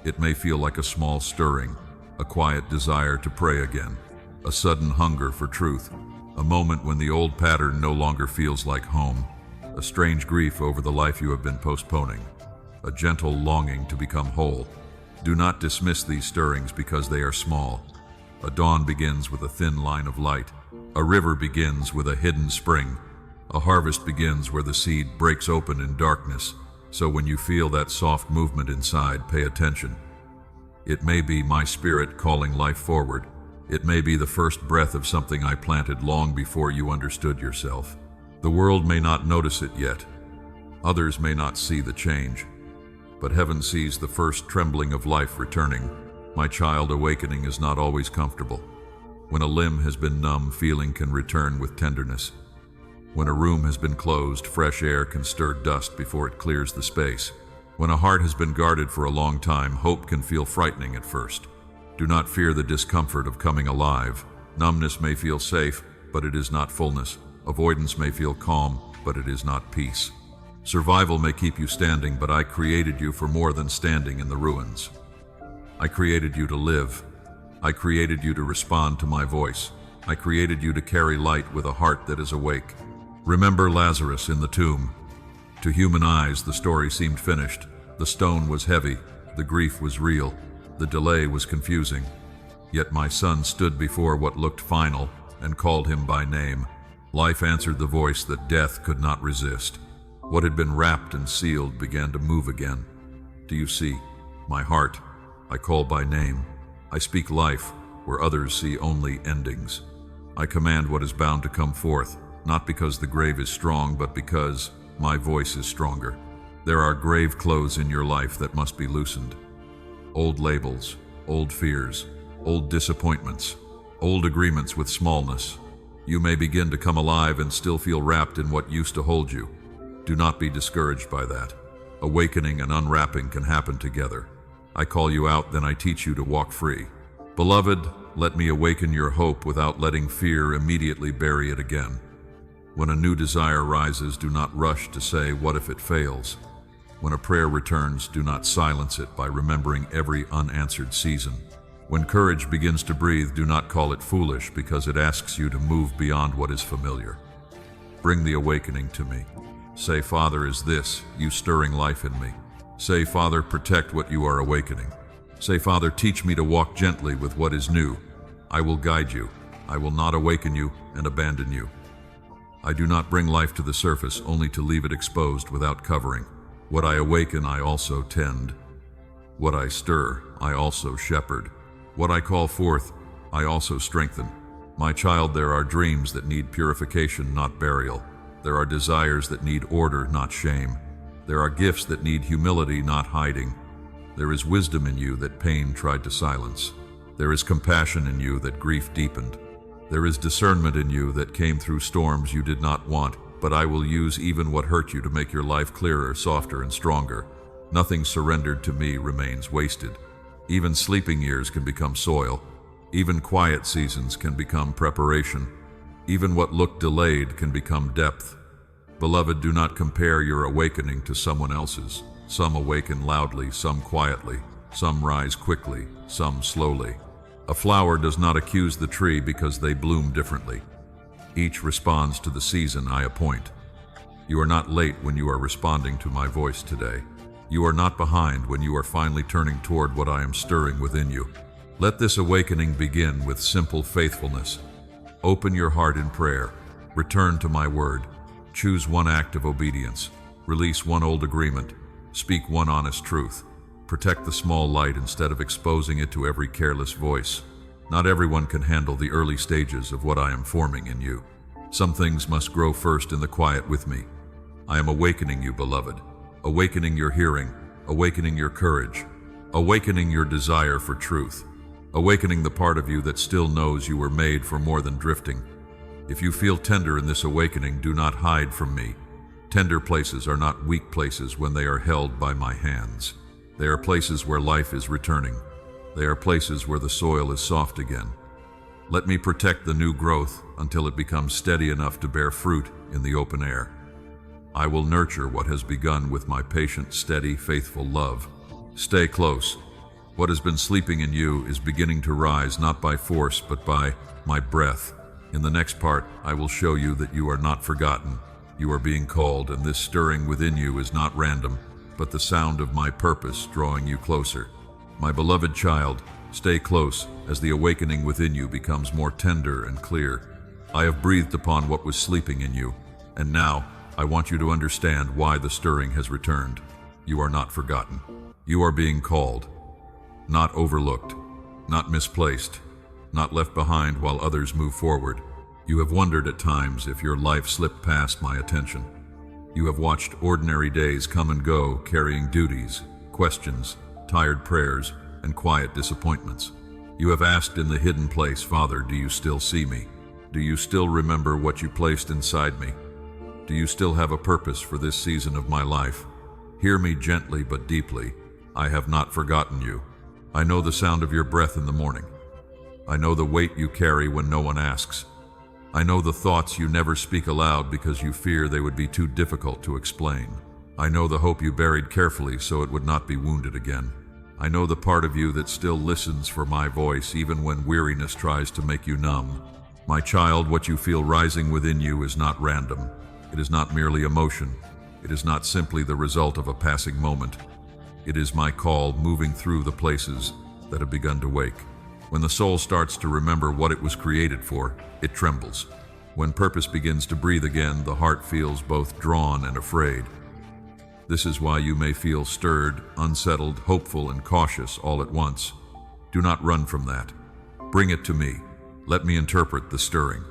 It may feel like a small stirring, a quiet desire to pray again, a sudden hunger for truth, a moment when the old pattern no longer feels like home, a strange grief over the life you have been postponing, a gentle longing to become whole. Do not dismiss these stirrings because they are small. A dawn begins with a thin line of light. A river begins with a hidden spring. A harvest begins where the seed breaks open in darkness. So when you feel that soft movement inside, pay attention. It may be my spirit calling life forward. It may be the first breath of something I planted long before you understood yourself. The world may not notice it yet. Others may not see the change. But heaven sees the first trembling of life returning. My child, awakening is not always comfortable. When a limb has been numb, feeling can return with tenderness. When a room has been closed, fresh air can stir dust before it clears the space. When a heart has been guarded for a long time, hope can feel frightening at first. Do not fear the discomfort of coming alive. Numbness may feel safe, but it is not fullness. Avoidance may feel calm, but it is not peace. Survival may keep you standing, but I created you for more than standing in the ruins. I created you to live. I created you to respond to my voice. I created you to carry light with a heart that is awake. Remember Lazarus in the tomb. To human eyes, the story seemed finished. The stone was heavy. The grief was real. The delay was confusing. Yet my son stood before what looked final and called him by name. Life answered the voice that death could not resist. What had been wrapped and sealed began to move again. Do you see? My heart, I call by name. I speak life where others see only endings. I command what is bound to come forth, not because the grave is strong, but because my voice is stronger. There are grave clothes in your life that must be loosened. Old labels, old fears, old disappointments, old agreements with smallness. You may begin to come alive and still feel wrapped in what used to hold you. Do not be discouraged by that. Awakening and unwrapping can happen together. I call you out, then I teach you to walk free. Beloved, let me awaken your hope without letting fear immediately bury it again. When a new desire rises, do not rush to say, "What if it fails?" When a prayer returns, do not silence it by remembering every unanswered season. When courage begins to breathe, do not call it foolish because it asks you to move beyond what is familiar. Bring the awakening to me. Say, "Father, is this you stirring life in me?" Say, "Father, protect what you are awakening." Say, "Father, teach me to walk gently with what is new." I will guide you. I will not awaken you and abandon you. I do not bring life to the surface only to leave it exposed without covering. What I awaken, I also tend. What I stir, I also shepherd. What I call forth, I also strengthen. My child, there are dreams that need purification, not burial. There are desires that need order, not shame. There are gifts that need humility, not hiding. There is wisdom in you that pain tried to silence. There is compassion in you that grief deepened. There is discernment in you that came through storms you did not want, but I will use even what hurt you to make your life clearer, softer, and stronger. Nothing surrendered to me remains wasted. Even sleeping years can become soil. Even quiet seasons can become preparation. Even what looked delayed can become depth. Beloved, do not compare your awakening to someone else's. Some awaken loudly, some quietly, some rise quickly, some slowly. A flower does not accuse the tree because they bloom differently. Each responds to the season I appoint. You are not late when you are responding to my voice today. You are not behind when you are finally turning toward what I am stirring within you. Let this awakening begin with simple faithfulness. Open your heart in prayer. Return to my word. Choose one act of obedience. Release one old agreement. Speak one honest truth. Protect the small light instead of exposing it to every careless voice. Not everyone can handle the early stages of what I am forming in you. Some things must grow first in the quiet with me. I am awakening you, beloved. Awakening your hearing. Awakening your courage. Awakening your desire for truth. Awakening the part of you that still knows you were made for more than drifting. If you feel tender in this awakening, do not hide from me. Tender places are not weak places when they are held by my hands. They are places where life is returning. They are places where the soil is soft again. Let me protect the new growth until it becomes steady enough to bear fruit in the open air. I will nurture what has begun with my patient, steady, faithful love. Stay close. What has been sleeping in you is beginning to rise, not by force, but by my breath. In the next part, I will show you that you are not forgotten. You are being called, and this stirring within you is not random, but the sound of my purpose drawing you closer. My beloved child, stay close as the awakening within you becomes more tender and clear. I have breathed upon what was sleeping in you, and now I want you to understand why the stirring has returned. You are not forgotten. You are being called, not overlooked, not misplaced, not left behind while others move forward. You have wondered at times if your life slipped past my attention. You have watched ordinary days come and go, carrying duties, questions, tired prayers, and quiet disappointments. You have asked in the hidden place, "Father, do you still see me? Do you still remember what you placed inside me? Do you still have a purpose for this season of my life?" Hear me gently but deeply. I have not forgotten you. I know the sound of your breath in the morning. I know the weight you carry when no one asks. I know the thoughts you never speak aloud because you fear they would be too difficult to explain. I know the hope you buried carefully so it would not be wounded again. I know the part of you that still listens for my voice even when weariness tries to make you numb. My child, what you feel rising within you is not random. It is not merely emotion. It is not simply the result of a passing moment. It is my call moving through the places that have begun to wake. When the soul starts to remember what it was created for, it trembles. When purpose begins to breathe again, the heart feels both drawn and afraid. This is why you may feel stirred, unsettled, hopeful, and cautious all at once. Do not run from that. Bring it to me. Let me interpret the stirring.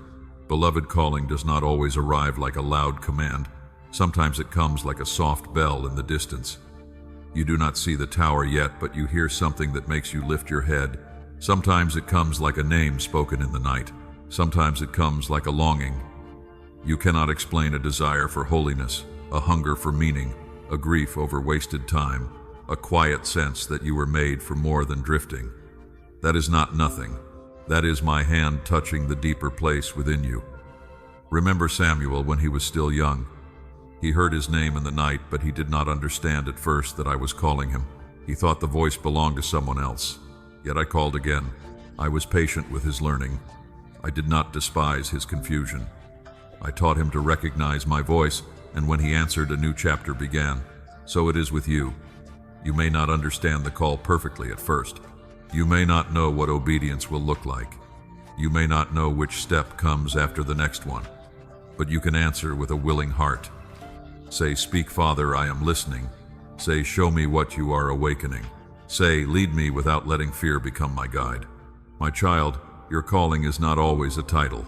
Beloved, calling does not always arrive like a loud command. Sometimes it comes like a soft bell in the distance. You do not see the tower yet, but you hear something that makes you lift your head. Sometimes it comes like a name spoken in the night. Sometimes it comes like a longing. You cannot explain a desire for holiness, a hunger for meaning, a grief over wasted time, a quiet sense that you were made for more than drifting. That is not nothing. That is my hand touching the deeper place within you. Remember Samuel when he was still young. He heard his name in the night, but he did not understand at first that I was calling him. He thought the voice belonged to someone else. Yet I called again. I was patient with his learning. I did not despise his confusion. I taught him to recognize my voice, and when he answered, a new chapter began. So it is with you. You may not understand the call perfectly at first. You may not know what obedience will look like. You may not know which step comes after the next one. But you can answer with a willing heart. Say, "Speak, Father, I am listening." Say, "Show me what you are awakening." Say, "Lead me without letting fear become my guide." My child, your calling is not always a title.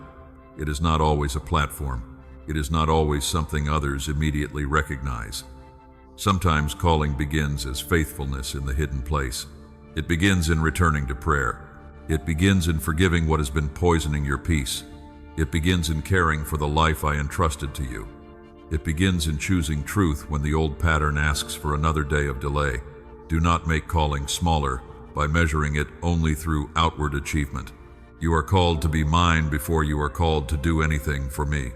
It is not always a platform. It is not always something others immediately recognize. Sometimes calling begins as faithfulness in the hidden place. It begins in returning to prayer. It begins in forgiving what has been poisoning your peace. It begins in caring for the life I entrusted to you. It begins in choosing truth when the old pattern asks for another day of delay. Do not make calling smaller by measuring it only through outward achievement. You are called to be mine before you are called to do anything for me.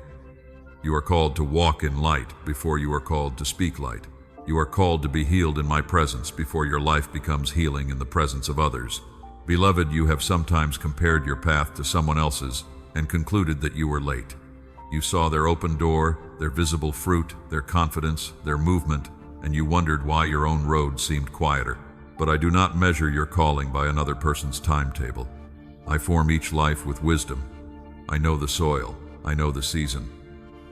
You are called to walk in light before you are called to speak light. You are called to be healed in my presence before your life becomes healing in the presence of others. Beloved, you have sometimes compared your path to someone else's and concluded that you were late. You saw their open door, their visible fruit, their confidence, their movement, and you wondered why your own road seemed quieter. But I do not measure your calling by another person's timetable. I form each life with wisdom. I know the soil. I know the season.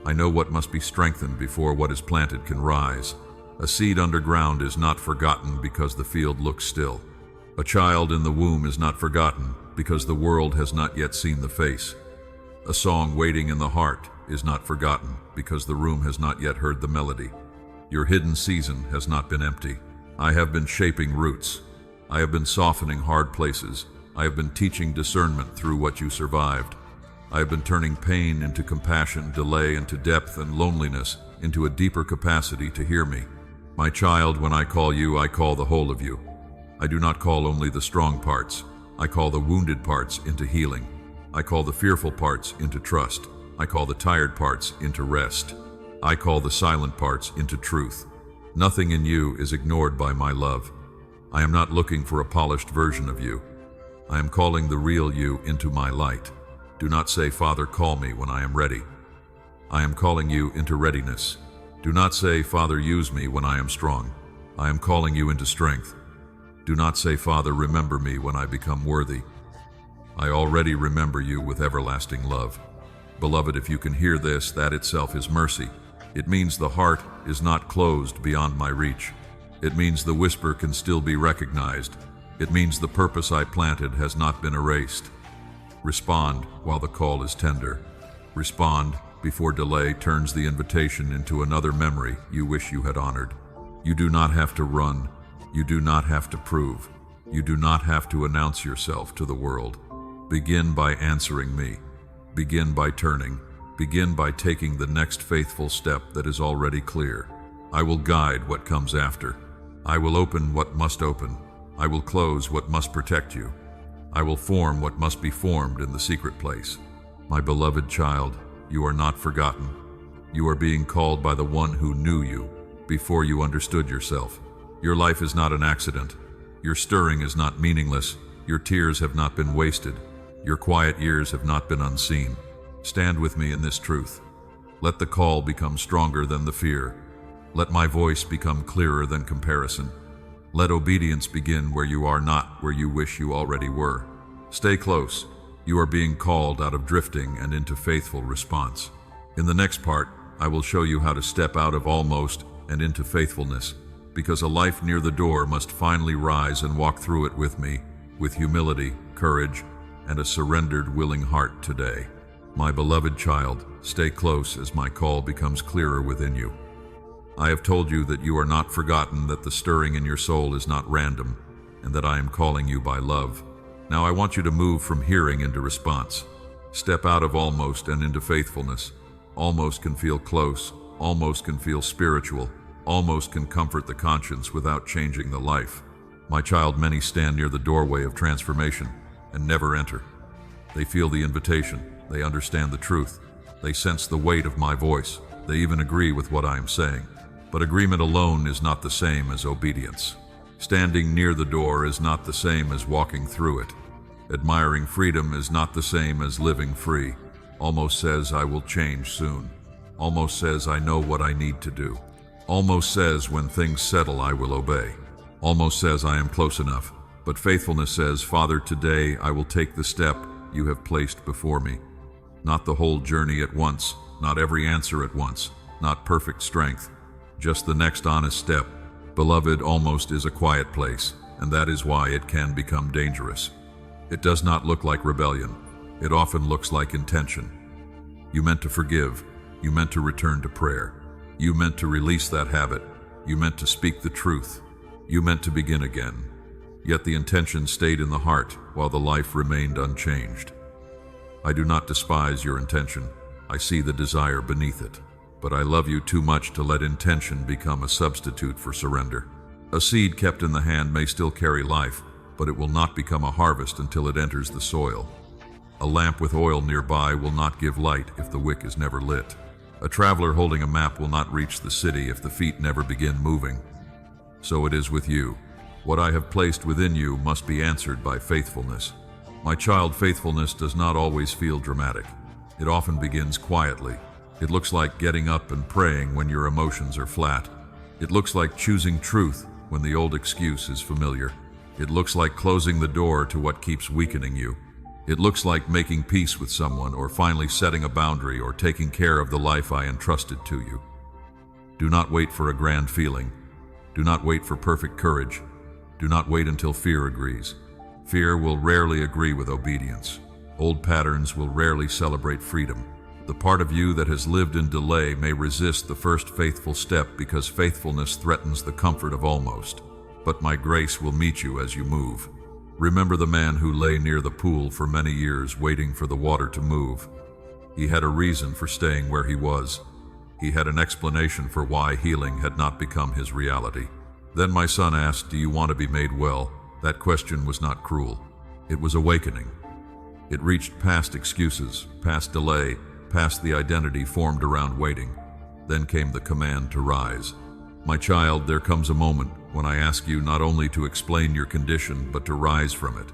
I know what must be strengthened before what is planted can rise. A seed underground is not forgotten because the field looks still. A child in the womb is not forgotten because the world has not yet seen the face. A song waiting in the heart is not forgotten because the room has not yet heard the melody. Your hidden season has not been empty. I have been shaping roots. I have been softening hard places. I have been teaching discernment through what you survived. I have been turning pain into compassion, delay into depth, and loneliness into a deeper capacity to hear me. My child, when I call you, I call the whole of you. I do not call only the strong parts. I call the wounded parts into healing. I call the fearful parts into trust. I call the tired parts into rest. I call the silent parts into truth. Nothing in you is ignored by my love. I am not looking for a polished version of you. I am calling the real you into my light. Do not say, "Father, call me," when I am ready. I am calling you into readiness. Do not say, "Father, use me," when I am strong. I am calling you into strength. Do not say, "Father, remember me," when I become worthy. I already remember you with everlasting love. Beloved, if you can hear this, that itself is mercy. It means the heart is not closed beyond my reach. It means the whisper can still be recognized. It means the purpose I planted has not been erased. Respond while the call is tender. Respond before delay turns the invitation into another memory you wish you had honored. You do not have to run. You do not have to prove. You do not have to announce yourself to the world. Begin by answering me. Begin by turning. Begin by taking the next faithful step that is already clear. I will guide what comes after. I will open what must open. I will close what must protect you. I will form what must be formed in the secret place. My beloved child, you are not forgotten. You are being called by the one who knew you before you understood yourself. Your life is not an accident. Your stirring is not meaningless. Your tears have not been wasted. Your quiet years have not been unseen. Stand with me in this truth. Let the call become stronger than the fear. Let my voice become clearer than comparison. Let obedience begin where you are, not where you wish you already were. Stay close. You are being called out of drifting and into faithful response. In the next part, I will show you how to step out of almost and into faithfulness, because a life near the door must finally rise and walk through it with me, with humility, courage, and a surrendered, willing heart today. My beloved child, stay close as my call becomes clearer within you. I have told you that you are not forgotten, that the stirring in your soul is not random, and that I am calling you by love. Now I want you to move from hearing into response. Step out of almost and into faithfulness. Almost can feel close, almost can feel spiritual, almost can comfort the conscience without changing the life. My child, many stand near the doorway of transformation and never enter. They feel the invitation, they understand the truth, they sense the weight of my voice, they even agree with what I am saying. But agreement alone is not the same as obedience. Standing near the door is not the same as walking through it. Admiring freedom is not the same as living free. Almost says I will change soon. Almost says I know what I need to do. Almost says when things settle I will obey. Almost says I am close enough. But faithfulness says, Father, today I will take the step you have placed before me. Not the whole journey at once, not every answer at once, not perfect strength, just the next honest step. Beloved, almost is a quiet place, and that is why it can become dangerous. It does not look like rebellion. It often looks like intention. You meant to forgive. You meant to return to prayer. You meant to release that habit. You meant to speak the truth. You meant to begin again. Yet the intention stayed in the heart while the life remained unchanged. I do not despise your intention. I see the desire beneath it. But I love you too much to let intention become a substitute for surrender. A seed kept in the hand may still carry life, but it will not become a harvest until it enters the soil. A lamp with oil nearby will not give light if the wick is never lit. A traveler holding a map will not reach the city if the feet never begin moving. So it is with you. What I have placed within you must be answered by faithfulness. My child, faithfulness does not always feel dramatic. It often begins quietly. It looks like getting up and praying when your emotions are flat. It looks like choosing truth when the old excuse is familiar. It looks like closing the door to what keeps weakening you. It looks like making peace with someone, or finally setting a boundary, or taking care of the life I entrusted to you. Do not wait for a grand feeling. Do not wait for perfect courage. Do not wait until fear agrees. Fear will rarely agree with obedience. Old patterns will rarely celebrate freedom. The part of you that has lived in delay may resist the first faithful step because faithfulness threatens the comfort of almost. But my grace will meet you as you move. Remember the man who lay near the pool for many years waiting for the water to move. He had a reason for staying where he was. He had an explanation for why healing had not become his reality. Then my son asked, "Do you want to be made well?" That question was not cruel. It was awakening. It reached past excuses, past delay, past the identity formed around waiting. Then came the command to rise. My child, there comes a moment when I ask you not only to explain your condition, but to rise from it.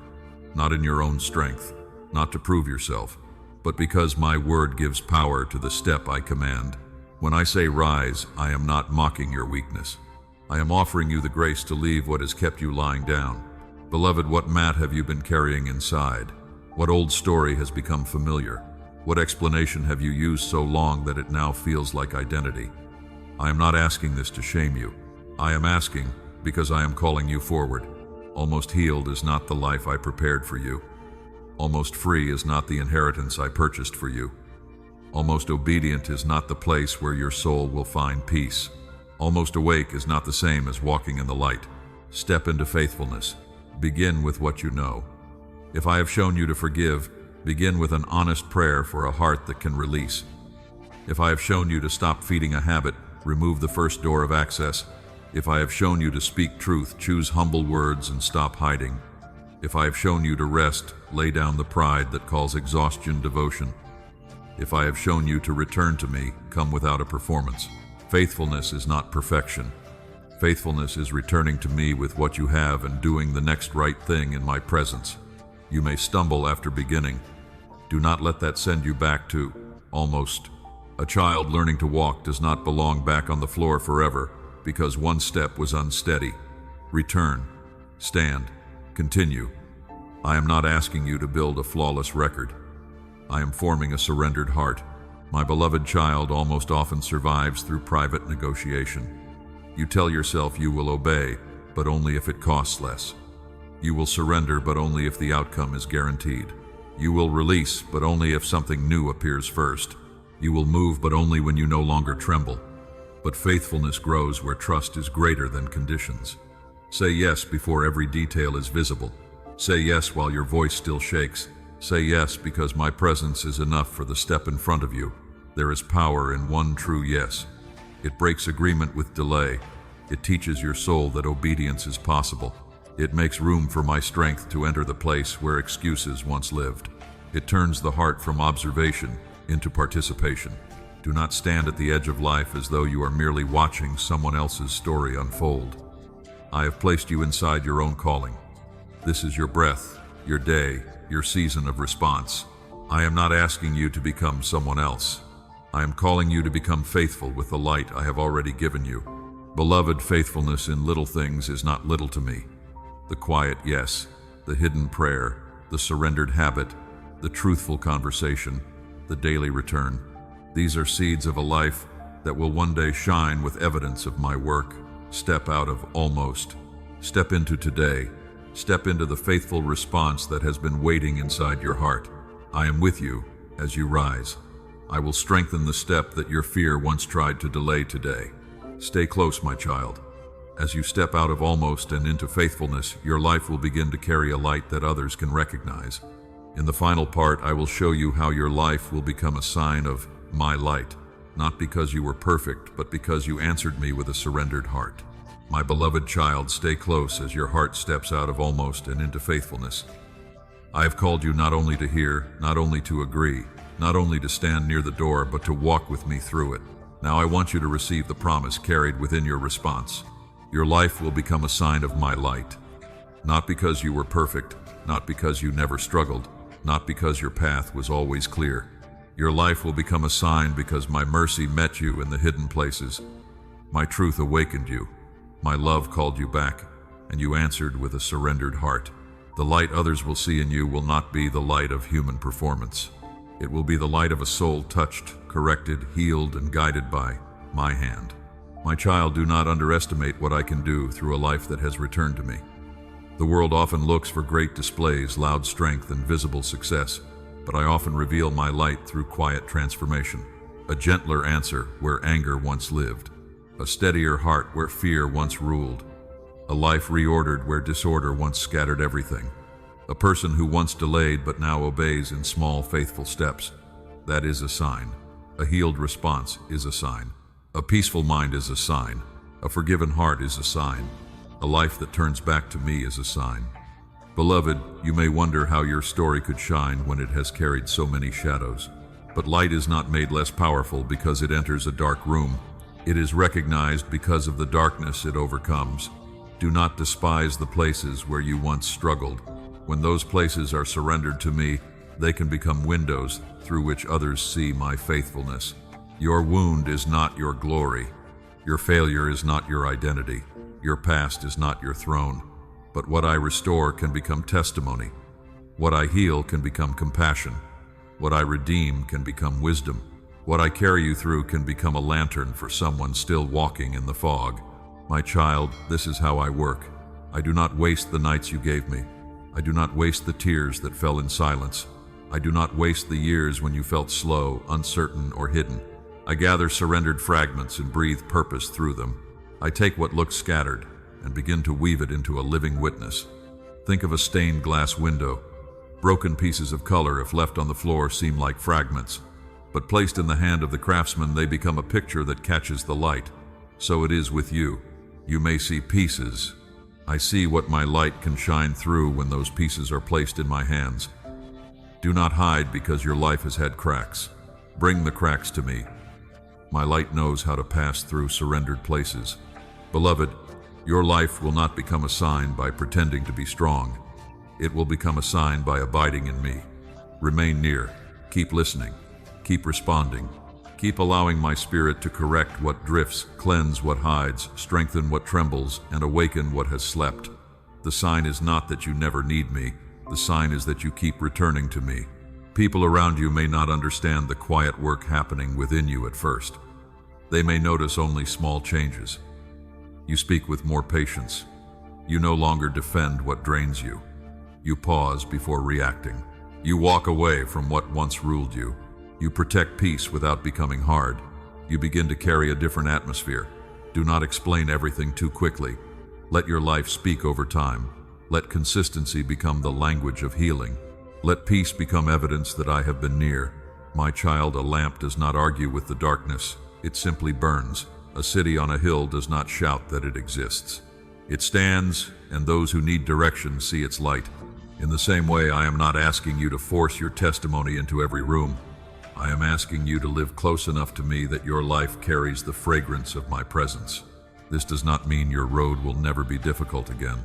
Not in your own strength, not to prove yourself, but because my word gives power to the step I command. When I say rise, I am not mocking your weakness. I am offering you the grace to leave what has kept you lying down. Beloved, what mat have you been carrying inside? What old story has become familiar? What explanation have you used so long that it now feels like identity? I am not asking this to shame you. I am asking because I am calling you forward. Almost healed is not the life I prepared for you. Almost free is not the inheritance I purchased for you. Almost obedient is not the place where your soul will find peace. Almost awake is not the same as walking in the light. Step into faithfulness. Begin with what you know. If I have shown you to forgive, begin with an honest prayer for a heart that can release. If I have shown you to stop feeding a habit, remove the first door of access. If I have shown you to speak truth, choose humble words and stop hiding. If I have shown you to rest, lay down the pride that calls exhaustion devotion. If I have shown you to return to me, come without a performance. Faithfulness is not perfection. Faithfulness is returning to me with what you have and doing the next right thing in my presence. You may stumble after beginning. Do not let that send you back to almost. A child learning to walk does not belong back on the floor forever because one step was unsteady. Return, stand, continue. I am not asking you to build a flawless record. I am forming a surrendered heart. My beloved child almost often survives through private negotiation. You tell yourself you will obey, but only if it costs less. You will surrender, but only if the outcome is guaranteed. You will release, but only if something new appears first. You will move, but only when you no longer tremble. But faithfulness grows where trust is greater than conditions. Say yes before every detail is visible. Say yes while your voice still shakes. Say yes because my presence is enough for the step in front of you. There is power in one true yes. It breaks agreement with delay. It teaches your soul that obedience is possible. It makes room for my strength to enter the place where excuses once lived. It turns the heart from observation into participation. Do not stand at the edge of life as though you are merely watching someone else's story unfold. I have placed you inside your own calling. This is your breath, your day, your season of response. I am not asking you to become someone else. I am calling you to become faithful with the light I have already given you. Beloved, faithfulness in little things is not little to me. The quiet yes, the hidden prayer, the surrendered habit, the truthful conversation, the daily return. These are seeds of a life that will one day shine with evidence of my work. Step out of almost. Step into today. Step into the faithful response that has been waiting inside your heart. I am with you as you rise. I will strengthen the step that your fear once tried to delay today. Stay close, my child. As you step out of almost and into faithfulness, your life will begin to carry a light that others can recognize. In the final part, I will show you how your life will become a sign of my light, not because you were perfect, but because you answered me with a surrendered heart. My beloved child, stay close as your heart steps out of almost and into faithfulness. I have called you not only to hear, not only to agree, not only to stand near the door, but to walk with me through it. Now I want you to receive the promise carried within your response. Your life will become a sign of my light. Not because you were perfect, not because you never struggled, not because your path was always clear. Your life will become a sign because my mercy met you in the hidden places. My truth awakened you. My love called you back, and you answered with a surrendered heart. The light others will see in you will not be the light of human performance. It will be the light of a soul touched, corrected, healed, and guided by my hand. My child, do not underestimate what I can do through a life that has returned to me. The world often looks for great displays, loud strength, and visible success, but I often reveal my light through quiet transformation. A gentler answer where anger once lived. A steadier heart where fear once ruled. A life reordered where disorder once scattered everything. A person who once delayed but now obeys in small, faithful steps. That is a sign. A healed response is a sign. A peaceful mind is a sign. A forgiven heart is a sign. A life that turns back to me is a sign. Beloved, you may wonder how your story could shine when it has carried so many shadows. But light is not made less powerful because it enters a dark room. It is recognized because of the darkness it overcomes. Do not despise the places where you once struggled. When those places are surrendered to me, they can become windows through which others see my faithfulness. Your wound is not your glory. Your failure is not your identity. Your past is not your throne. But what I restore can become testimony. What I heal can become compassion. What I redeem can become wisdom. What I carry you through can become a lantern for someone still walking in the fog. My child, this is how I work. I do not waste the nights you gave me. I do not waste the tears that fell in silence. I do not waste the years when you felt slow, uncertain, or hidden. I gather surrendered fragments and breathe purpose through them. I take what looks scattered and begin to weave it into a living witness. Think of a stained glass window. Broken pieces of color, if left on the floor, seem like fragments. But placed in the hand of the craftsman, they become a picture that catches the light. So it is with you. You may see pieces. I see what my light can shine through when those pieces are placed in my hands. Do not hide because your life has had cracks. Bring the cracks to me. My light knows how to pass through surrendered places. Beloved, your life will not become a sign by pretending to be strong. It will become a sign by abiding in me. Remain near. Keep listening. Keep responding. Keep allowing my spirit to correct what drifts, cleanse what hides, strengthen what trembles, and awaken what has slept. The sign is not that you never need me. The sign is that you keep returning to me. People around you may not understand the quiet work happening within you at first. They may notice only small changes. You speak with more patience. You no longer defend what drains you. You pause before reacting. You walk away from what once ruled you. You protect peace without becoming hard. You begin to carry a different atmosphere. Do not explain everything too quickly. Let your life speak over time. Let consistency become the language of healing. Let peace become evidence that I have been near. My child, a lamp does not argue with the darkness. It simply burns. A city on a hill does not shout that it exists. It stands, and those who need direction see its light. In the same way, I am not asking you to force your testimony into every room. I am asking you to live close enough to me that your life carries the fragrance of my presence. This does not mean your road will never be difficult again.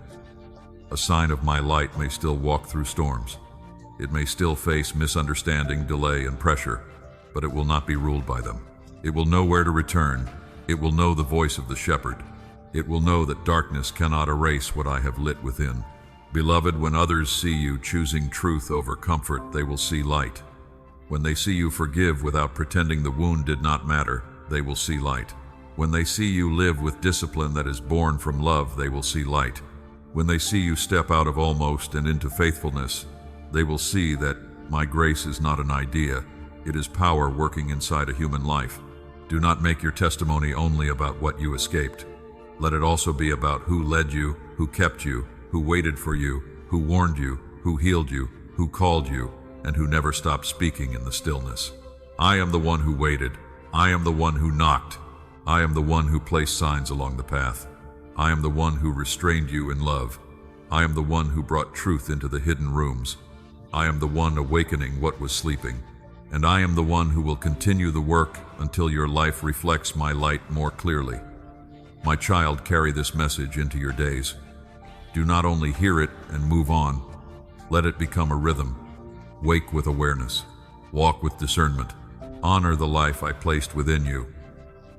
A sign of my light may still walk through storms. It may still face misunderstanding, delay, and pressure, but it will not be ruled by them. It will know where to return. It will know the voice of the shepherd. It will know that darkness cannot erase what I have lit within. Beloved, when others see you choosing truth over comfort, they will see light. When they see you forgive without pretending the wound did not matter, they will see light. When they see you live with discipline that is born from love, they will see light. When they see you step out of almost and into faithfulness, they will see that my grace is not an idea. It is power working inside a human life. Do not make your testimony only about what you escaped. Let it also be about who led you, who kept you, who waited for you, who warned you, who healed you, who called you, and who never stopped speaking in the stillness. I am the one who waited. I am the one who knocked. I am the one who placed signs along the path. I am the one who restrained you in love. I am the one who brought truth into the hidden rooms. I am the one awakening what was sleeping. And I am the one who will continue the work until your life reflects my light more clearly. My child, carry this message into your days. Do not only hear it and move on. Let it become a rhythm. Wake with awareness. Walk with discernment. Honor the life I placed within you.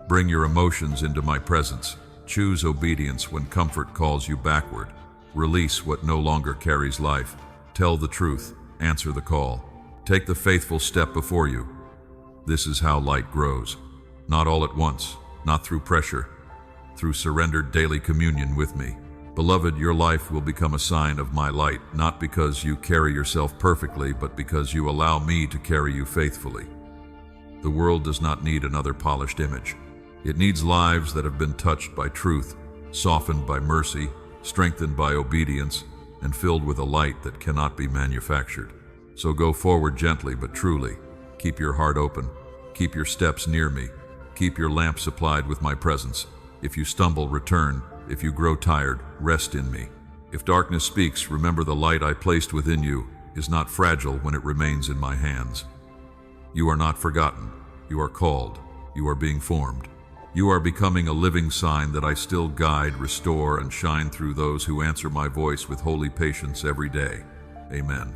Bring your emotions into my presence. Choose obedience when comfort calls you backward. Release what no longer carries life. Tell the truth. Answer the call. Take the faithful step before you. This is how light grows. Not all at once, not through pressure, through surrendered daily communion with me. Beloved, your life will become a sign of my light, not because you carry yourself perfectly, but because you allow me to carry you faithfully. The world does not need another polished image. It needs lives that have been touched by truth, softened by mercy, strengthened by obedience, and filled with a light that cannot be manufactured. So go forward gently but truly. Keep your heart open. Keep your steps near me. Keep your lamp supplied with my presence. If you stumble, return. If you grow tired, rest in me. If darkness speaks, remember the light I placed within you is not fragile when it remains in my hands. You are not forgotten. You are called. You are being formed. You are becoming a living sign that I still guide, restore, and shine through those who answer my voice with holy patience every day. Amen.